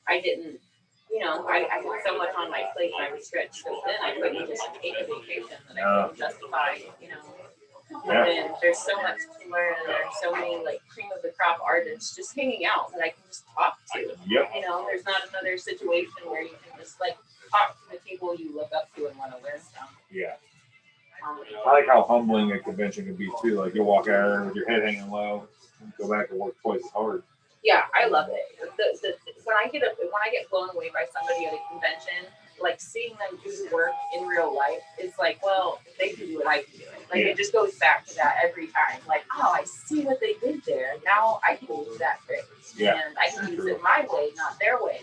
I didn't. You know, I had so much on my plate and I was stretched so thin, I couldn't just take a vacation that I couldn't justify, you know. And there's so much to learn and there's so many like cream of the crop artists just hanging out that I can just talk to. Yep. You know, there's not another situation where you can just like talk to the people you look up to and want to learn from. Yeah. I like how humbling a convention can be too. Like you'll walk out with your head hanging low, go go back and work twice as hard. Yeah, I love it. When I get blown away by somebody at a convention, like seeing them do the work in real life, it's like, well, if they can do it, I can do it. Like it just goes back to that every time. Like, oh, I see what they did there. Now I can use that trick, and I can use it my way, not their way.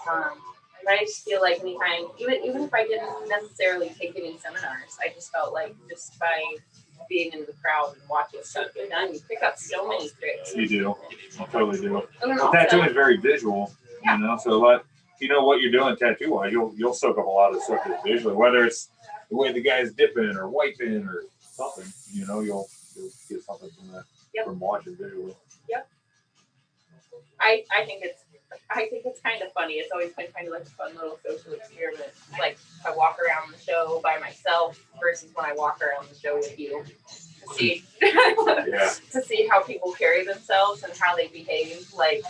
But I just feel like anytime, even if I didn't necessarily take any seminars, I just felt like just by being in the crowd and watching stuff get done, you pick up so many tricks. You do. You totally do. And then Well, also, tattooing is very visual, you know, so like, you know what you're doing tattoo wise, you'll soak up a lot of stuff just visually, whether it's the way the guy's dipping or wiping or something, you know, you'll get something from that from watching visually. Yep. I think it's kind of funny. It's always been kind of like a fun little social experiment. Like I walk around the show by myself versus when I walk around the show with you to see to see how people carry themselves and how they behave. Like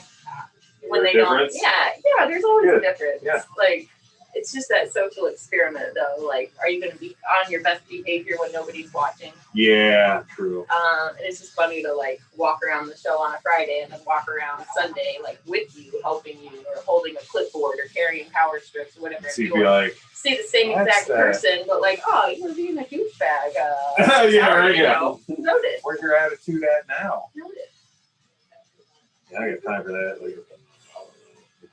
when they don't. Yeah. There's always a difference. Yeah. Like it's just that social experiment, though. Like, are you going to be on your best behavior when nobody's watching? Yeah, true. And it's just funny to like walk around the show on a Friday and then walk around Sunday, like with you, helping you, or holding a clipboard or carrying power strips or whatever. So you'd be like, see the same exact person, but like, oh, you're being a douchebag. Noted. Where's your attitude at now? Noted. Yeah, I got time for that. Like,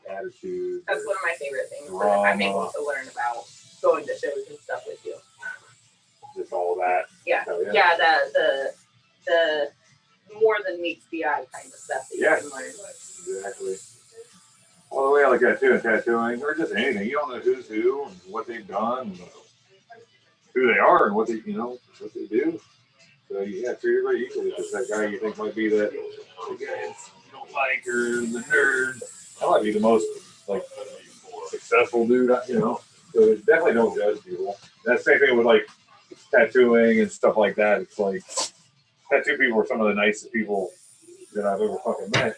attitude. That's one of my favorite things that I'm able to learn about going to shows and stuff with you. Just all that. Yeah. The more than meets the eye kind of stuff that you can learn. Exactly. Well, the way I look at tattooing, or just anything, you don't know who's who and what they've done, and who they are, and what they do. So yeah, treat everybody equally. Just that guy you think might be the guy you don't like, or the nerd. That might be the most like successful dude, you know. So definitely don't judge people. That's the same thing with like tattooing and stuff like that. It's like tattoo people are some of the nicest people that I've ever fucking met.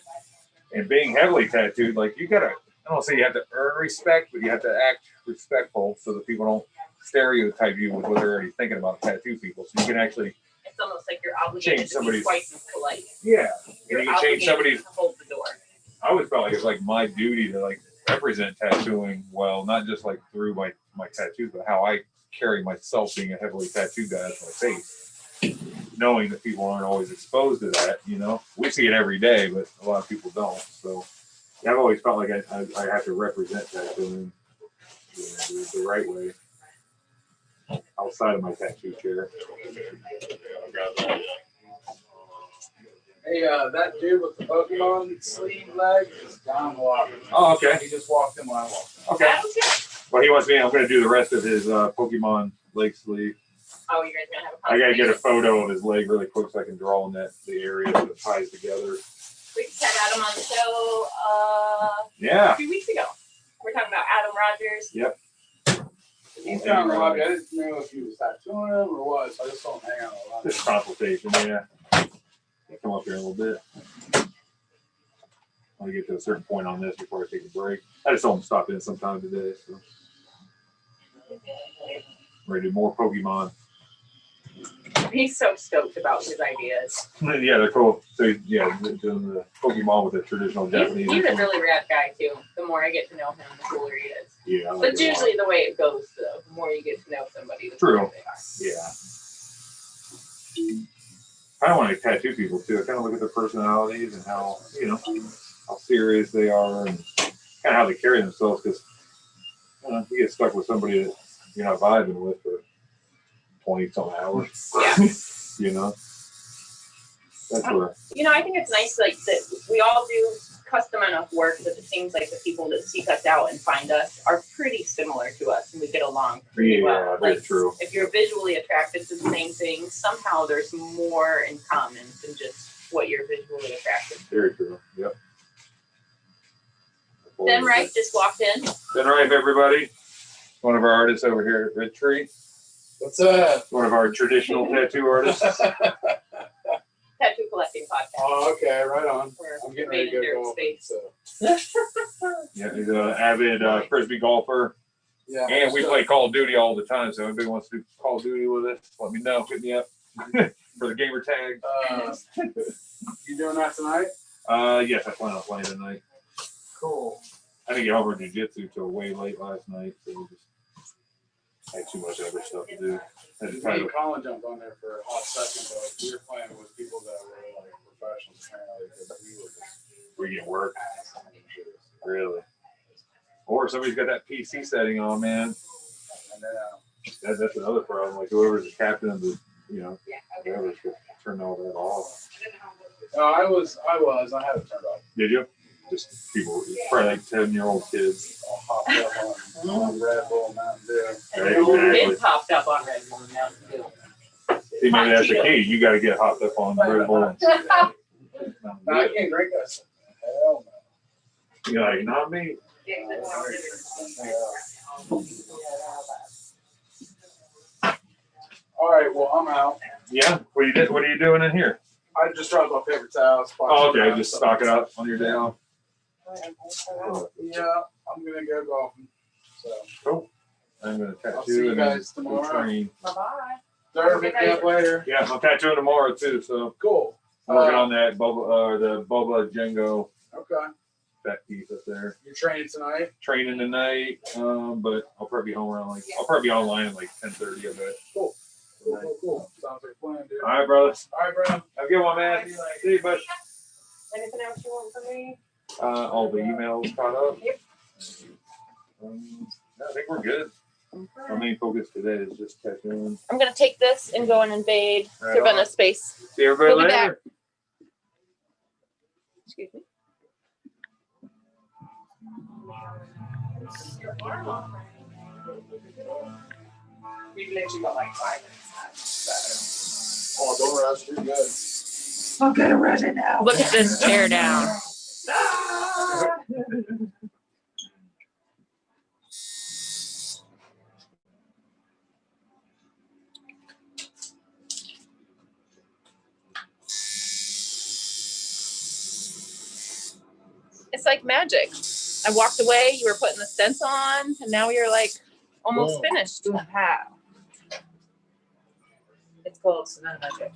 And being heavily tattooed, like you gotta, I don't say you have to earn respect, but you have to act respectful so that people don't stereotype you with what they're already thinking about tattoo people. So you can actually. It's almost like you're obligated to be twice as polite. Yeah, you're you can change somebody's. To hold the door. I always felt like it's like my duty to like represent tattooing well, not just like through my tattoos, but how I carry myself being a heavily tattooed guy as my face. Knowing that people aren't always exposed to that, you know. We see it every day, but a lot of people don't. So yeah, I've always felt like I have to represent tattooing the right way outside of my tattoo chair. Hey, that dude with the Pokemon sleeve leg is down the water. Oh, okay. He just walked in when I walked in. Okay. Well, he wants me. I'm going to do the rest of his Pokemon leg sleeve. Oh, you guys gonna have a I gotta get a photo of his leg really quick so I can draw on the area that it ties together. We just had Adam on the show a few weeks ago. We're talking about Adam Rogers. Yep. He's down the water. I didn't know if he was tattooing him or what, so I just saw him hang out a lot. Just consultation, yeah. I'll come up here in a little bit. I want to get to a certain point on this before I take a break. I just told him to stop in sometime today. So. I'm ready to do more Pokemon. He's so stoked about his ideas. Yeah, they're cool. So yeah, doing the Pokemon with the traditional Japanese. He's a really rad guy too. The more I get to know him, the cooler he is. Yeah, but it's usually the way it goes though. The more you get to know somebody, the cooler they are. Yeah. I don't want to tattoo people too. I kind of look at their personalities and how, you know, how serious they are and kind of how they carry themselves. Because you get stuck with somebody that you're not vibing with for 20-some hours. Yeah. You know, that's where. You know, I think it's nice like that we all do custom enough work that it seems like the people that seek us out and find us are pretty similar to us and we get along pretty well. Yeah, that's true. If you're visually attracted to the same thing, somehow there's more in common than just what you're visually attracted to. Very true. Yep. Ben Wright just walked in. Ben Wright, everybody. One of our artists over here at Red Tree. What's up? One of our traditional tattoo artists. Tattoo collecting podcast. Oh, okay, right on. I'm getting ready to go golfing, so. Yeah, he's an avid frisbee golfer. Yeah. And we play Call of Duty all the time, so if anybody wants to do Call of Duty with us, let me know. Hit me up. for the gamer tag. You doing that tonight? Yes, I plan on playing tonight. Cool. I didn't get over jiu-jitsu till way late last night, so we just had too much other stuff to do. Had to Me try and to, Colin jumped on there for a hot second, but we were playing with people that were like professionals apparently because we were just we get work. Really. Or somebody's got that PC setting on, man. and then That's another problem. Like whoever's the captain of the, whoever's gonna turn all that off. I had it turned off. Did you? Just people, probably like 10-year-old kids. All hopped up on Red Bull, Mountain Dew. Exactly. Kids hopped up on Red Bull now too. See, maybe that's the key. You got to get hopped up on Red Bull. I can't drink that. Hell no. You're like, not me. All right, well, I'm out. Yeah. What are you doing in here? I just dropped my paper towels. Oh, okay. Just stock it up on your day off. Yeah, I'm gonna go golfing. So Cool. I'm gonna I'll see you tattoo and guys then tomorrow. train. Bye-bye. Third pick me up later. Yeah, I'm tattooing tomorrow too. So Cool. I'm working on that the Boba Django Okay. fat piece up there. You're training tonight? Training tonight, but I'll probably be home around I'll probably be online at like 10:30 of it. Cool. Cool. Sounds like a plan, dude. All right, brothers. All right, bro. Have a good one, man. See you, bud. Anything else you want from me? All the emails caught up. Yep. I think we're good. Our main focus today is just tattooing. I'm gonna take this and go and invade Right Savannah on. space. See everybody We'll be later. back. Excuse me. We've literally got like 5 minutes. Oh, don't rush. You're good. I'm gonna run it now. Look at this tear down. It's like magic. I walked away, you were putting the stents on, and now you're like almost finished. How? It's called Savannah Magic.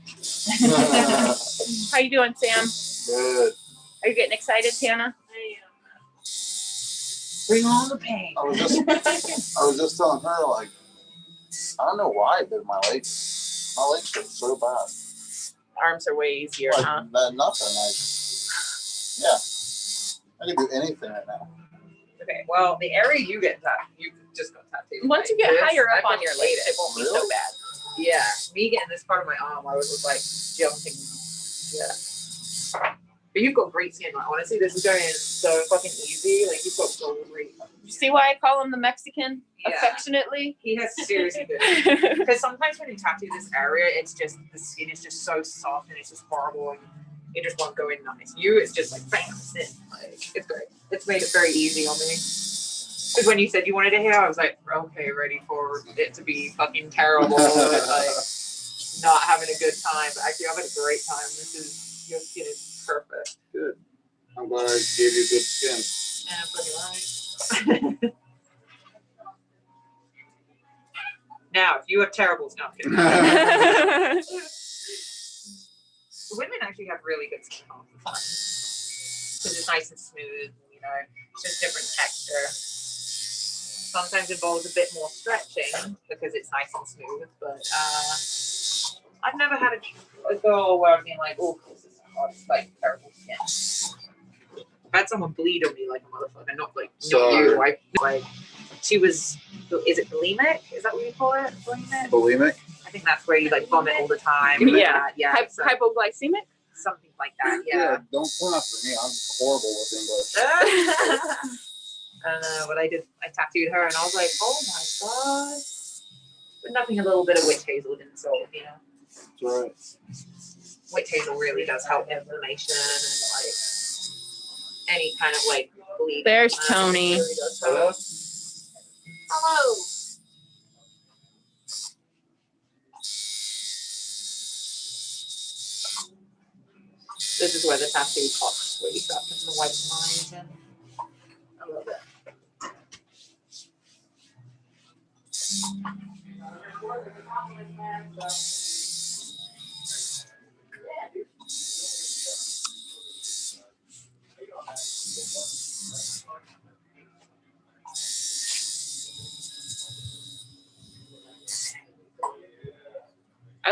How you doing, Sam? Good. Are you getting excited, Tana? Bring on the pain. I was just telling her, like, I don't know why, but my legs hurt so bad. Arms are way easier, Like, huh? nothing. Like, yeah. I can do anything right now. Okay, well, the area you just got tattooed. Once you like get this, higher up I on your can legs, feel it won't be so Really? bad. Yeah, me getting this part of my arm, I was like jumping. Yeah. But you've got great skin. Like, honestly, this is going so fucking easy. Like, you've got so great. You see why I call him the Mexican Yeah. affectionately? He has seriously good. Because sometimes when you tattoo this area, it's just the skin is just so soft and it's just horrible and it just won't go in nice. It's just like bam, it's in. Like, it's great. It's made it very easy on me. Because when you said you wanted it here, I was like, okay, ready for it to be fucking terrible and like not having a good time. But actually, I'm having a great time. Your skin is perfect. Good. I'm glad I gave you good skin. And fucking right. Now, if you have terrible skin, women actually have really good skin half the time. Because it's nice and smooth, it's just different texture. Sometimes involves a bit more stretching because it's nice and smooth, but I've never had a girl where I've been like, oh, this is like terrible skin. I've had someone bleed on me like a motherfucker, not you. Like she was, is it bulimic? Is that what you call it? Bulimic? I think that's where you like vomit all the time. Yeah. Yeah. So, Hypoglycemic? something like that. Yeah. Don't point after me. I'm horrible with English. But I tattooed her and I was like, oh my god. But nothing a little bit of witch hazel didn't solve, That's right. Witch hazel really does help inflammation and like any kind of like bleeding. There's Tony. Really does help. Hello. This is where the tattoo pops, where you start putting the white lines in. I love it.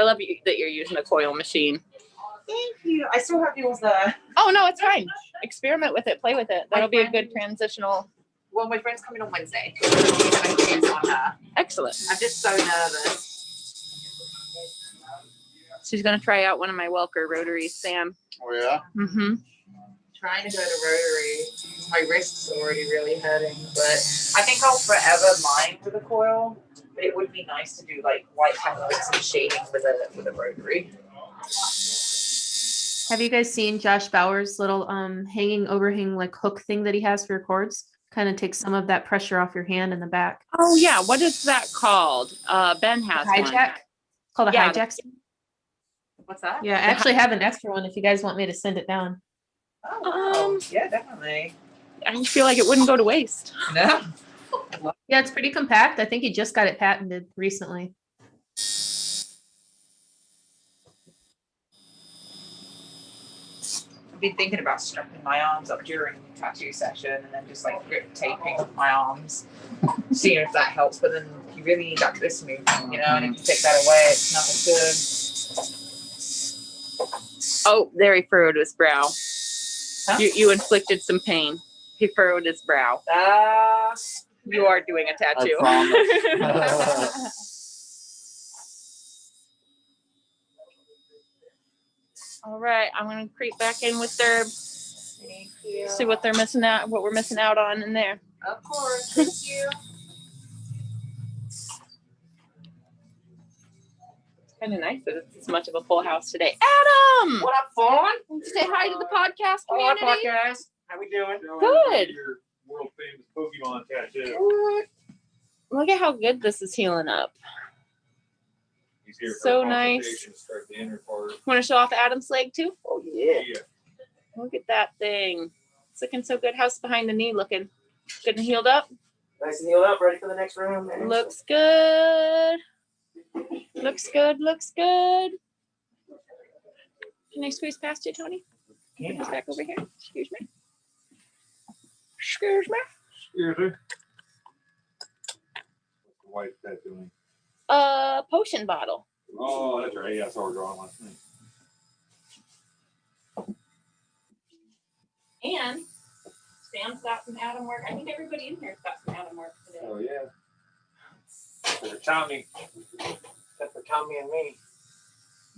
I love that you're using a coil machine. Thank you. I still have yours there. Oh no, it's fine. Experiment with it. Play with it. That'll be a good transitional. Well, my friend's coming on Wednesday. So I'm going to use on her. Excellent. I'm just so nervous. She's gonna try out one of my Welker rotaries, Sam. Oh yeah. Mm-hmm. Trying to go to rotary. My wrist's already really hurting, but I think I'll forever mine with a coil. But it would be nice to do like white highlights and shading with a rotary. Have you guys seen Josh Bauer's little hanging overhang like hook thing that he has for your cords? Kind of takes some of that pressure off your hand in the back. Oh yeah, what is that called? Ben has one. Hijack. It's called a Yeah, hijack. What's that? Yeah, I actually have an extra one if you guys want me to send it down. Oh, wow. Yeah, definitely. I just feel like it wouldn't go to waste. No. Yeah, it's pretty compact. I think he just got it patented recently. I've been thinking about strapping my arms up during the tattoo session and then just like grip taping my arms, seeing if that helps. But then you really need that twist movement, you know, and if you take that away, it's not as good. Oh, there he furrowed his brow. Huh? You inflicted some pain. He furrowed his brow. You are doing a tattoo. All right, I'm gonna creep back in with their. Thank you. See what they're missing out. What we're missing out on in there. Of course. Thank you. Kind of nice that it's as much of a full house today. Adam, What up, Fawn? say hi to the podcast Hi, community. podcast. How we doing? Good. Your world famous Pokemon tattoo. Look at how good this is healing up. He's here for So a nice. consultation, Start the inner part. Want to show off Adam's leg too? Oh, yeah. Yeah. Look at that thing. It's looking so good. How's behind the knee looking? Good and healed up? Nice and healed up, ready for the next round, man. Looks good. Looks good. Looks good. Can I squeeze past you, Tony? Put this back over here. Excuse me. Excuse me. Excuse me. What's the wife tattooing? Potion bottle. Oh, that's right. Yeah, I saw her drawing last night. And Sam's got some Adam work. I think everybody in here's got some Adam work today. Oh, yeah. For Tommy. Except for Tommy and me.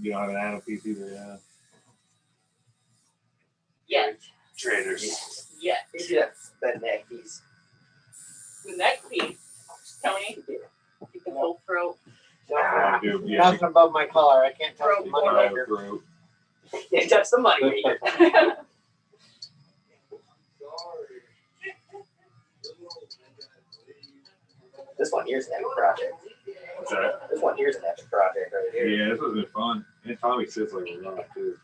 You don't have an Adam piece either, yeah. Yet. Traders. Yet. Yes, that neck piece. The next piece, Tony, you can full throat. Yeah. Nothing above my collar. I can't touch the money I have a maker. throat. Can't touch the money maker. This one here's an epic project. What's that? This one here's an epic project right here. Yeah, this was been fun. And Tommy sits like a rock too.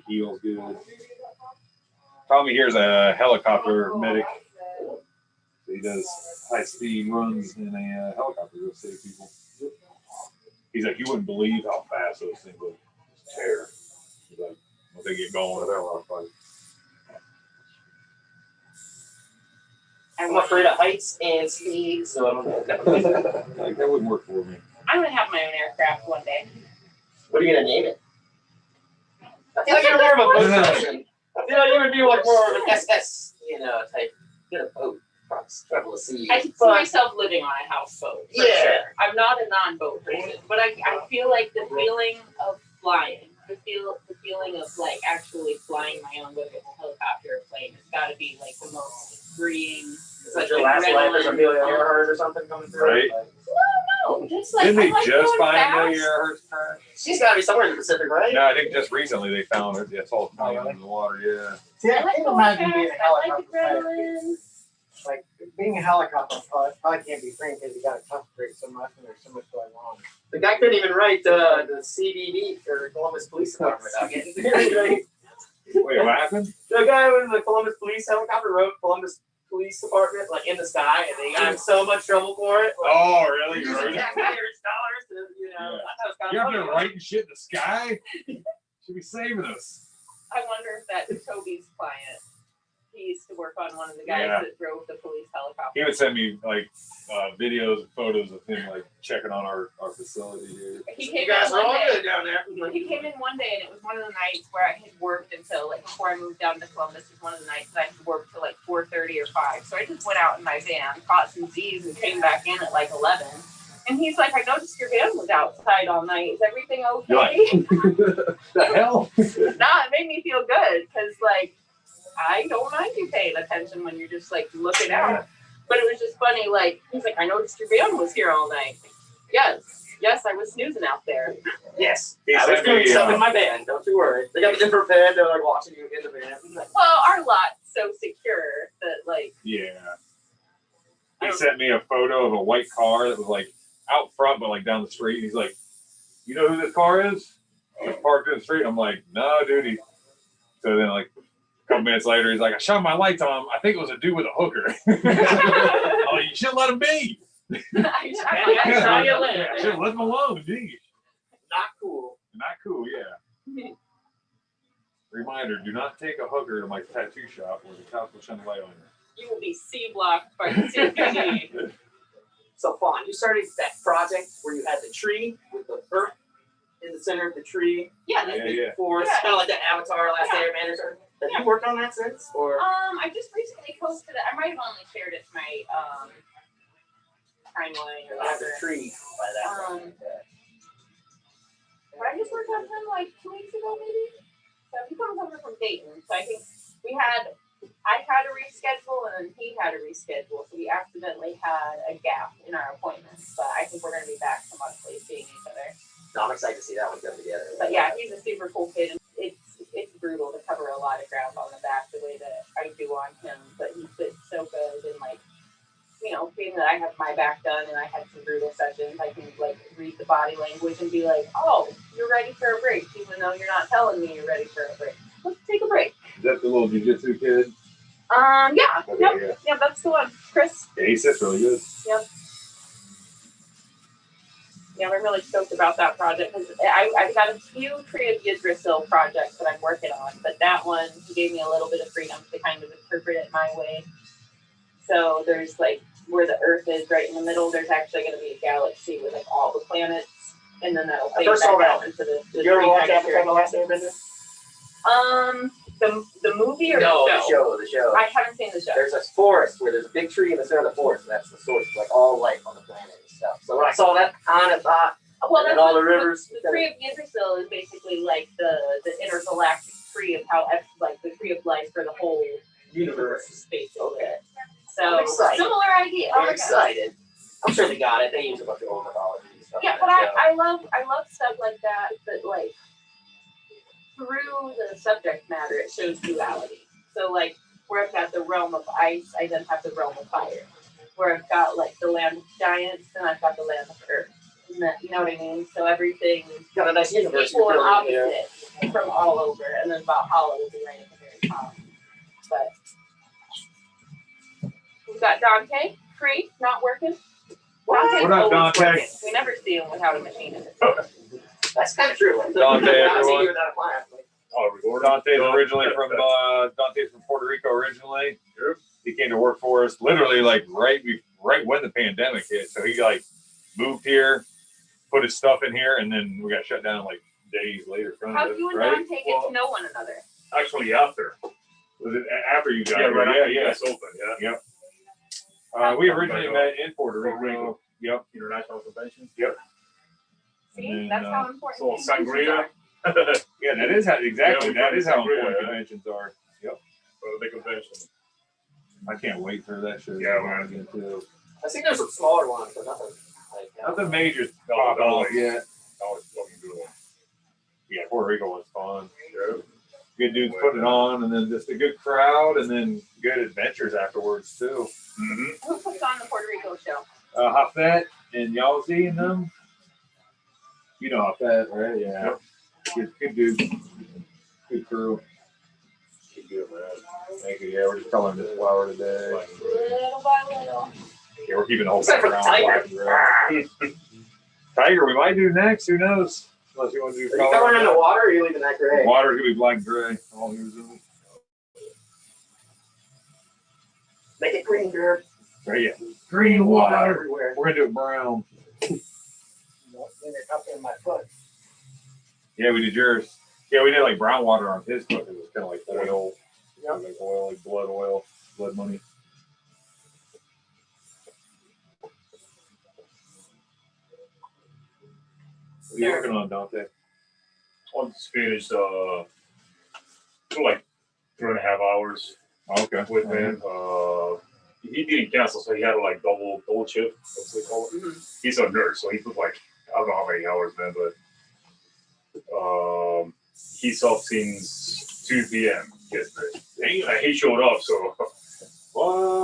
He heals good. Tommy here's a helicopter medic. He does high speed runs in a helicopter to save people. He's like, you wouldn't believe how fast those things would tear. He's like, when they get going, they're a lot of fun. I'm afraid of heights and speed, so I don't know. Like, that wouldn't work for me. I'm gonna have my own aircraft one day. What are you gonna name it? I feel like you're more of a boat person. I feel like you would be like more of an SS, type. Get a boat, travel the sea. I can see myself living on a houseboat. For Yeah. Sure. I'm not a non-boat person, but I feel like the feeling of flying, the feeling of like actually flying my own with a helicopter or plane, it's got to be like the most freeing. Is that your last life as Amelia Earhart or something coming through? Right. No, just like Didn't I they like just going find fast. Amelia Earhart's crash? She's got to be somewhere in the Pacific, right? No, I think just recently they found her. Yeah, it's all floating in the water, yeah. See, I I like can't going imagine fast. being a I like helicopter pilot. adrenaline. Like being a helicopter pilot probably can't be free because you got to concentrate so much and there's so much going on. The guy couldn't even write the CBD or Columbus Police Department. Wait, what happened? The guy was the Columbus Police helicopter wrote Columbus Police Department like in the sky, and they got in so much trouble for it. Like, Oh, really? using Really? taxpayers' dollars to, Yeah. I thought it was kind You're of up there funny. writing shit in the sky? Should be saving us. I wonder if that's Toby's client. He used to work on one of the guys Yeah. that drove the police helicopter. He would send me like videos and photos of him like checking on our facility here. He came in one day. He came in one day, and it was one of the nights where I had worked until like before I moved down to Columbus. It was one of the nights that I had worked till like 4:30 or 5. So I just went out in my van, caught some Z's, and came back in at like 11. And he's like, I noticed your van was outside all night. Is everything okay? The hell? No, it made me feel good because like I don't mind you paying attention when you're just like looking out. But it was just funny. Like he's like, I noticed your van was here all night. Yes, I was snoozing out there. Yes, He I was sent doing me, stuff in my van. Don't you worry. They got the infrared bed. They're like watching you in the van. Well, our lot's so secure that like Yeah. He sent me a photo of a white car that was like out front, but like down the street. He's like, you know who this car is? It's parked in the street. I'm like, no, dude. So then like a couple minutes later, he's like, I shot my lights on him. I think it was a dude with a hooker. Oh, you should let him be. I saw you later. Should have let him alone, geez. Not cool. Not cool, yeah. Reminder, do not take a hooker to my tattoo shop where the cops will shine a light on you. You will be C-blocked by the CPD. So Fawn, you started that project where you had the tree with the earth in the center of the tree. Yeah. And the Yeah. forest, kind of like that Avatar Last Airbender. Have you worked on that since? Or I just recently posted it. I might have only shared it to my timeline or I have the whatever. tree by that. But I just worked on him like 2 weeks ago, maybe. So he comes over from Dayton. So I think I had a reschedule and he had a reschedule. So we accidentally had a gap in our appointments. But I think we're going to be back to monthly seeing each other. No, I'm excited to see that one come together. But yeah, he's a super cool kid. And it's brutal to cover a lot of ground on the back the way that I do on him. But he fits so good. And like, you know, being that I have my back done and I had some brutal sessions, I can like read the body language and be like, oh, you're ready for a break, even though you're not telling me you're ready for a break. Let's take a break. Is that the little jiu-jitsu kid? Yeah. Okay, Yeah, that's the one. Chris. Yeah, he sits really good. Yep. Yeah, we're really stoked about that project because I've got a few Yggdrasil projects that I'm working on, but that one gave me a little bit of freedom to kind of interpret it my way. So there's like where the Earth is right in the middle, there's actually going to be a galaxy with like all the planets, and then that'll fade back out into the Did you ever watch Avatar The Last Airbender? The movie or No, the show? the show. I haven't seen the show. There's a forest where there's a big tree in the center of the forest, and that's the source of like all life on the planet and stuff. So when I saw that, I kind of thought, Well, and that's then all what the rivers. The tree of Yggdrasil is basically like the intergalactic tree of how like the tree of life for the whole universe, basically. Okay. So I'm excited. similar idea. I'm excited. I'm sure they got it. They use a bunch of old mythology and stuff. Yeah, in but that show. I love stuff like that like through the subject matter it shows duality. So like where I've got the realm of ice, I then have the realm of fire. Where I've got like the land of giants, and I've got the land of earth. You know what I mean? So everything got a nice is universe equal and you're building here. opposite from all over, and then Valhalla will be right at the very top. But we've got Dante, free, not working. Dante's What up, always Dante? working. We never see him without a machine in it. That's kind of true. Dante, everyone. Oh, Dante's originally from Dante's from Puerto Rico originally. He came to work for us literally like right when the pandemic hit. So he like moved here, put his stuff in here, and then we got shut down like days later. How do you and Dante get to know one another? actually after. Was it after you got Yeah, here? right after Yeah, you guys opened, yeah. Yep. We originally met in Puerto Rico. Yep. International convention. Yep. See, And then, that's how important So conventions sangria. are. Yeah, that is how exactly. Yeah, that is how sangria, important yeah. conventions are. Yep. For the big convention. I can't wait for that show. Yeah, man. Again too. I think there's some smaller ones, but nothing like Nothing major No, popping no. off yet. That was fucking good one. Yeah, Puerto Rico was fun. Yeah. Good dudes putting it on, and then just a good crowd, and then good adventures afterwards too. Mm-hmm. Who puts on the Puerto Rico show? Hafet and Yalzi and them. You know Hafet, right? Yeah. Good dude. Good crew. Good deal, man. Thank you. Yeah, we're just coloring this flower today. Little by little. Yeah, we're keeping the whole Except for the background tiger. black and gray. Tiger, we might do next. Who knows? Unless you want to do Are you coloring in the water or are you leaving that gray? Water could be black and gray. All yours. Make it green, Derb. Right, yeah. Green water everywhere. We're gonna do it brown. Then it's up in my foot. Yeah, we did yours. Yeah, we did like brown water on his foot. It was kind of like oil. Yeah. Like oil, like blood oil, blood money. What are you working on, Dante? I just finished for like 3.5 hours. Okay. With him. He didn't cancel, so he had like double shift. What's they call it? He's a nurse, so he took like I don't know how many hours, man, but he's up since 2 p.m. yesterday. And he showed up, so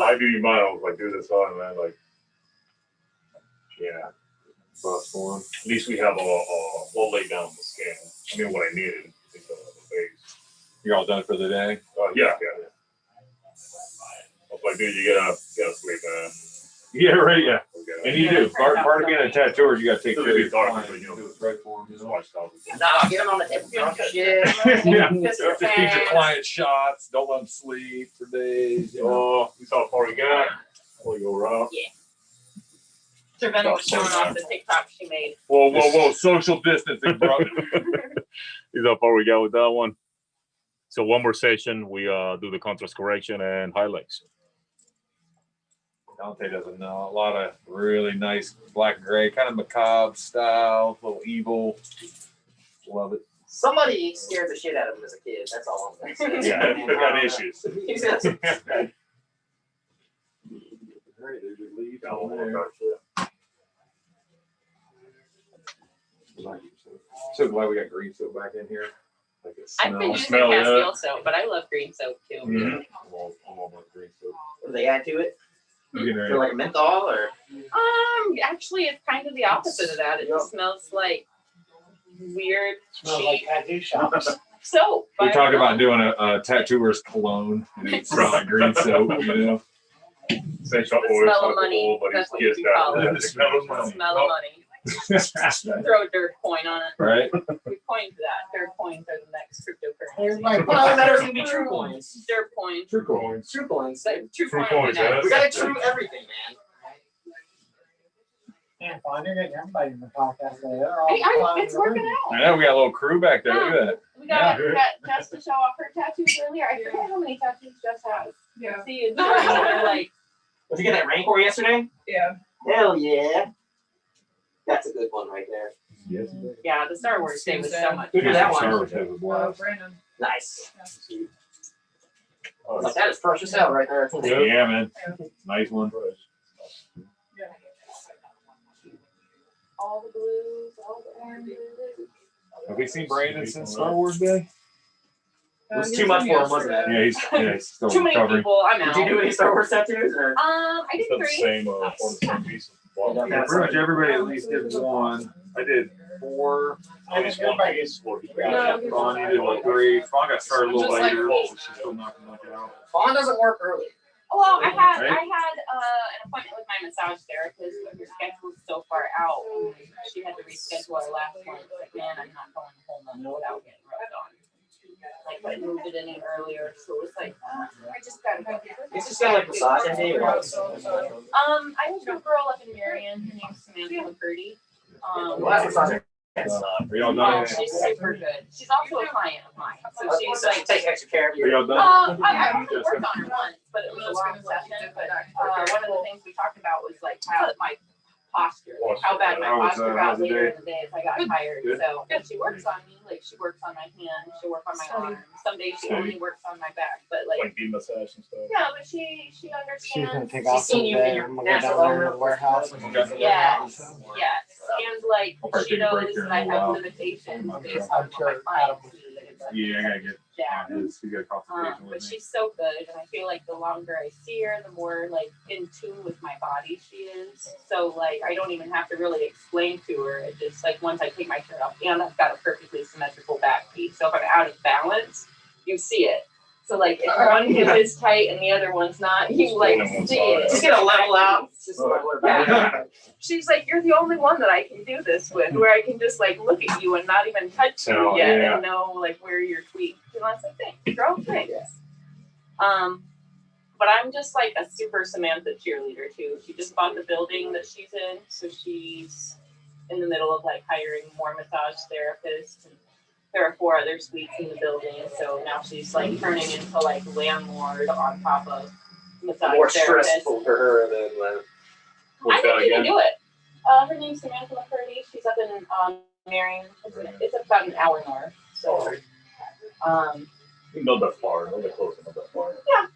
I didn't mind. I was like, dude, that's fine, man. Like, yeah. Bus one. At least we have we'll lay down the scan. I mean, what I needed. The base. You're all done for the day? Yeah. I was like, dude, you gotta sleep, man. Yeah, right, yeah. And you do. Part of being a tattooer, you gotta take care of your client. You know, do what's right for them. watch stuff. Nah, get him on the tip. Shit. Yeah. Piss Just their feed your pants. client shots. Don't let them sleep for days. You know. Oh, we saw how far we got. We'll go around. Yeah. Savannah was showing off the TikTok she made. Whoa. Social distancing, bro. Here's how far we got with that one. So one more session, we do the contrast correction and highlights. Dante doesn't know. A lot of really nice black and gray, kind of macabre style, a little evil. Love it. Somebody scared the shit out of him as a kid. That's all I'm gonna say. Yeah, I got issues. He's got some- Alright, there's your lead down there. So glad we got green soap back in here. Like it I've been using smell, Castile soap, but I love green soap too. Mm-hmm. I'm all about green soap. What do they add to it? You know, Feel like a menthol or? Actually, it's kind of the opposite of that. It just smells like weird, cheap tattoo shops. soap. we talked about doing a tattooer's cologne. And it smells like green soap, you know. Essential The oil, smell of money. but That's it's what you just can call it. that. Smell of money. Smell of money. Throw a dirt coin on it. Right? We coined that. Dirt coins are the next There's cryptocurrency. my well, that is gonna be true coins. Dirt coins. True coins. True coins. Like, true True coins. coins, yeah. We gotta true everything, man. Can't find it. Everybody in the podcast today. They're all It's working out. I know we got a little crew back there. Look at that. We got Jess to show off her tattoos earlier. I forget how many tattoos Jess has. Yeah. See, it's like, Did you get that Rancor yesterday? Yeah. Hell yeah. That's a good one right there. Yes. yeah, the Star Wars day was so much Who did that Star one? Wars have a blast. Brandon. Nice. Oh, Like, that is fresh as hell right there. Yeah, man. Nice one. all the blues, all the oranges. Have we seen Brandon since Star Wars Day? It was too much for him, wasn't it? Yeah, he's still Too many recovering. people. I'm out. Did you do any Star Wars tattoos? Or? I did the 3. same for the same piece. Yeah, pretty much everybody at least did one. I did 4. Everybody gets 4. Bonnie did like 3. Fawn got started a little Just like later. Wolf. She's still knocking it out. Fawn doesn't work early. Well, I had Right? an appointment with my massage therapist, but her schedule was so far out. She had to reschedule our last one. It's like, man, I'm not going a whole month without getting rubbed on. Like I moved it in earlier, so it's like I just gotta go. It's just kind of like massaging day or what? I went to a girl up in Marion. Her name's Samantha McCurdy. Well, that's massaging. Are y'all done? She's super good. She's also a client of mine, so she's So you like. take extra care of Are you. y'all done? I only worked on her once, but it was a long session. But one of the things we talked about was like how my posture, like how bad my posture got later in the day as I got tired. Good. So she works on me, like she works on my hands, she'll work on my arms. Some days she only works on my back, but like Like bead massage and stuff. yeah, but she She's gonna understands. take off seen you in today. your I'm gonna go natural down there in owner. the warehouse. Yes, yes, and like Probably she take a break knows here in that I a have while. limitations I'm based sure on what my Adam clients need. It's like, Yeah, I gotta get yeah. on his. He got a consultation But with me. she's so good, and I feel like the longer I see her, the more like in tune with my body she is. So like I don't even have to really explain to her. It just like once I take my shirt off, and I've got a perfectly symmetrical back piece. So if I'm out of balance, you see it. So like if one hip is tight and the other one's not, you like see it. Just get a level out. Just level it back. Yeah. She's like, you're the only one that I can do this with, where I can just like look at you and not even touch you Oh, yet yeah. and know like where you're tweaked. And I was like, thanks, girl, thanks. But I'm just like a super Samantha cheerleader too. She just bought the building that she's in, so she's in the middle of like hiring more massage therapists. And there are 4 other suites in the building, so now she's like turning into like landlord on top of massage More therapist. stressful for her than I think you can do it. Her name's Samantha McCurdy. She's up in Marion. It's about an hour north. So, Not that far, not that close, not that far. yeah.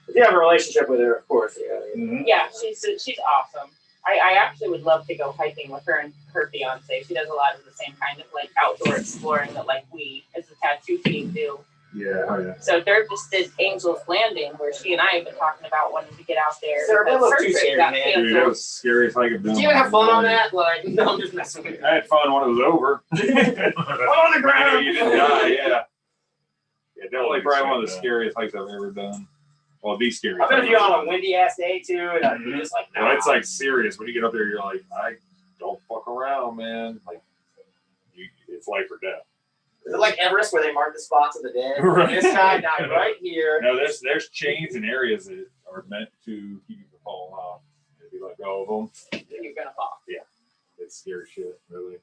if you have a relationship with her, of course, yeah. Yeah, she's awesome. I actually would love to go hiking with her and her fiance. She does a lot of the same kind of like outdoor exploring that like we as a tattoo team do. Yeah, oh yeah. So Dirk just did Angel's Landing, where she and I have been talking about wanting to get out there. Sarah, that because looks her too trip scary, got man. canceled. Dude, that was the scariest hike I've done. Did you have fun on that? Like, no, I'm just messing with you. I had fun when it was over. On the ground. You didn't die, yeah. Yeah, definitely probably one of the scariest hikes I've ever done. Well, the scariest. I've been with you on a windy ass day too, and I'd be just like, nah. Well, it's like serious. When you get up there, you're like, I don't fuck around, man. Like, it's life or death. Is it like Everest where they mark the spots of the dead? Right. This guy died right here. No, there's chains and areas that are meant to keep you from falling off. If you let go of them, You're gonna fall. yeah, it's scary shit, really.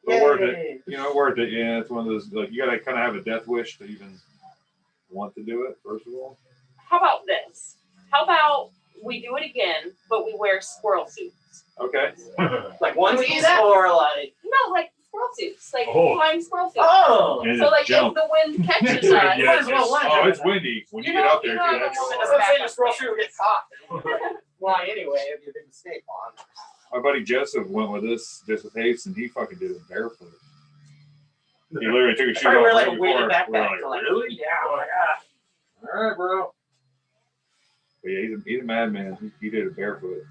But worth it, worth it. Yeah, it's one of those, like, you gotta kind of have a death wish to even want to do it, first of all. How about this? How about we do it again, but we wear squirrel suits? Okay. Like onesies or like? No, like squirrel suits, like Oh. flying squirrel suits. Oh. And So like jump. if the wind catches us, Yeah, might as well land. oh, it's windy. When you get up there, too, that's I'm saying the scroll shoe will get caught. Fly anyway if you did a mistake on. My buddy Joseph went with us, Joseph Hayes, and he fucking did it barefoot. He literally took his shoes I off wear like right a weighted before. backpack. We were like, to, like, really? Yeah, I'm like, ah. All right, bro. But yeah, he's a madman. He did it barefoot.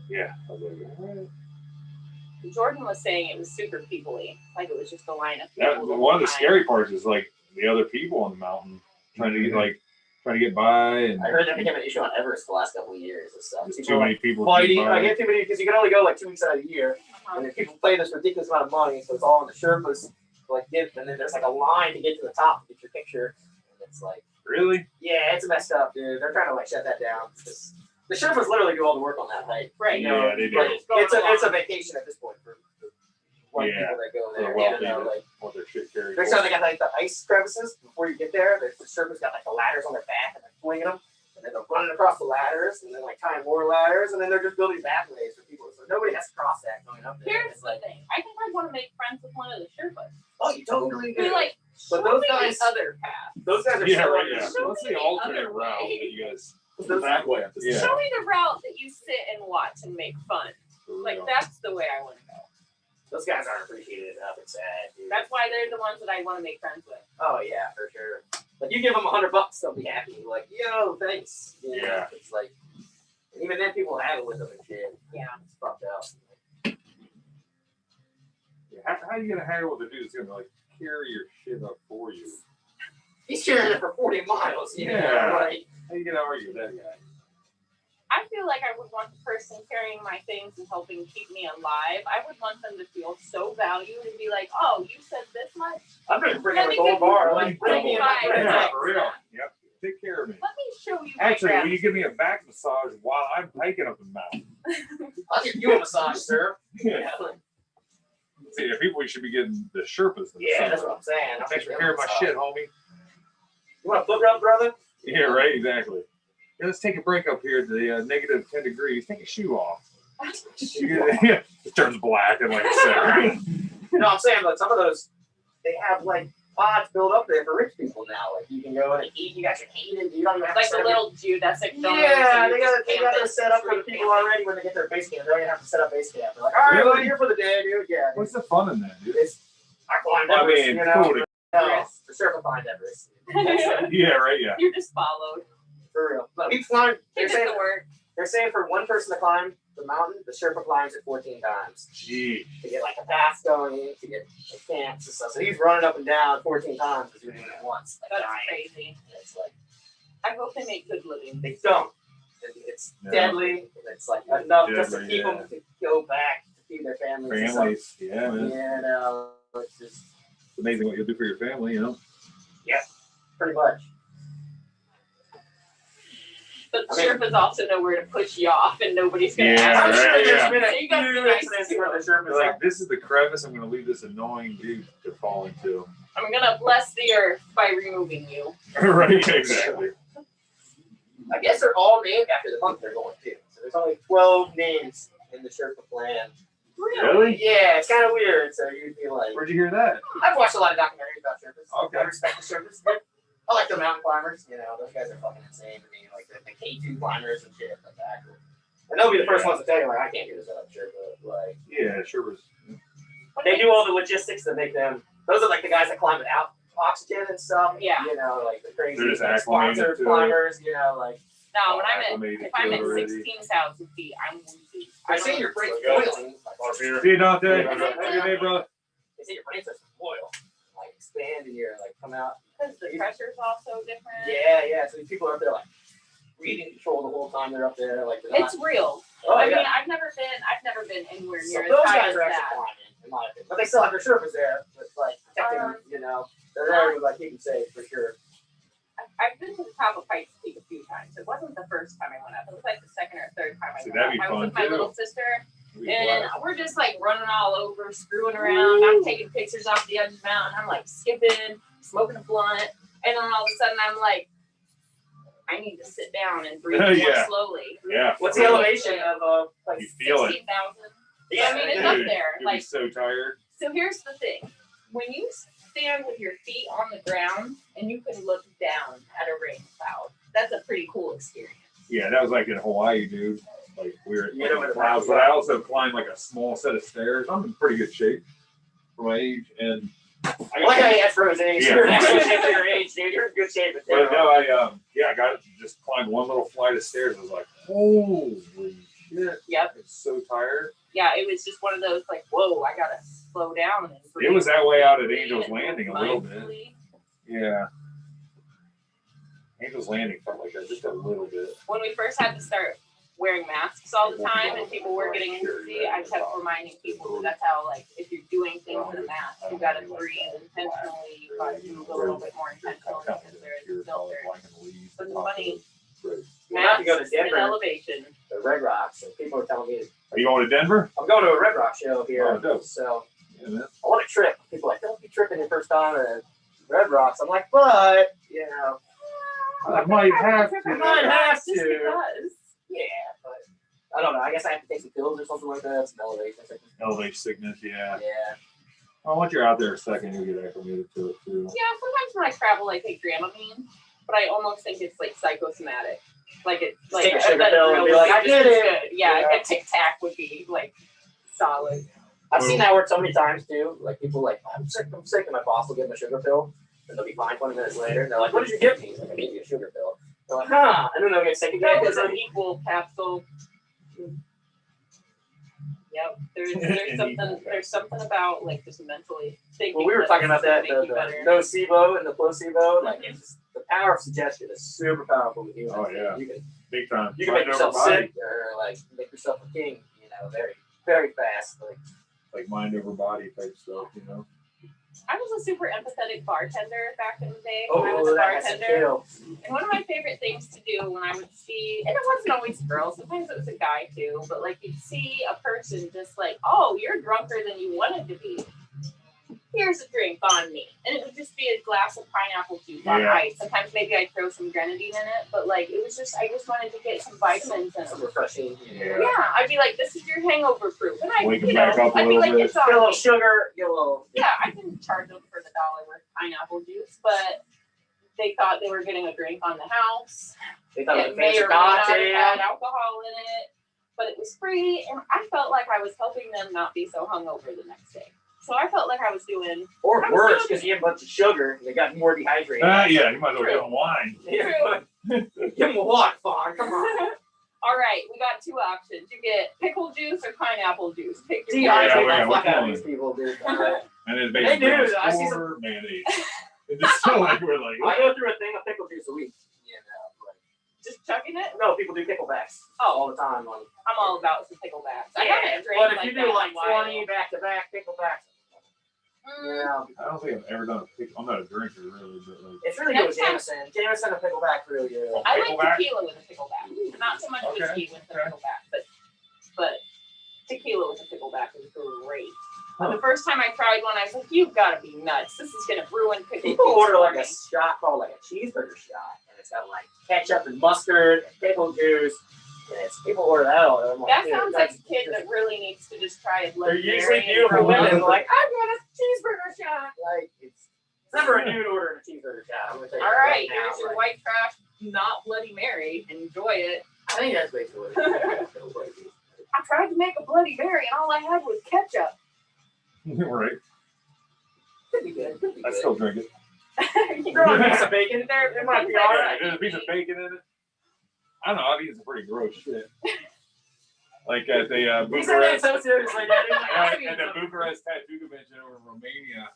Yeah. I was like, all right. Jordan was saying it was super people-y, like it was just a line of people. One of the scary parts is like the other people on the mountain trying to get by, and I heard that became an issue on Everest the last couple of years and stuff. there's too many people. Fighting. by. I get too many because you can only go like 2 weeks out of the year, and then people pay this ridiculous amount of money, so it's all on the Sherpas to like get, and then there's like a line to get to the top to get your picture, and it's like Really? yeah, it's messed up, dude. They're trying to like shut that down. The Sherpas literally do all the work on that hike. Right. You know, Yeah, they do. like, it's a vacation at this point for white Yeah. people that go For the there. wealthy You know, that like, want their shit carried. next time they got like the ice crevices before you get there. The Sherpas got like the ladders on their back and they're swinging them, and then they're running across the ladders, and then like tying more ladders, and then they're just building pathways for people. So nobody has to cross that going up there. Here's It's like, the thing. I think I want to make friends with one of the Sherpas. oh, you totally do. Be like, But show those me guys- the other path. Those guys are Yeah, so right. Yeah. Show What's me the the alternate other route way. that you guys? Those- Back way. Yeah. Show me the route that you sit and watch and make fun. Like that's the way I want to go. Those guys aren't appreciated enough. It's sad, dude. That's why they're the ones that I want to make friends with. Oh yeah, for sure. Like you give them $100, they'll be happy. Like, yo, thanks. You know, Yeah. It's like, and even then, people have it with them and shit. Yeah. It's fucked up. Yeah, how are you gonna hire with a dude that's gonna like carry your shit up for you? He's carrying it for 40 miles. You know, Yeah. like, How you gonna argue with that guy? I feel like I would want the person carrying my things and helping keep me alive. I would want them to feel so valued and be like, "Oh, you said this much? I'm gonna bring Let him a me gold give bar. you Like, bring me in my 25 friends. Yeah, for real. Yep. Take care of me. Let me show you." Actually, my will you give me a back massage while I'm hiking up the mountain? I'll give you a massage, sir. Yeah. See, the people we should be getting the Sherpas. Yeah, that's what I'm saying. Thanks for carrying my shit, homie. You want a foot rub, brother? Yeah, right. Exactly. Yeah, let's take a break up here to the negative 10 degrees. Take your shoe off. Yeah, it turns black in like a second. No, I'm saying, like, some of those, they have, like, pods built up there for rich people now. Like, you can go in and eat, you got your heated, you don't even have Like to the set little geodesic domes. yeah, and they you got just it camp set up for the people already when they get their base camp. They don't even have to set up base camp. They're like, all right, Really? we're here for the day, dude. Yeah. What's the fun in that, dude? It's, I climbed I Everest, mean, you know. cool to- No, for sure I climbed Everest. Yeah, right. Yeah. You're just followed. For real. No, he climbed, He they're did saying, the work. they're saying for one person to climb the mountain, the Sherpa climbs it 14 times. Gee. To get like a bath going, to get the camps and stuff. So he's running up and down 14 times because he's doing it once. Like, That's dying. crazy. It's like, I hope they make good living. they don't. It's No. deadly. And it's like enough just to Deadly, keep yeah. them to go back to feed their families. and Families. stuff. Yeah, man. Yeah, no, it's just It's amazing what you'll do for your family, you know? pretty much. But the Sherpas also know where to push you off, and nobody's gonna Yeah, ask. right, you. yeah. So you gotta be nice to them. They're like, this is the crevice I'm gonna leave this annoying dude to fall into. I'm gonna bless the earth by removing you. Right, exactly. I guess they're all named after the month they're going to. So there's only 12 names in the Sherpa clan. Really? Yeah, it's kind of weird. So you'd be like, Where'd you hear that? I've watched a lot of documentaries about Sherpas. Okay. I respect the Sherpas. I like the mountain climbers. You know, those guys are fucking insane to me. Like the K2 climbers and shit like that. And they'll be the first ones to tell you, like, I can't do this without Sherpa. Like, Yeah, sure was. they do all the logistics that make them. Those are like the guys that climb without oxygen and stuff. Yeah. You know, like the crazy They're just like, acclimated sponsored to it. climbers. You know, like. No, when I'm Acclimated if I'm to at it already. 16,000 feet, I'm woozy. I see your brain There you boiling. See you, Dante. Yeah. Have a good day, brother. They say your brain starts to boil, like expand and you're like come out. Because the pressure's also different. Yeah. So these people are up there like breathing control the whole time they're up there. Like they're not, It's real. Oh, I yeah. mean, I've never been anywhere So near those as high guys as are actually that. climbing, in my opinion. But they still have their Sherpas there, with like protecting them. You know, they're there to like keep them safe for sure. I've been to the top of Pikes Peak a few times. It wasn't the first time I went up. It was like the second or third time I See, went that'd up. be I was fun, with my too. little sister, That'd be and blast. we're just like running all over, screwing around. I'm taking pictures off the edge of the mountain. I'm like skipping, smoking a blunt, and then all of a sudden I'm like, I need to sit down and breathe more Yeah. slowly. Yeah. What's the elevation of like You feel it. 16,000? Yeah, I mean, it's up Dude, there. you'd be Like, so tired. so here's the thing. When you stand with your feet on the ground and you can look down at a rain cloud, that's a pretty cool experience. Yeah, that was like in Hawaii, dude. Like we were You know, in the clouds, but I also climbed like a small set of stairs. I'm in pretty good shape for my age, and I like how you asked for his age. Yeah. You're in good shape for your age, dude. You're in good shape. But no, I got just climbed one little flight of stairs. I was like, holy shit! Yep. It's so tired. Yeah, it was just one of those like, whoa, I gotta slow down. And It was that way out at Angel's and Landing a little bit. Yeah. Angel's Landing felt like that just a little bit. When we first had to start wearing masks all the time and people were getting woozy, I kept reminding people that that's how, like, if you're doing things with a mask, you gotta breathe intentionally, you gotta move a little bit more intentionally because there is a filter. But the funny, Not to go to masks and Denver. elevation. The Red Rocks. And people are telling me Are you going to Denver? I'm going to a Red Rock show here. Oh, dope. So Yeah, man. I want to trip. People are like, don't be tripping your first time at Red Rocks. I'm like, but you know, I might have I to. might have Just to. because. Yeah, but I don't know. I guess I have to take some pills or something like that. Some elevation. Elevation sickness, yeah. Yeah. Well, once you're out there a second, you'll get acclimated to it too. Yeah, sometimes when I travel, I take Dramamine, but I almost think it's like psychosomatic. Like it's like Take a sugar pill and be like, I did it. Yeah, Yeah. a Tic Tac would be like solid. I've seen that work so many times too. Like people like, I'm sick, and my boss will give them a sugar pill, and they'll be fine 20 minutes later. And they're like, what did you give me? He's like, I gave you a sugar pill. They're like, huh? And then they'll get sick again. That was because an equal capsule. Yep, there's something about like just mentally thinking. Well, we were that talking about this is that, gonna the make you better. nocebo and the placebo. Like, it's, the power of suggestion is super powerful with humans. Oh, yeah. You can, Big time. you can make Mind yourself over body. sick or like make yourself a king, you know, very, very fast. Like mind over body type stuff, you know. I was a super empathetic bartender back in the day when I was Oh, a that has to bartender. kill. And one of my favorite things to do when I would see, and it wasn't always a girl, sometimes it was a guy too, but like you'd see a person just like, oh, you're drunker than you wanted to be. Here's a drink on me. And it would just be a glass of pineapple juice on Yeah. ice. Sometimes maybe I'd throw some grenadine in it, but like it was just, I just wanted to get some vitamins in Some it. refreshing. Yeah. Yeah, I'd be like, this is your hangover proof. And I'd, Wake 'em you know, back up a I'd be little like, bit. it's Get a little on me. sugar, get a little. Yeah, I can charge them for the $1 worth of pineapple juice, but they thought they were getting a drink on the house. They thought it It was may fancy or may not have cocktail. had alcohol in it, but it was free, and I felt like I was helping them not be so hungover the next day. So I felt like I was doing. Or I was worse, doing- because you have a bunch of sugar, they got more dehydrated. Yeah, you might as well give them wine. Give them a water, Fawn. Come on. All right, we got two options. You get pickle juice or pineapple juice. Pick your Dehydrate Yeah, the which fuck out of one? these people, dude. And then They basically do. I see or mayonnaise. It's just so like we're like, I go through a thing of pickle juice a week. You know, Just chucking it. no, people do picklebacks all the time. Like, I'm all about some picklebacks. I yeah, haven't drank but if like you that do in a like while. 20 back to back picklebacks, Yeah. I don't think I've ever done a pickle. I'm not a drinker really, but like. It's really good with Next time- Jameson. Jameson and pickleback really good. I like Pickleback? tequila with a pickleback. Not so much whiskey with the pickleback, but tequila with a pickleback is great. The first time I tried one, I was like, "You've got to be nuts! This is gonna ruin pickle." People order like a shot called like a cheeseburger shot, and it's got like ketchup and mustard and pickle juice. And it's people order that all the time. That sounds like a kid that really needs to just try a Bloody They're usually Mary and beautiful throw it women in. like, I want a cheeseburger shot. Like it's never a dude ordering a cheeseburger shot. I'm gonna tell you All that right, now, here's your like, white trash, not Bloody Mary. Enjoy it. I think that's basically what it is. I tried to make a Bloody Mary, and all I had was ketchup. Right. Could be good. Could be I good. still drink it. You throw a piece of bacon in there, it might be all Yeah, right. there's a piece of bacon in it. I don't know. I've eaten some pretty gross shit. Like at the He said that Bucharest, so seriously, Daddy. Like, I at mean, the Bucharest Tattoo Convention over in Romania.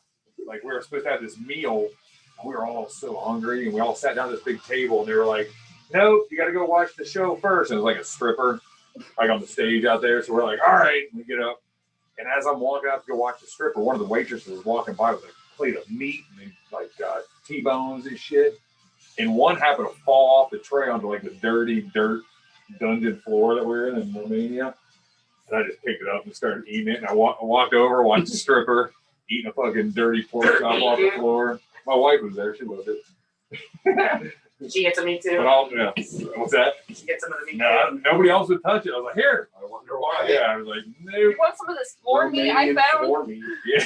Like we were supposed to have this meal. And we were all so hungry, and we all sat down at this big table, and they were like, "Nope, you got to go watch the show first." And it was like a stripper, like on the stage out there. So we're like, "All right," we get up. And as I'm walking out to go watch the stripper, one of the waitresses was walking by with a plate of meat and like T-bones and shit. And one happened to fall off the tray onto like the dirty dirt dungeon floor that we were in Romania. And I just picked it up and started eating it. And I walked over, watched the stripper eating a fucking dirty pork chop off the floor. My wife was there. She loved it. She get some meat too. But yeah. What's that? She get some of the meat No, nobody else would touch it. I was like, here. I wonder why. Yeah, I was like, You nope. want some of this floor meat I found? Yeah.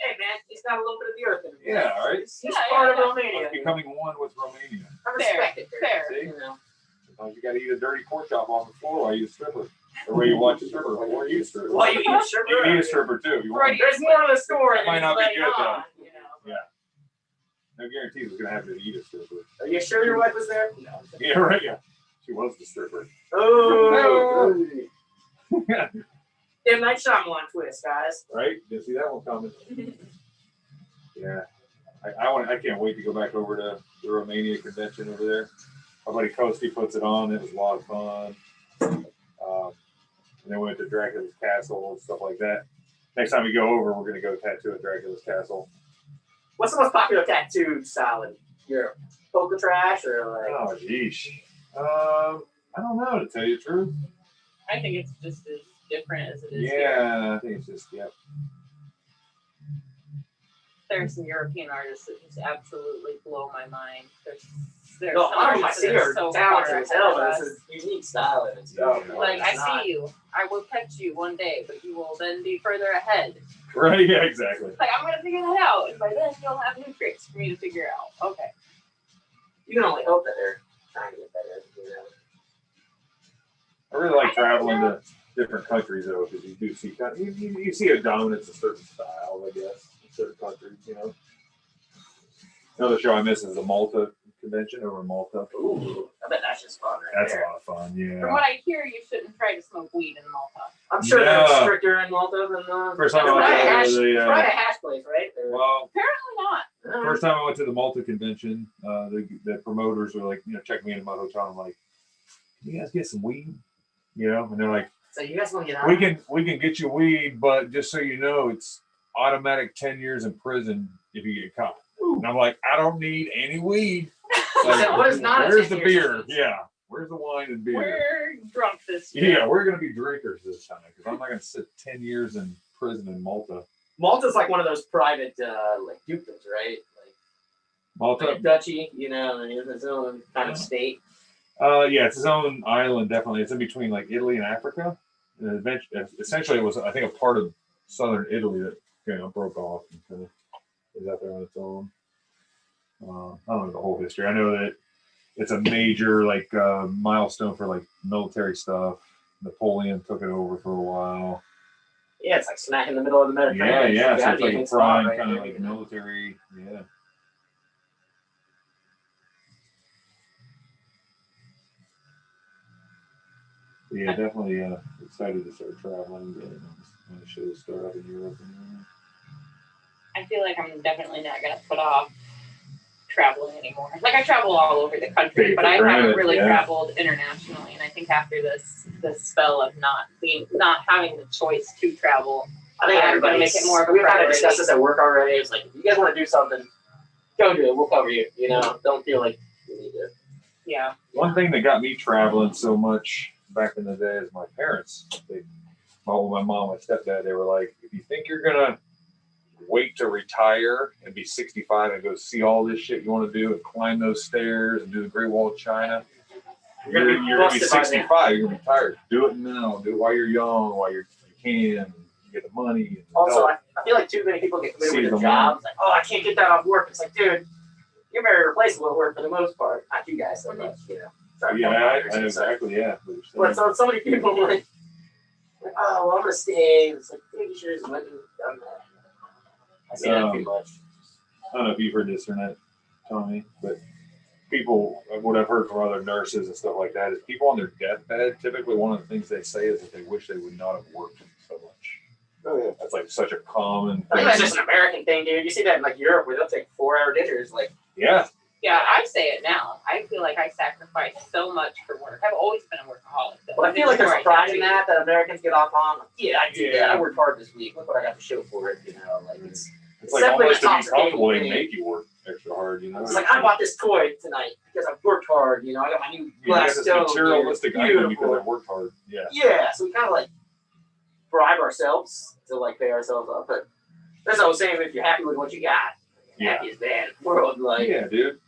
Hey man, it's got a little bit of the earth in it. Yeah, all right. It's part of It's Romania. becoming one with Romania. I respect it. Fair. See? You know. Sometimes you got to eat a dirty pork chop off the floor while you eat a stripper. Or while you watch a stripper. Or you eat a stripper. While you eat a stripper. You can eat a stripper too. You want There's more to the story. That might than not be just good though. on, you know. Yeah. No guarantees it's going to happen to eat a stripper. Are you sure your wife was there? No. Yeah, right. Yeah. She was the stripper. Oh. M. Night Shyamalan twist, guys. Right? Didn't see that one coming. Yeah. I can't wait to go back over to the Romania convention over there. My buddy Kosti puts it on. It was a lot of fun. And then we went to Dracula's Castle and stuff like that. Next time we go over, we're going to go tattoo at Dracula's Castle. What's the most popular tattoo style in Europe? Polka trash or like? Oh, yeesh. I don't know, to tell you the truth. I think it's just as different as it is here. Yeah, I think it's just, yep. There's some European artists that just absolutely blow my mind. There's No, some I artists see that are her so talented far as ahead hell, of but us. it's a unique style in it. So, Like, it's I not- see you. I will catch you one day, but you will then be further ahead. Right, yeah, exactly. Like, I'm going to figure that out, and by then you'll have new tricks for me to figure out. Okay. You can only hope that they're trying to get better. You know? I really like traveling to different countries, though, because you do see you see a dominance of certain styles, I guess, in certain countries, you know. Another show I miss is the Malta convention over in Malta. Ooh, I bet that's just fun. Right That's there. a lot of fun, yeah. From what I hear, you shouldn't try to smoke weed in Malta. I'm sure No. they're stricter in Malta than First time I it's went probably a to hash, the, it's probably a hash place, right? Well, Apparently not. first time I went to the Malta convention, the promoters were like, check me into my hotel. I'm like, can you guys get some weed? And they're like, So you guys want to get out? we can get you weed, but just so you know, it's automatic 10 years in prison if you get caught. And I'm like, I don't need any weed. Like, what is not a where's 10 the years beer? sentence? Yeah, where's the wine and beer? We're drunk this year. Yeah, we're gonna be drinkers this time because I'm not gonna sit 10 years in prison in Malta. Malta's like one of those private like dukedoms, right? Malta, Like a duchy, and it's its own kind of state. yeah, it's its own island. Definitely, it's in between like Italy and Africa. And essentially, it was I think a part of southern Italy that broke off and kind of is out there on its own. I don't know the whole history. I know that it's a major milestone for like military stuff. Napoleon took it over for a while. Yeah, it's like smack in the middle of the Mediterranean. Yeah. You So gotta it's be like in a the spot prime right kind of there, like military. Yeah. Yeah, definitely excited to start traveling when the shows start up in Europe. I feel like I'm definitely not going to put off traveling anymore. Like, I travel all over the country, Take but for I granted, haven't really yeah. traveled internationally. And I think after this spell of not having the choice to travel, I think We're everybody gonna make it more of a we've kind of priority. discussed this at work already. It's like if you guys want to do something, go do it. We'll cover you. You know, don't feel like you need to. Yeah. One thing that got me traveling so much back in the day is my parents. My mom, my stepdad, they were like, if you think you're gonna wait to retire and be 65 and go see all this shit you want to do and climb those stairs and do the Great Wall of China, you're gonna be 65. You're gonna be tired. Do it now. Do it while you're young, while you can. You get the money. And Also, I feel like too many people get committed with their jobs. Like, oh, I can't get that off work. It's like, dude, you're very replaceable at work for the most part. Not you guys so much, you know. Sorry, yeah, exactly. Yeah. But so many people like, oh, well, I'm gonna stay. It's like, dude, you should just went and done that. I see that too much. I don't know if you've heard this or not, Tommy, but people, what I've heard from other nurses and stuff like that is people on their deathbed, typically one of the things they say is that they wish they would not have worked so much. Oh, yeah. That's like such a common thing. I think that's just an American thing, dude. You see that in like Europe where they'll take 4-hour dinners. Like, yeah. Yeah, I say it now. I feel like I sacrifice so much for work. I've always been a workaholic. Though. Well, I feel like there's a pride in that Americans get off on. Like, yeah, I did that. I worked hard this week. Look what I got to show for it. You know, like it's like almost to be comfortable, they make you work extra hard. You know, it's like I bought this toy tonight because I've worked hard. You know, I got my new glass stove. Materialistic item because I worked hard. Yeah. Yeah, so we kind of like bribe ourselves to like pay ourselves up. But that's what I was saying. If you're happy with what you got, happy as bad in the world. Like, yeah, dude.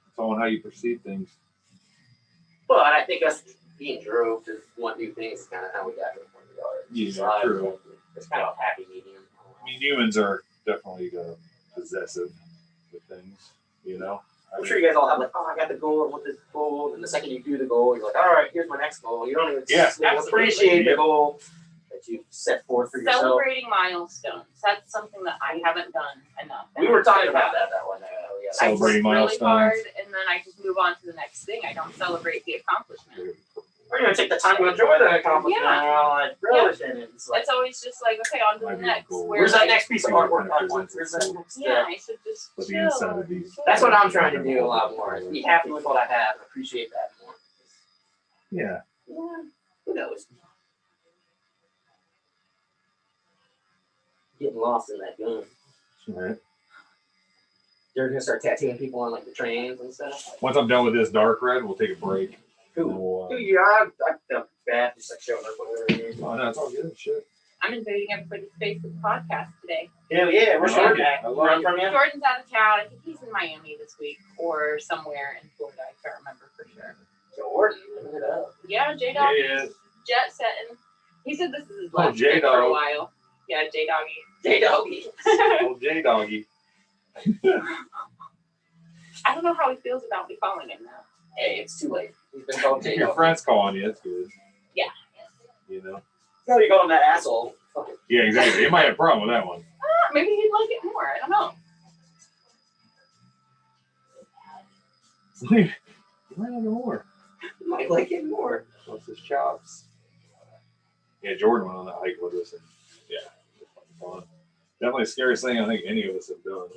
It's all on how you perceive things. But I think us being drove to want new things is kind of how we got to the point we are. Yeah, so true. It's kind of a happy medium. I mean, humans are definitely possessive with things, you know? I'm sure you guys all have like, oh, I got the goal, I want this goal. And the second you do the goal, you're like, all right, here's my next goal. You don't even appreciate the goal that you set forth for yourself. Celebrating milestones. That's something that I haven't done enough. We were talking about that one day. Yeah. Celebrating milestones. Really hard, and then I just move on to the next thing. I don't celebrate the accomplishment. We're going to take the time to enjoy the accomplishment. Yeah. Relish in it. It's always just like, okay, on to the next. Where's that next piece of artwork? Where's that next? Yeah, I should just chill. That's what I'm trying to do a lot more. Is be happy with what I have and appreciate that more. Yeah. Yeah. Who knows? Getting lost in that gun. Right. They're gonna start tattooing people on like the trains and stuff. Once I'm done with this dark red, we'll take a break. Cool. Yeah, I felt bad just like showing up whatever it is. Oh no, it's all good. Shit. I'm invading everybody's space with the podcast today. Hell yeah, we're Jordan. Jordan's out of town. I think he's in Miami this week or somewhere in Florida. I can't remember for sure. Jordan, look it up. Yeah, J-Dog is jet setting. He said this is his last trip for a while. Yeah, J-Doggy. J-Doggy. Oh, J-Doggy. I don't know how he feels about me calling him that. Hey, it's too late. He's been called J-Doggy. Your friend's calling you. That's good. Yeah. You know? How do you call him that asshole? Yeah, exactly. He might have a problem with that one. Maybe he'd like it more. I don't know. You might like it more. You might like it more. What's his chops? Yeah, Jordan went on that hike with us, and yeah, it was fun. Definitely the scariest thing I think any of us have done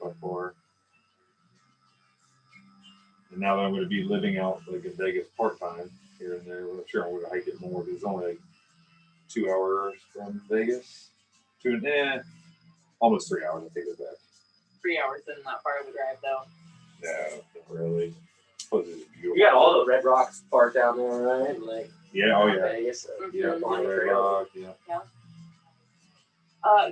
before. And now that I'm going to be living out like in Vegas part time here and there, I'm sure I'm going to hike it more because it's only like 2 hours from Vegas. Almost 3 hours. I take it back. 3 hours isn't that far of a drive, though. No, not really. Plus it's beautiful. You got all the Red Rocks Park down there, right? Like yeah, oh yeah. Vegas, Yeah, Red Rock, yeah.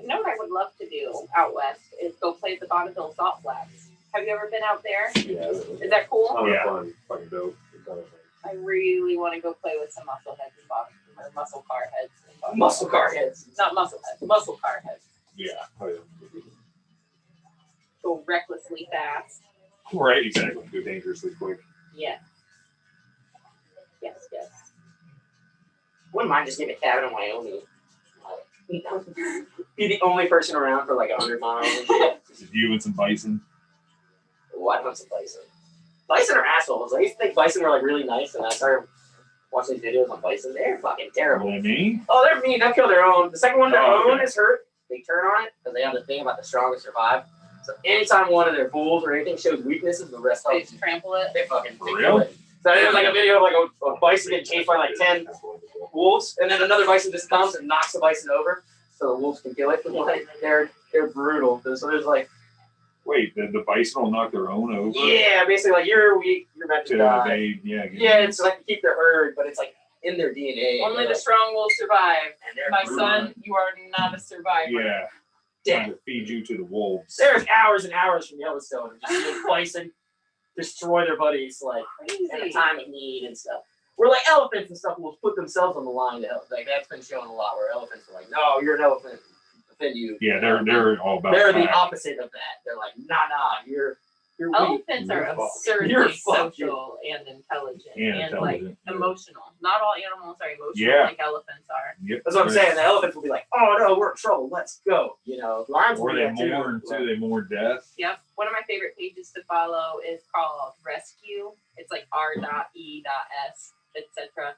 You know what I would love to do out west is go play at the Bonneville Salt Flats. Have you ever been out there? Yeah. Is that cool? Yeah. Fun. Fucking dope. I really want to go play with some muscle heads and or muscle car heads. Muscle car heads. Not muscle heads. Muscle car heads. Yeah. Oh, yeah. Go recklessly fast. Right, exactly. Go dangerously quick. Yeah. Yes, yes. Wouldn't mind just getting a cabin in Wyoming. Be the only person around for like 100 miles. Just you and some bison. Oh, I want some bison. Bison are assholes. I used to think bison were like really nice, and I started watching these videos on bison. They're fucking terrible. What do you mean? Oh, they're mean. They'll kill their own. The second one their own is hurt, they turn on it because they have the thing about the strongest survive. So anytime one of their bulls or anything shows weaknesses, the rest of They just trample it. they fucking For kill real? it. So there's like a video of like a bison getting chased by like 10 wolves, and then another bison just comes and knocks the bison over, so the wolves can kill it. Like, they're brutal. So there's like, wait, the bison will knock their own over? yeah, basically like you're weak, you're meant to die. Yeah, it's like to keep their herd, but it's like in their DNA. Only the strong will survive. And they're My brutal. son, you are not a survivor. Yeah. Trying to feed you to the wolves. There's hours and hours from Yellowstone of just seeing bison destroy their buddies like in a time of need and stuff. Where like elephants and stuff will put themselves on the line to help. Like that's been shown a lot where elephants are like, no, you're an elephant, defend you. Yeah, they're all about They're that. the opposite of that. They're like, nah, you're weak. Elephants are You're fucked. absurdly You're fucked. social and intelligent And and like intelligent, yeah. emotional. Not all animals are emotional Yeah. like elephants are. Yep. That's what I'm saying. The elephants will be like, oh no, we're in trouble. Let's go. You know, lions will Or do they that too. mourn too. They mourn death. Yep. One of my favorite pages to follow is called Rescue. It's like r.e.s, etc.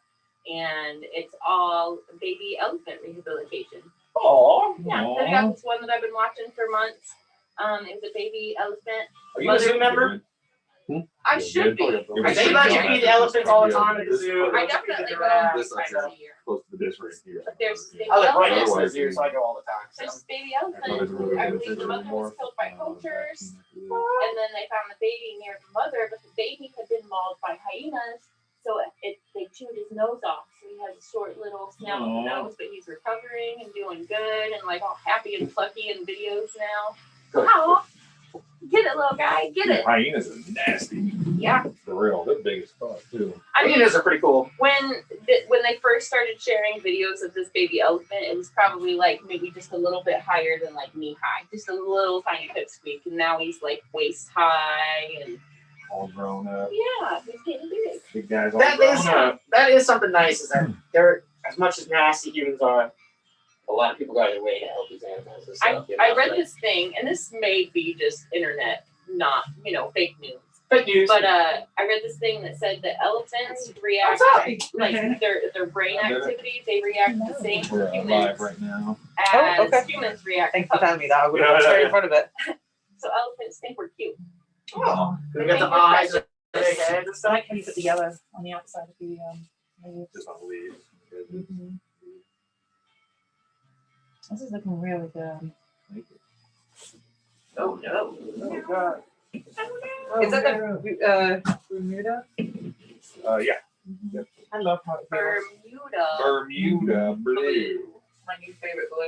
And it's all baby elephant rehabilitation. Oh, yeah. Aw. Then I got this one that I've been watching for months. It was a baby elephant. Are you a zoo member? I should be. I think about you feed elephants all the time at the zoo. I definitely go twice a year. Close to this right here. But there's baby I live right next to the elephants. zoo, so I go all the time. There's this baby elephant. I believe the mother was killed by poachers. And then they found the baby near the mother, but the baby had been mauled by hyenas. So they chewed his nose off. So he has a short little snout with a nose, but he's recovering and doing good and like all happy and plucky in videos now. Oh, get it, little guy, get it. Hyenas are nasty. Yeah. For real. They're big as fuck too. Hyenas are pretty cool. When they first started sharing videos of this baby elephant, it was probably like maybe just a little bit higher than like knee high, just a little tiny pipsqueak, and now he's like waist high and All grown up. yeah, he's getting big. Big guys all That grown is up. that is something nice. Is that they're as much as nasty humans are. A lot of people go out of their way to help these animals and stuff. I read this thing, and this may be just internet, not fake news. Fake news. But I read this thing that said that elephants react like their brain activity. They react the same We're to humans live right now. as humans react. Thanks for telling me that. I would have straight in front of it. So elephants think we're cute. Oh, we got the eyes, and the big heads and stuff. Can you put the yellow on the outside of the leaves? Just on the leaves. Mhm. This is looking really good. Oh no! Oh god. Is that the Bermuda? Yeah. Yep. I love how it feels. Bermuda blue. My new favorite blue.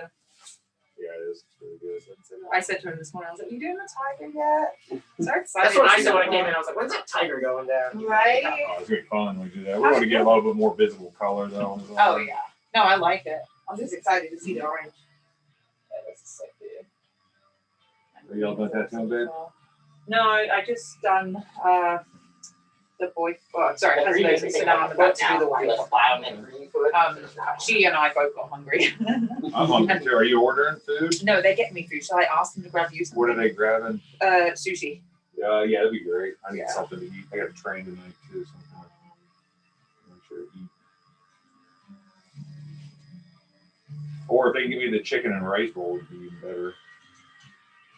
Yeah, it is. It's really good. I said to him this morning, I was like, you doing the tiger yet? So excited. That's what I said when I came in. I was like, when's that tiger going down? Right? Oh, it's really fun when we do that. We want to get a little bit more visible color though. Oh yeah. No, I like it. I'm just excited to see the orange. Yeah, this is so good. Are you all done tattooing, babe? No, I just done the boy. Oh, sorry, The green husband. is So now I'm about to do the white. like a biomed green foot. She and I both got hungry. I'm hungry too. Are you ordering food? No, they get me food. So I asked them to grab you some. What are they grabbing? Sushi. Yeah, that'd be great. I need Yeah. something to eat. I got a train tonight too. Something. Make sure to eat. Or if they can give me the chicken and rice bowl, would be even better.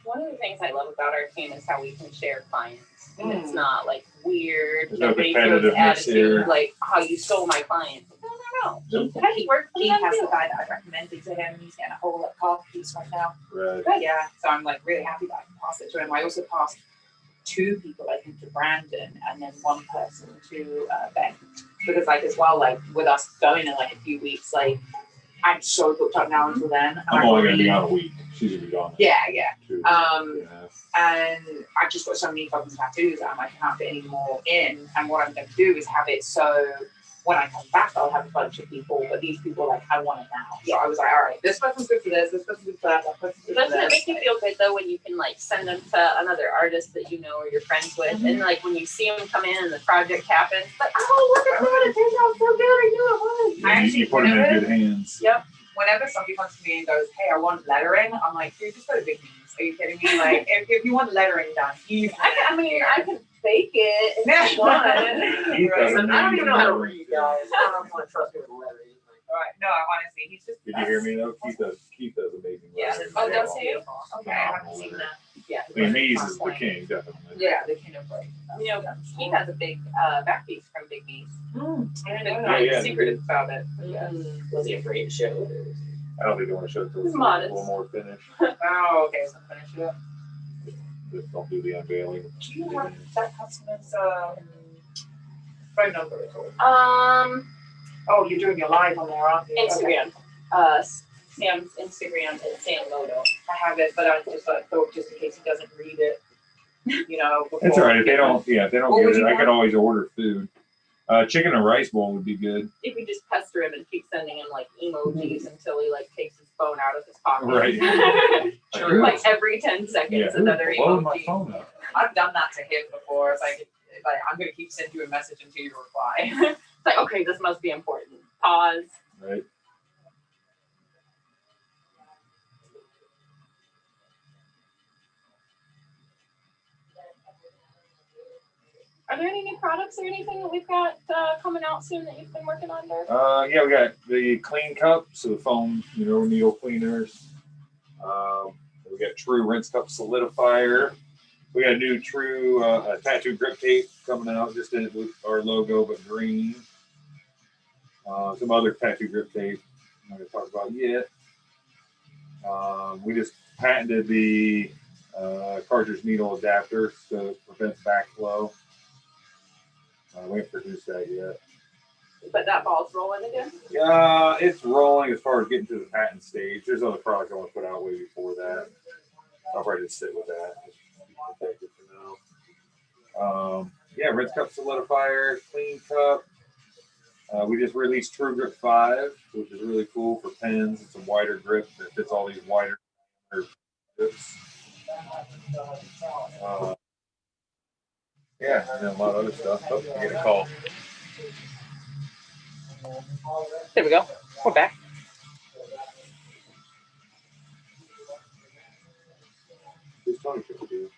One of the things I love about our team is how we can share clients. And it's not like weird, There's no invasive competitiveness attitude, here. like how you stole my client. No. He worked. He has the guy that I recommended to him. He's getting a whole like carpet piece right now. Right. Yeah, so I'm like really happy that I can pass it to him. I also passed 2 people, I think, to Brandon, and then 1 person to Ben, because like as well, like with us going in like a few weeks, like I'm so booked up now until then. And I'm only gonna be really- gone a week. She's gonna be gone. Yeah. Too. And I've just got so many fucking tattoos that I'm like, I can't fit any more in. And what I'm going to do is have it so when I come back, I'll have a bunch of people, but these people, like, I want it now. So I was like, all right, this person's good for this person's good for that person's good for Doesn't it this. make you feel good though when you can like send them to another artist that you know or you're friends with, and like when you see them come in and the project happens, like, oh look at that, it turned out so good, I knew it was. Yeah, you put them in good hands. Yep. Whenever somebody comes to me and goes, hey, I want lettering, I'm like, dude, just go to Big Knees. Are you kidding me? Like, if you want lettering done, I mean, I can fake it if you want. I don't even know how to read, guys. I don't want to trust me with lettering. Right. No, honestly, he's just. Did you hear me though? Keith does amazing. Yeah. lettering. Oh, does he? Phenomenal. Okay, I haven't seen that. Yeah. I mean, Mees is the king, definitely. Yeah, the king of break. You know, Keith has a big back piece from Big Me's. I don't know. Yeah, yeah. Secretive about it. Yeah. Was he afraid to show? I don't think they want to show it till it's a Modest. little more finished. Oh, okay, so finish it up. Just don't do the unveiling. Do you have that customer's phone number at all? Oh, you're doing your live on there, aren't you? Instagram. Sam's Instagram is Sam Moto. I have it, but I just thought just in case he doesn't read it, you know. It's all right. If they don't, if they don't What get would it, you I want? can always order food. Chicken and rice bowl would be good. You could just pester him and keep sending him like emojis until he like takes his phone out of his pocket. Right. True. Like every 10 seconds, Yeah. another Blowing my emoji. phone up. I've done that to him before. It's like I'm gonna keep sending you a message until you reply. It's like, okay, this must be important. Pause. Right. Are there any new products or anything that we've got coming out soon that you've been working on, Dirk? Yeah, we got the clean cup, so the foam, needle cleaners. We got True Rinse Cup Solidifier. We got a new True tattoo grip tape coming out, just in it with our logo, but green. Some other tattoo grip tape I'm not going to talk about yet. We just patented the cartridge needle adapter so it prevents backflow. We haven't produced that yet. But that ball's rolling again? Yeah, it's rolling as far as getting to the patent stage. There's other products I want to put out way before that. I'll probably just sit with that. Take it for now. Yeah, Rinse Cup Solidifier, Clean Cup. We just released True Grip 5, which is really cool for pens. It's a wider grip that fits all these wider grips. Yeah, and then a lot of other stuff. Oh, I get a call. There we go. We're back. Who's Tony to do?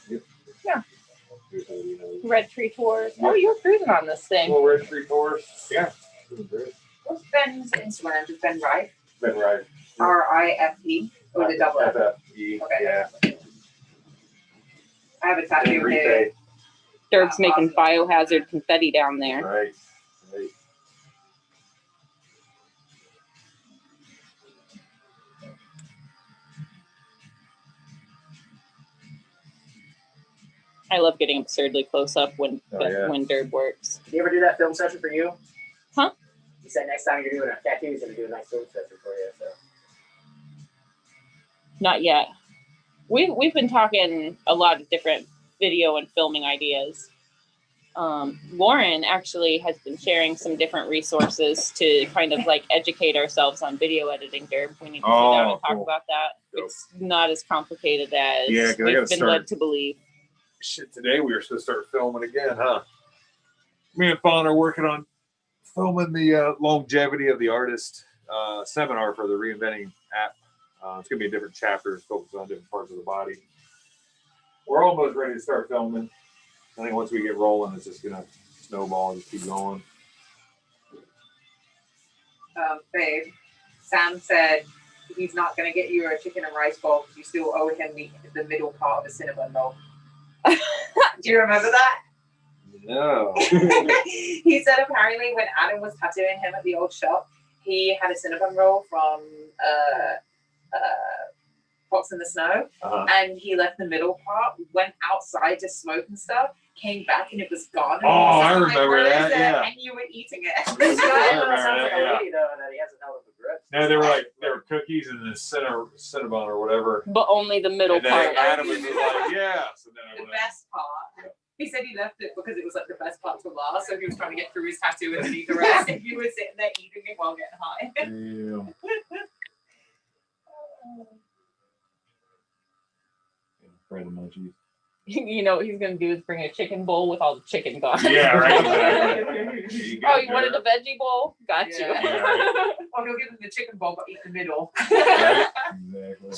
Yep. Yeah. Here's how you know. Red Tree Tours. Yeah. Oh, you were cruising on this thing. Well, Red Tree Tours. Yeah. It was great. What's Ben's Instagram? Is Ben Rife? Ben Rife. RIFE or the double F? FFE. Okay. Yeah. I have a tattoo here. Enrique. Dirk's making biohazard confetti down there. Right. Right. I love getting absurdly close up when when Dirk works. Did you ever do that film session for you? Huh? You said next time you're doing a tattoo, he's gonna do a nice film session for you. So. Not yet. We've been talking a lot of different video and filming ideas. Lauren actually has been sharing some different resources to kind of like educate ourselves on video editing. Dirk, we need to sit down and talk about that. Cool. It's not as complicated as Yeah, 'cause I we've gotta been start. led to believe. Shit, today we were supposed to start filming again, huh? Me and Fawn are working on filming the longevity of the artist seminar for the Reinventing app. It's going to be a different chapter, focused on different parts of the body. We're almost ready to start filming. I think once we get rolling, it's just going to snowball and just keep going. Babe, Sam said he's not going to get you a chicken and rice bowl because you still owe him the middle part of the cinnamon roll. Do you remember that? No. He said apparently when Adam was tattooing him at the old shop, he had a cinnamon roll from Fox in the Snow, and he left the middle part, went outside to smoke and stuff, came back and it was gone. Oh, I remember that, yeah. And you were eating it. I remember that, yeah. That he hasn't held up the grip. No, they were cookies and the Cinnabon or whatever. But only the middle And then part. Adam was like, yeah. So then I The went, best part. He said he left it because it was like the best part to last, so he was trying to get through his tattoo and then eat the rest. And you were sitting there eating it while getting high. damn. Random munchies. You know what he's gonna do is bring a chicken bowl with all the chicken gone. Yeah, right. Exactly. Oh, you wanted a veggie bowl? Got you. Yeah. Yeah, right. Or he'll give him the chicken bowl but eat the middle. Right? Exactly.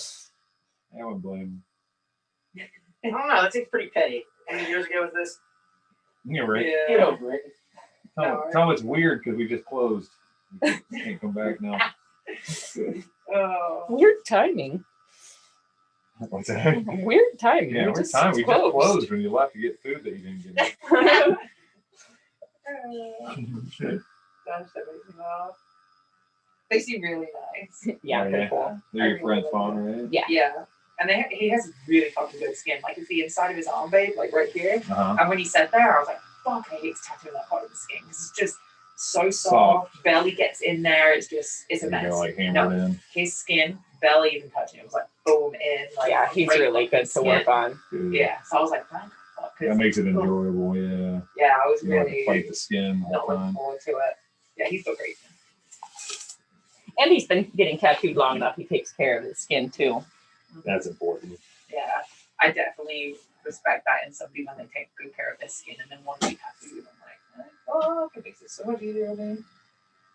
I wouldn't blame I don't know. That seems pretty petty. How many years ago was this? him. Yeah, right. Get over it. Tell him it's weird because we just closed. We can't come back now. Oh. Weird timing. What's that? Weird time. Yeah, We we're just time. We just closed. closed when you left to get food that you didn't get. Gosh, that makes me laugh. They seem really nice. Yeah, Oh, they're yeah. cool. They're your friend's fawn, right? Yeah. Yeah. And he has really fucking good skin. Like, it's the inside of his arm, babe, like right here. Uh-huh. And when he said there, I was like, fuck, I hate tattooing that part of the skin. Because it's just so soft. Belly gets in there. It's a You mess. know, like hammered in. His skin, belly even touching it was like boom in. Like, Yeah, he's right really good to skin. work on. Dude. Yeah. So I was like, man, fuck. That makes it enjoyable, yeah. Yeah, I was You don't have to really fight the skin all not the looking time. forward to it. Yeah, he's so great. And he's been getting tattooed long enough. He takes care of his skin too. That's important. Yeah, I definitely respect that in somebody when they take good care of their skin and then want to be tattooed. I'm like, oh, it makes it so much easier on me.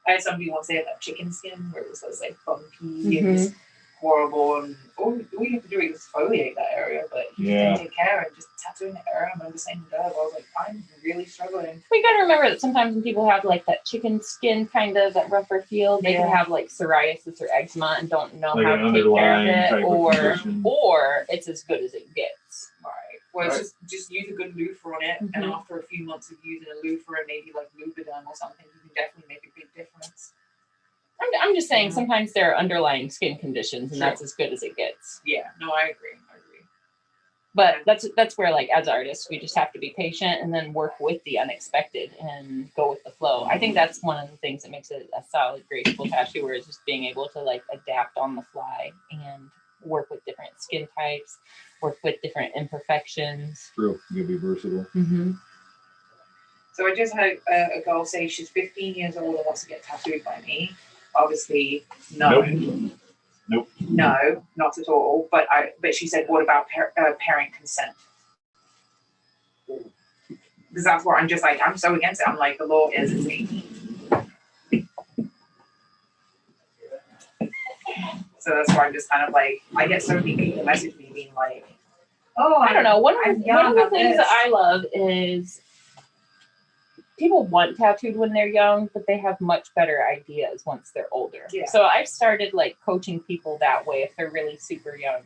I had somebody once say about chicken skin where it was like funky and just horrible, and all you have to do is exfoliate that area, but you didn't take care and just tattooing the area. I'm the same with I was like, I'm really struggling. We gotta remember that sometimes when people have like that chicken skin kind of that rougher feel, they can have like psoriasis or eczema and don't know Like how an to take care of underlying type it, of condition. or it's as good as it gets. Right. Well, it's just use a good loofah on it, and after a few months of using a loofah and maybe like Lubriderm or something, you can definitely make a big difference. I'm just saying sometimes there are underlying skin conditions, and that's as good as it gets. Yeah, no, I agree. But that's where, like, as artists, we just have to be patient and then work with the unexpected and go with the flow. I think that's one of the things that makes it a solid, graceful tattooer is just being able to like adapt on the fly and work with different skin types, work with different imperfections. True, you'll be versatile. So I just had a girl say she's 15 years old and wants to get tattooed by me. Obviously, no. Nope. No, not at all. But she said, what about parent consent? Because that's where I'm just like, I'm so against it. I'm like, the law is it's 18. So that's why I'm just kind of like, I get so many people message me being like, oh, I don't know. One of the things that I I love is people want tattooed when they're young, but they have much better ideas once they're older. Yeah. So I've started like coaching people that way if they're really super young.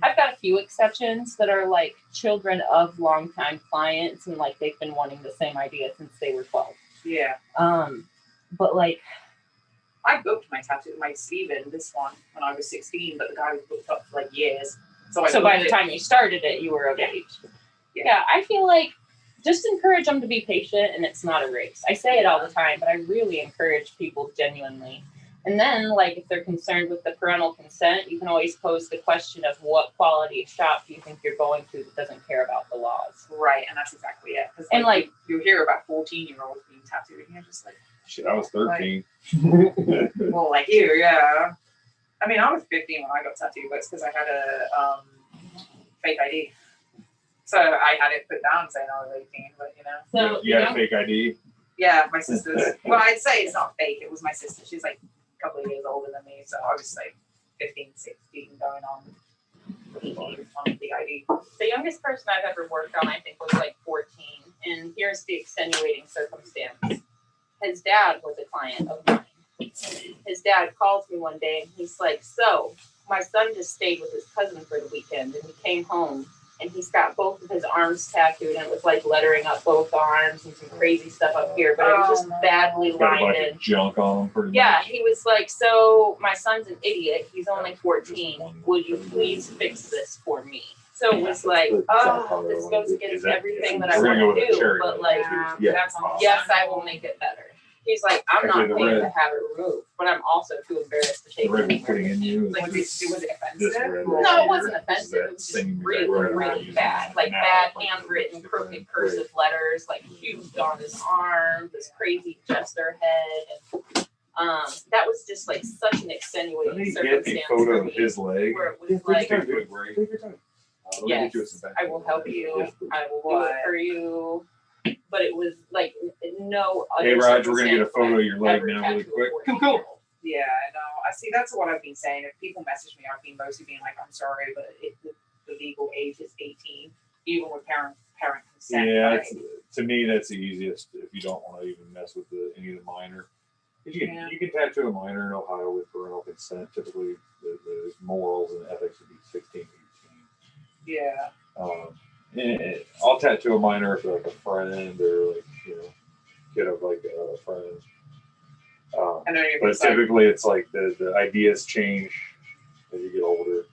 I've got a few exceptions that are like children of longtime clients and like they've been wanting the same idea since they were 12. Yeah. But like I booked my tattoo, my sleeve in this one when I was 16, but the guy was booked up for like years. So by the time you started it, you were of age. Yeah, I feel like just encourage them to be patient, and it's not a race. I say it all the time, but I really encourage people genuinely. And then, like, if they're concerned with the parental consent, you can always pose the question of what quality shop do you think you're going to that doesn't care about the laws? Right, and that's exactly it. And like you hear about 14-year-olds being tattooed, and you're just like, shit, I was 13. well, like you, yeah. I mean, I was 15 when I got tattooed, but it's because I had a fake ID. So I had it put down saying I was 18, but you know. So you had a fake ID? Yeah, my sister's. Well, I'd say it's not fake. It was my sister. She's like a couple of years older than me, so I was like 15, 16, going on 18 on the ID. The youngest person I've ever worked on, I think, was like 14. And here's the extenuating circumstance. His dad was a client of mine. His dad called me one day and he's like, so my son just stayed with his cousin for the weekend and he came home and he's got both of his arms tattooed and it was like lettering up both arms and some crazy stuff up here, but it was just badly Got a lined bunch in. of junk on them pretty Yeah, much. he was like, so my son's an idiot. He's only 14. Will you please fix this for me? So it was like, oh, this goes against everything that I We're gonna want go to with a do. cherry But red like, too. yes, I will make it better. He's like, I'm not Actually, the paying to red- have it removed, but I'm also too embarrassed to take The red it. we're putting in you. Like, was it This offensive? red Or- No, it wasn't This offensive. is It that was just same really, red really I'm bad. using Like now. bad handwritten, crooked cursive letters, like huge on his arm, this crazy jester head. And that was just like such an Let extenuating me get circumstance a photo for of me, his leg. where it was like, Take your break. Let me yes, get you some I will help you. I will do it for you. But it was like no other. Hey, Raj, we're gonna get a circumstance photo of your leg ever now had really to quick. afford Cool. Yeah, I know. I see. That's what I've been saying. If people message me, I've been mostly being like, "I'm sorry, but the legal age is 18, even with parent consent." Yeah, right? it's, to me that's the easiest if you don't want to even mess with any of the minor. You can tattoo a minor in Ohio with parental consent. Typically, the morals and ethics would be 16, 18. Yeah. I'll tattoo a minor for like a friend or like, kid of like a friend. But typically it's like the ideas change as you get older.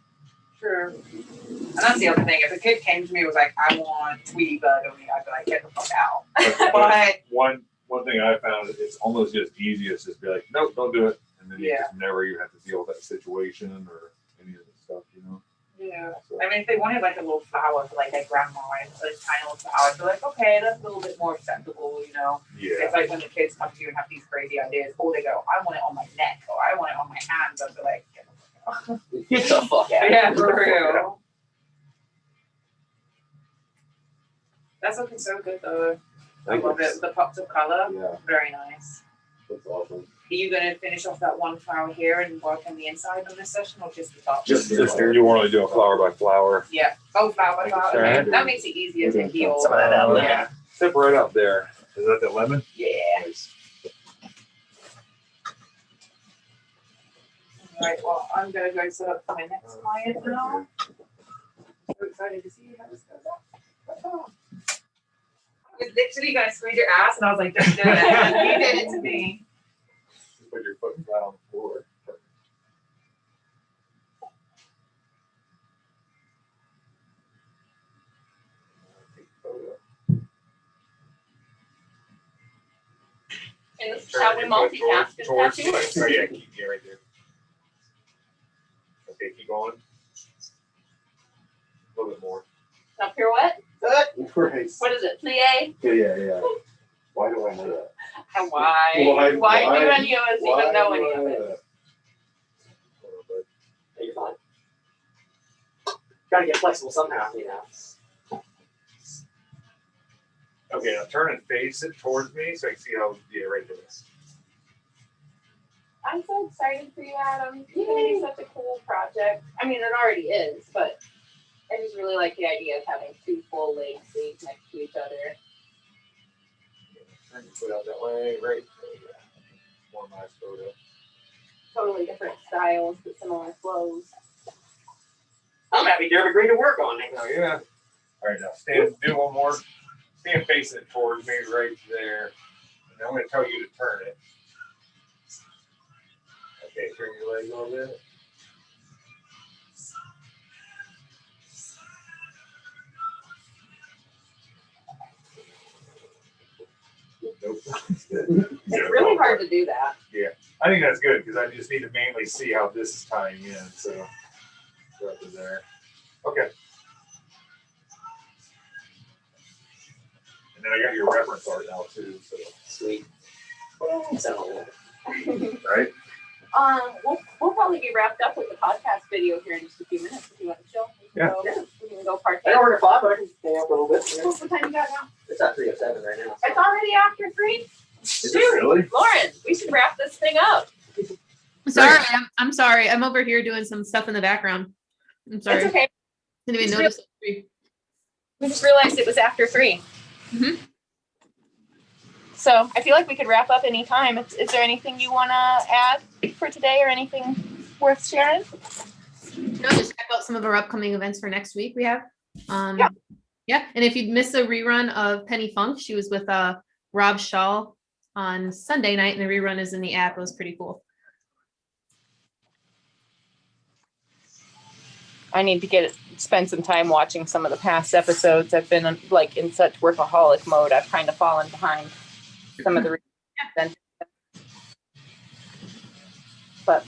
Sure. And that's the other thing. If a kid came to me and was like, I want Tweety Bird on me, I'd be like, get the fuck out. But one thing I found is it's almost just easiest just be like, nope, don't do it. And then you just never even have to deal with that situation or any of the stuff, Yeah. So, I mean, if they wanted like a little flower for like their grandma and a tiny little flower, I'd be like, okay, that's a little bit more acceptable, Yeah. It's like when the kids come to you and have these crazy ideas, or they go, I want it on my neck, or I want it on my hands, I'd be like, get the fuck out. Yeah, for real. That's looking so good though. I love it. The pops of color. Yeah. Very nice. That's awesome. Are you going to finish off that one flower here and work on the inside of this session, or just the top? Just you want to do a flower by flower. Yeah. Oh, flower by flower. Okay. That makes it easier to heal. Some of that lemon. Yeah. Step right up there. Is that the lemon? Yeah. Nice. All right. Well, I'm going to go set up for my next client now. So excited to see how this goes out. You're literally going to squeeze your ass, and I was like, just do it. You did it to me. Put your foot flat on the floor. And shall we multitask as tattooers? Oh, yeah, keep right there. Okay, keep going. A little bit more. Now pirouette? Right. What is it? Plie? Yeah. Why do I know that? Why do any of us even know any of it? You're fine. Gotta get flexible somehow, Okay, now turn and face it towards me so I can see how right there is. I'm so excited for you, Adam. It's going to be such a cool project. I mean, it already is, but I just really like the idea of having two full leg sleeves next to each other. Turn your foot out that way, right? One nice photo. Totally different styles, but similar flows. I'm happy to agree to work on it. Oh, yeah. All right, now stand, do one more. Stand facing it towards me right there. And I'm going to tell you to turn it. Okay, turn your leg a little bit. Nope. It's really hard to do that. Yeah, I think that's good because I just need to mainly see how this is tying in. So, right to there. Okay. And then I got your reference art now too. So sweet. So, right. We'll probably be wrapped up with the podcast video here in just a few minutes if you want to chill. We can go partake. I don't work at 5, but I can stay up a little bit. What time you got now? It's at 3:07 right now. It's already after 3. Is it really? Lauren, we should wrap this thing up. Sorry, I'm sorry. I'm over here doing some stuff in the background. I'm sorry. It's okay. Didn't even notice. We just realized it was after 3. Mm-hmm. So I feel like we could wrap up any time. Is there anything you want to add for today or anything worth sharing? No, just check out some of our upcoming events for next week. We have. Yeah. And if you'd miss a rerun of Penny Funk, she was with Rob Shaw on Sunday night, and the rerun is in the app. It was pretty cool. I need to spend some time watching some of the past episodes. I've been like in such workaholic mode. I've kind of fallen behind some of the events. But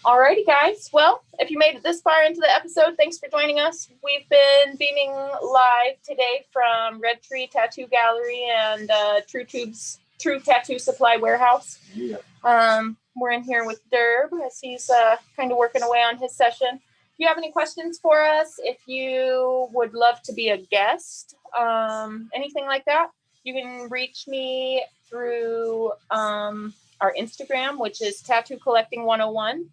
alrighty, guys. Well, if you made it this far into the episode, thanks for joining us. We've been beaming live today from Red Tree Tattoo Gallery and True Tattoo Supply Warehouse. Yeah. We're in here with Derb as he's kind of working away on his session. If you have any questions for us, if you would love to be a guest, anything like that, you can reach me through our Instagram, which is Tattoo Collecting 101.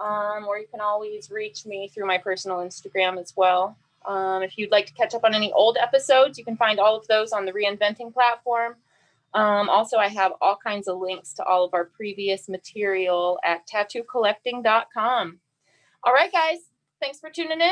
Or you can always reach me through my personal Instagram as well. If you'd like to catch up on any old episodes, you can find all of those on the Reinventing platform. Also, I have all kinds of links to all of our previous material at tattoocollecting.com. All right, guys. Thanks for tuning in.